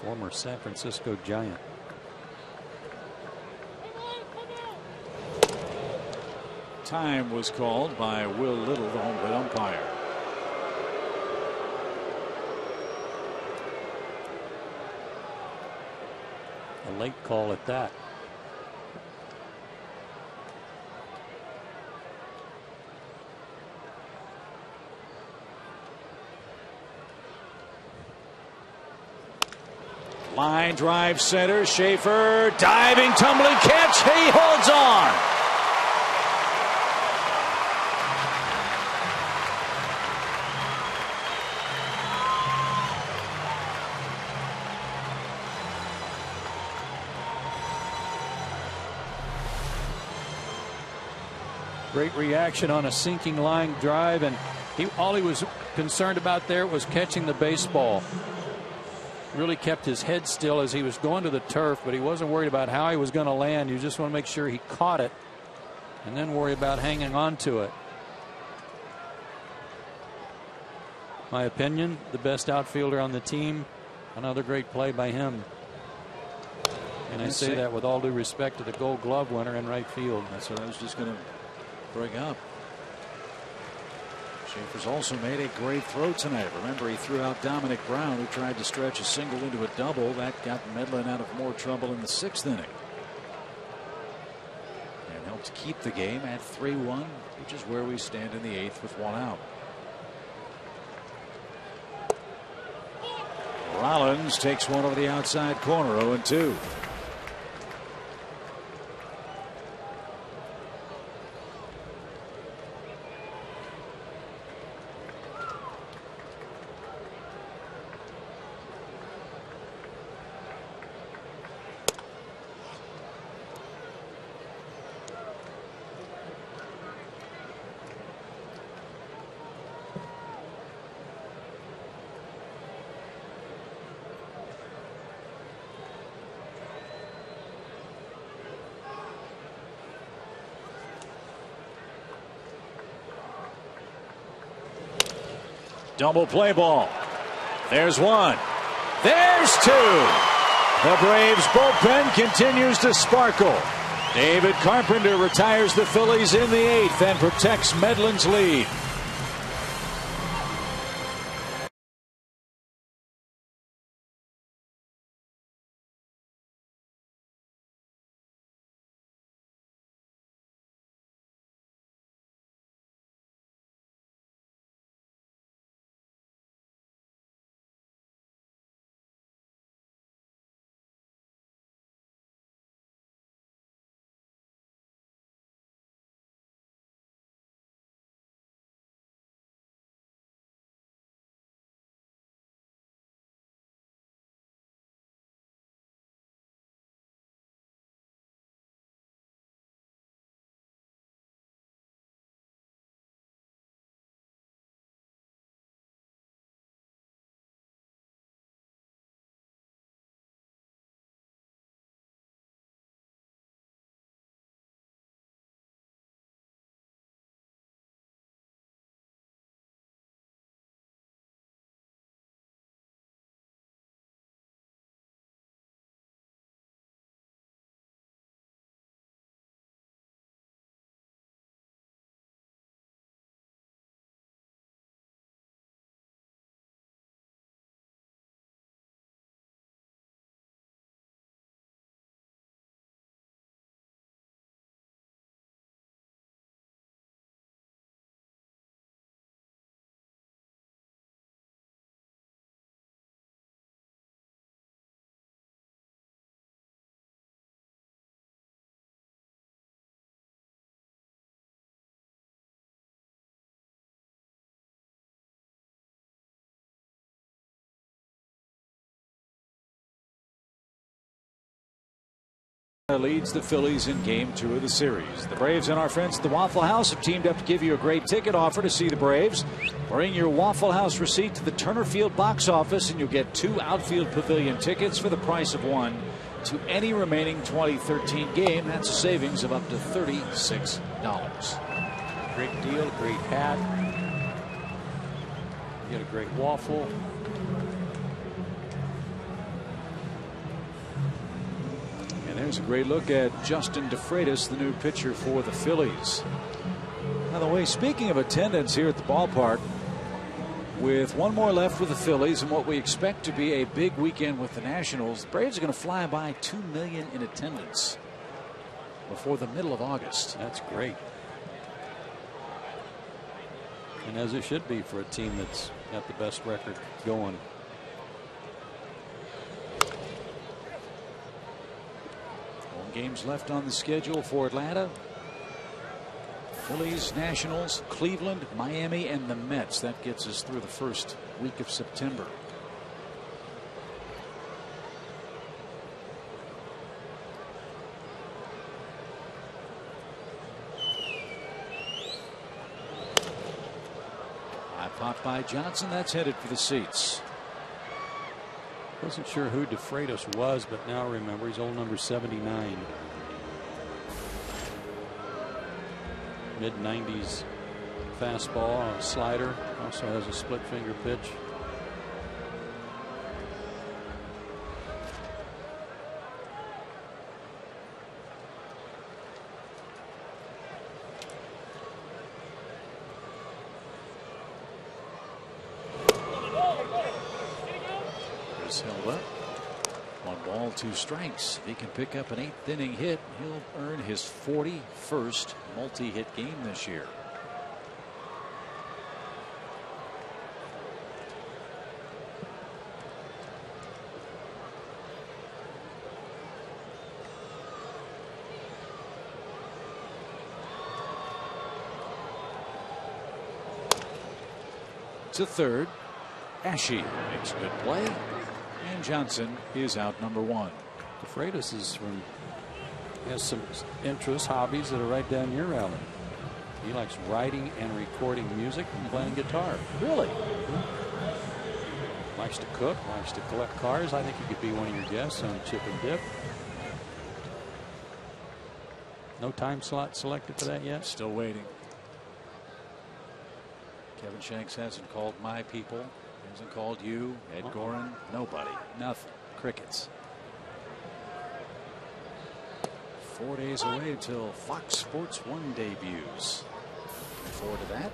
Former San Francisco Giant. Time was called by Will Little, the home plate umpire. A late call at that. Line drive center. Schaefer diving, tumbling catch. He holds on. Great reaction on a sinking line drive, and all he was concerned about there was catching the baseball. Really kept his head still as he was going to the turf, but he wasn't worried about how he was going to land. You just want to make sure he caught it and then worry about hanging on to it. My opinion, the best outfielder on the team. Another great play by him. And I say that with all due respect to the Gold Glove winner in right field. That's what I was just going to bring up. Schaefer's also made a great throw tonight. Remember, he threw out Dominic Brown, who tried to stretch a single into a double. That got Medlin out of more trouble in the 6th inning. And helped keep the game at 3-1, which is where we stand in the 8th with 1 out. Rollins takes one over the outside corner, 0-2. Double play ball. There's one. There's two. The Braves bullpen continues to sparkle. David Carpenter retires the Phillies in the 8th and protects Medlin's lead. leads the Phillies in Game 2 of the series. The Braves and our friends at the Waffle House have teamed up to give you a great ticket offer to see the Braves. Bring your Waffle House receipt to the Turner Field box office and you'll get 2 outfield pavilion tickets for the price of 1 to any remaining 2013 game. That's a savings of up to $36. Great deal, great hat. You get a great waffle. And there's a great look at Justin DeFreitas, the new pitcher for the Phillies. By the way, speaking of attendance here at the ballpark, with one more left with the Phillies and what we expect to be a big weekend with the Nationals, the Braves are going to fly by 2 million in attendance before the middle of August. That's great. And as it should be for a team that's got the best record going. Games left on the schedule for Atlanta. Phillies, Nationals, Cleveland, Miami, and the Mets. That gets us through the first week of September. High pop by Johnson. That's headed for the seats. Wasn't sure who DeFreitas was, but now remember he's old number 79. Mid-90s fastball, a slider, also has a split finger pitch. Held up. 1 ball, 2 strikes. If he can pick up an 8th inning hit, he'll earn his 41st multi-hit game this year. To third. Ashe makes a good play. And Johnson is out number 1. DeFreitas has some interests, hobbies that are right down your alley. He likes writing and recording music and playing guitar. Really? Likes to cook, likes to collect cars. I think he could be one of your guests on Chip and Dip. No time slot selected for that yet? Still waiting. Kevin Shanks hasn't called my people. Hasn't called you, Ed Gorin, nobody, nothing, crickets. 4 days away until Fox Sports 1 debuts. Looking forward to that.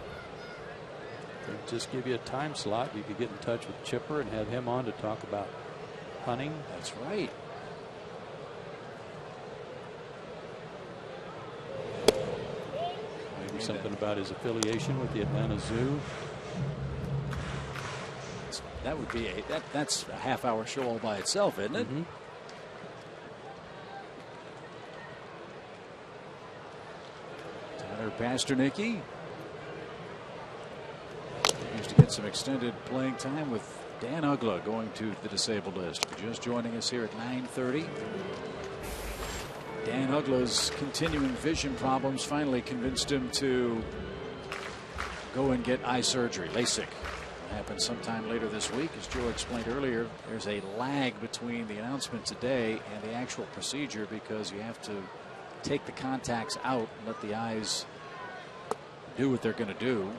They'll just give you a time slot. You could get in touch with Chipper and have him on to talk about hunting. That's right. Maybe something about his affiliation with the Atlanta Zoo. That would be that's a half-hour show all by itself, isn't it? Mm-hmm. Tyler Pasternicki used to get some extended playing time with Dan Uggla going to the disabled list. Just joining us here at 9:30. Dan Uggla's continuing vision problems finally convinced him to go and get eye surgery, LASIK. Happens sometime later this week. As Joe explained earlier, there's a lag between the announcement today and the actual procedure because you have to take the contacts out and let the eyes do what they're going to do.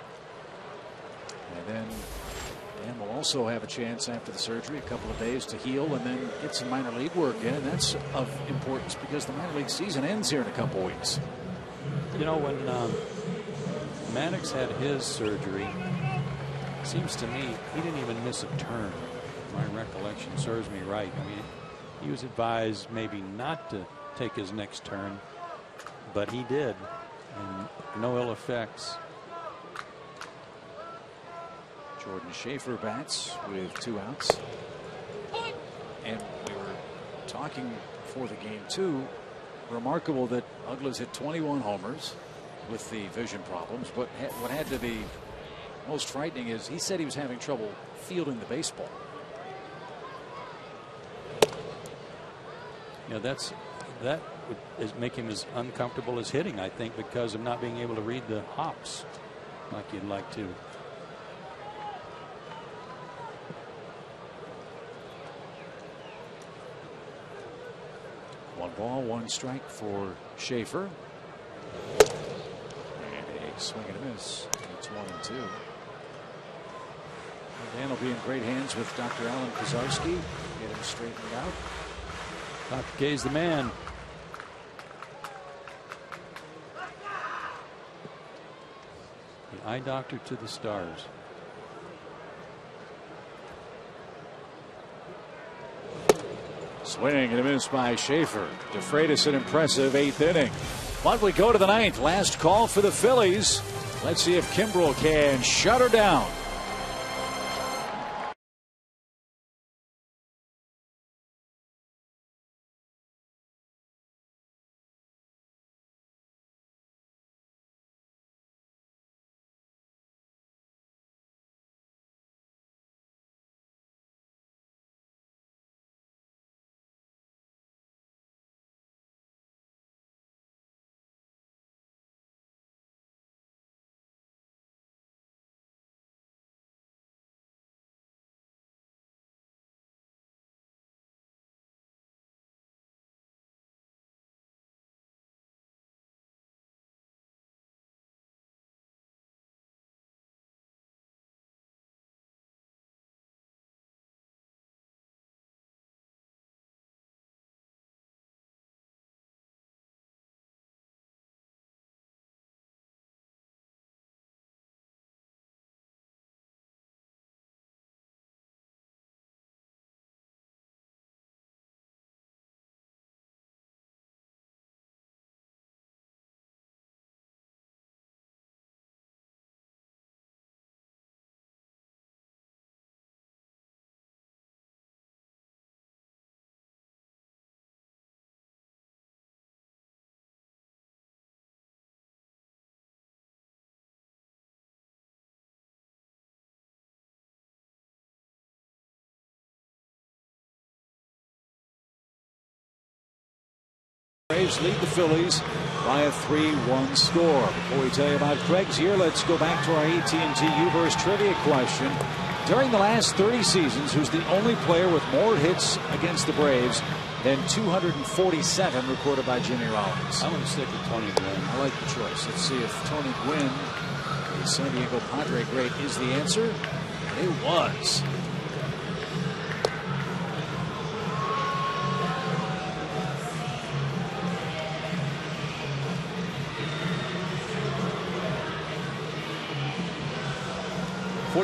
And then Dan will also have a chance after the surgery, a couple of days to heal and then get some minor league work in. And that's of importance because the minor league season ends here in a couple weeks. You know, when Maddox had his surgery, seems to me he didn't even miss a turn. My recollection serves me right. I mean, he was advised maybe not to take his next turn, but he did, and no ill effects. Jordan Schaefer bats with 2 outs. And we were talking before the game too. Remarkable that Uggla's hit 21 homers with the vision problems, but what had to be most frightening is he said he was having trouble fielding the baseball. Yeah, that would make him as uncomfortable as hitting, I think, because of not being able to read the hops like you'd like to. One ball, one strike for Schaefer. And a swing and a miss. It's 1-2. Dan will be in great hands with Dr. Alan Kozarski. Get him straightened out. Dr. K's the man. The eye doctor to the stars. Swing and a miss by Schaefer. DeFreitas an impressive 8th inning. But we go to the 9th. Last call for the Phillies. Let's see if Kimbrel can shut her down. Braves lead the Phillies by a 3-1 score. Before we tell you about Craig's here, let's go back to our AT&T Uverse trivia question. During the last 30 seasons, who's the only player with more hits against the Braves than 247 recorded by Jimmy Rollins? I'm going to stick with Tony Gwynn. I like the choice. Let's see if Tony Gwynn, the San Diego Padre great, is the answer. It was.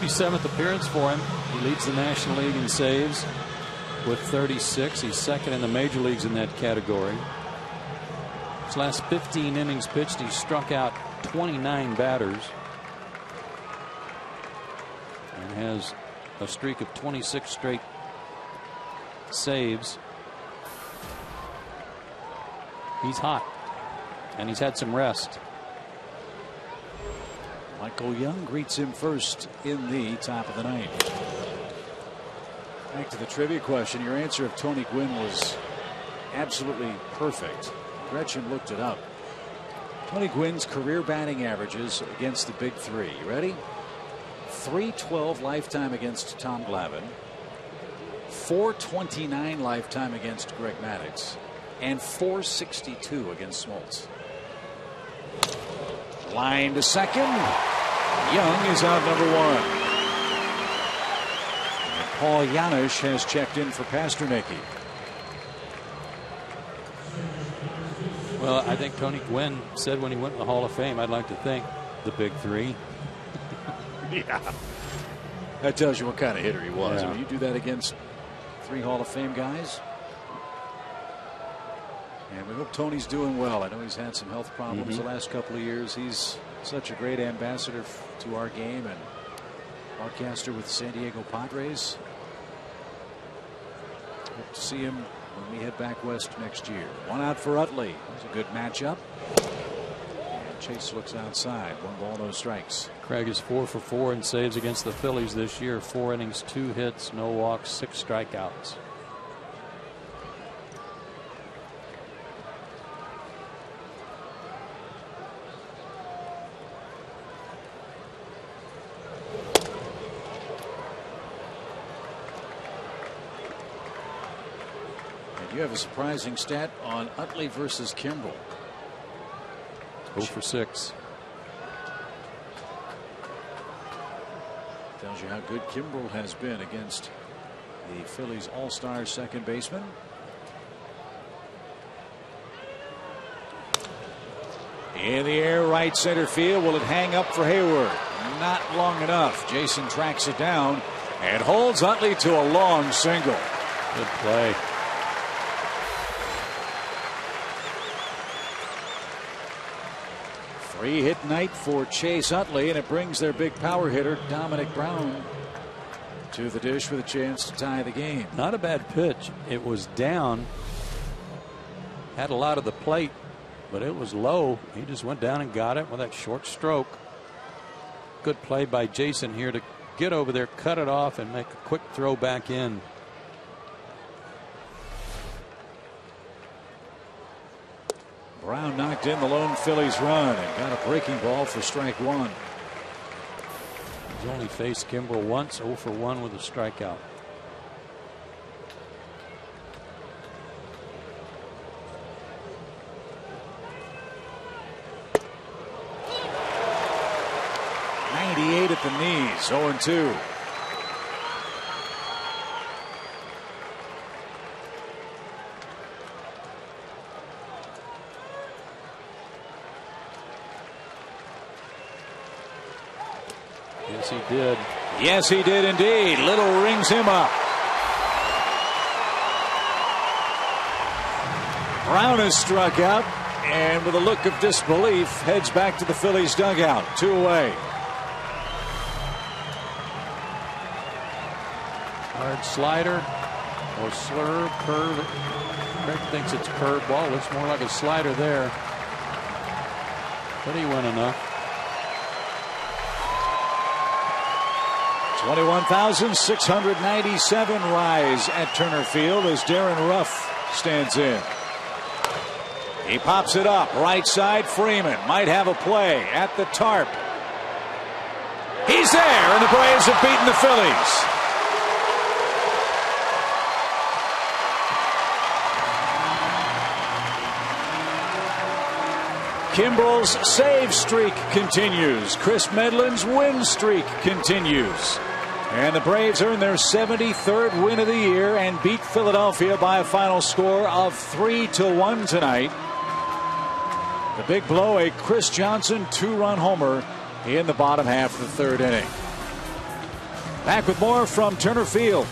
th appearance for him. He leads the National League in saves with 36. He's second in the major leagues in that category. His last 15 innings pitched, he struck out 29 batters and has a streak of 26 straight saves. He's hot, and he's had some rest. Michael Young greets him first in the top of the 9th. Back to the trivia question. Your answer of Tony Gwynn was absolutely perfect. Gretchen looked it up. Tony Gwynn's career batting averages against the big three. You ready? .312 lifetime against Tom Glavine, .429 lifetime against Greg Maddux, and .462 against Smoltz. Line to second. Young is out number 1. And Paul Janisch has checked in for Pasternacki. Well, I think Tony Gwynn said when he went to the Hall of Fame, I'd like to thank the big three. Yeah. That tells you what kind of hitter he was. Yeah. I mean, you do that against 3 Hall of Fame guys. And we hope Tony's doing well. I know he's had some health problems the last couple of years. He's such a great ambassador to our game and broadcaster with San Diego Padres. Hope to see him when we head back west next year. 1 out for Utley. It's a good matchup. And Chase looks outside. 1 ball, no strikes. Craig is 4 for 4 in saves against the Phillies this year. 4 innings, 2 hits, no walks, 6 strikeouts. You have a surprising stat on Utley versus Kimbrel. 0 for 6. Tells you how good Kimbrel has been against the Phillies all-star second baseman. In the air, right center field. Will it hang up for Hayward? Not long enough. Jason tracks it down and holds Utley to a long single. Good play. Three-hit night for Chase Utley, and it brings their big power hitter, Dominic Brown, to the dish with a chance to tie the game. Not a bad pitch. It was down. Had a lot of the plate, but it was low. He just went down and got it with that short stroke. Good play by Jason here to get over there, cut it off, and make a quick throw back in. Brown knocked in the lone Phillies run and got a breaking ball for strike one. He's only faced Kimbrel once, 0 for 1 with a strikeout. .98 at the knees, 0-2. Yes, he did. Yes, he did indeed. Little rings him up. Brown is struck out, and with a look of disbelief, heads back to the Phillies dugout. 2 away. Hard slider or slurve, curve. Craig thinks it's curve ball. Looks more like a slider there. But he went enough. 21,697 rise at Turner Field as Darren Ruff stands in. He pops it up right side. Freeman might have a play at the tarp. He's there, and the Braves have beaten the Phillies. Kimbrel's save streak continues. Chris Medlin's win streak continues. And the Braves earn their 73rd win of the year and beat Philadelphia by a final score of 3-1 tonight. The big blow, a Chris Johnson 2-run homer in the bottom half of the third inning. Back with more from Turner Field.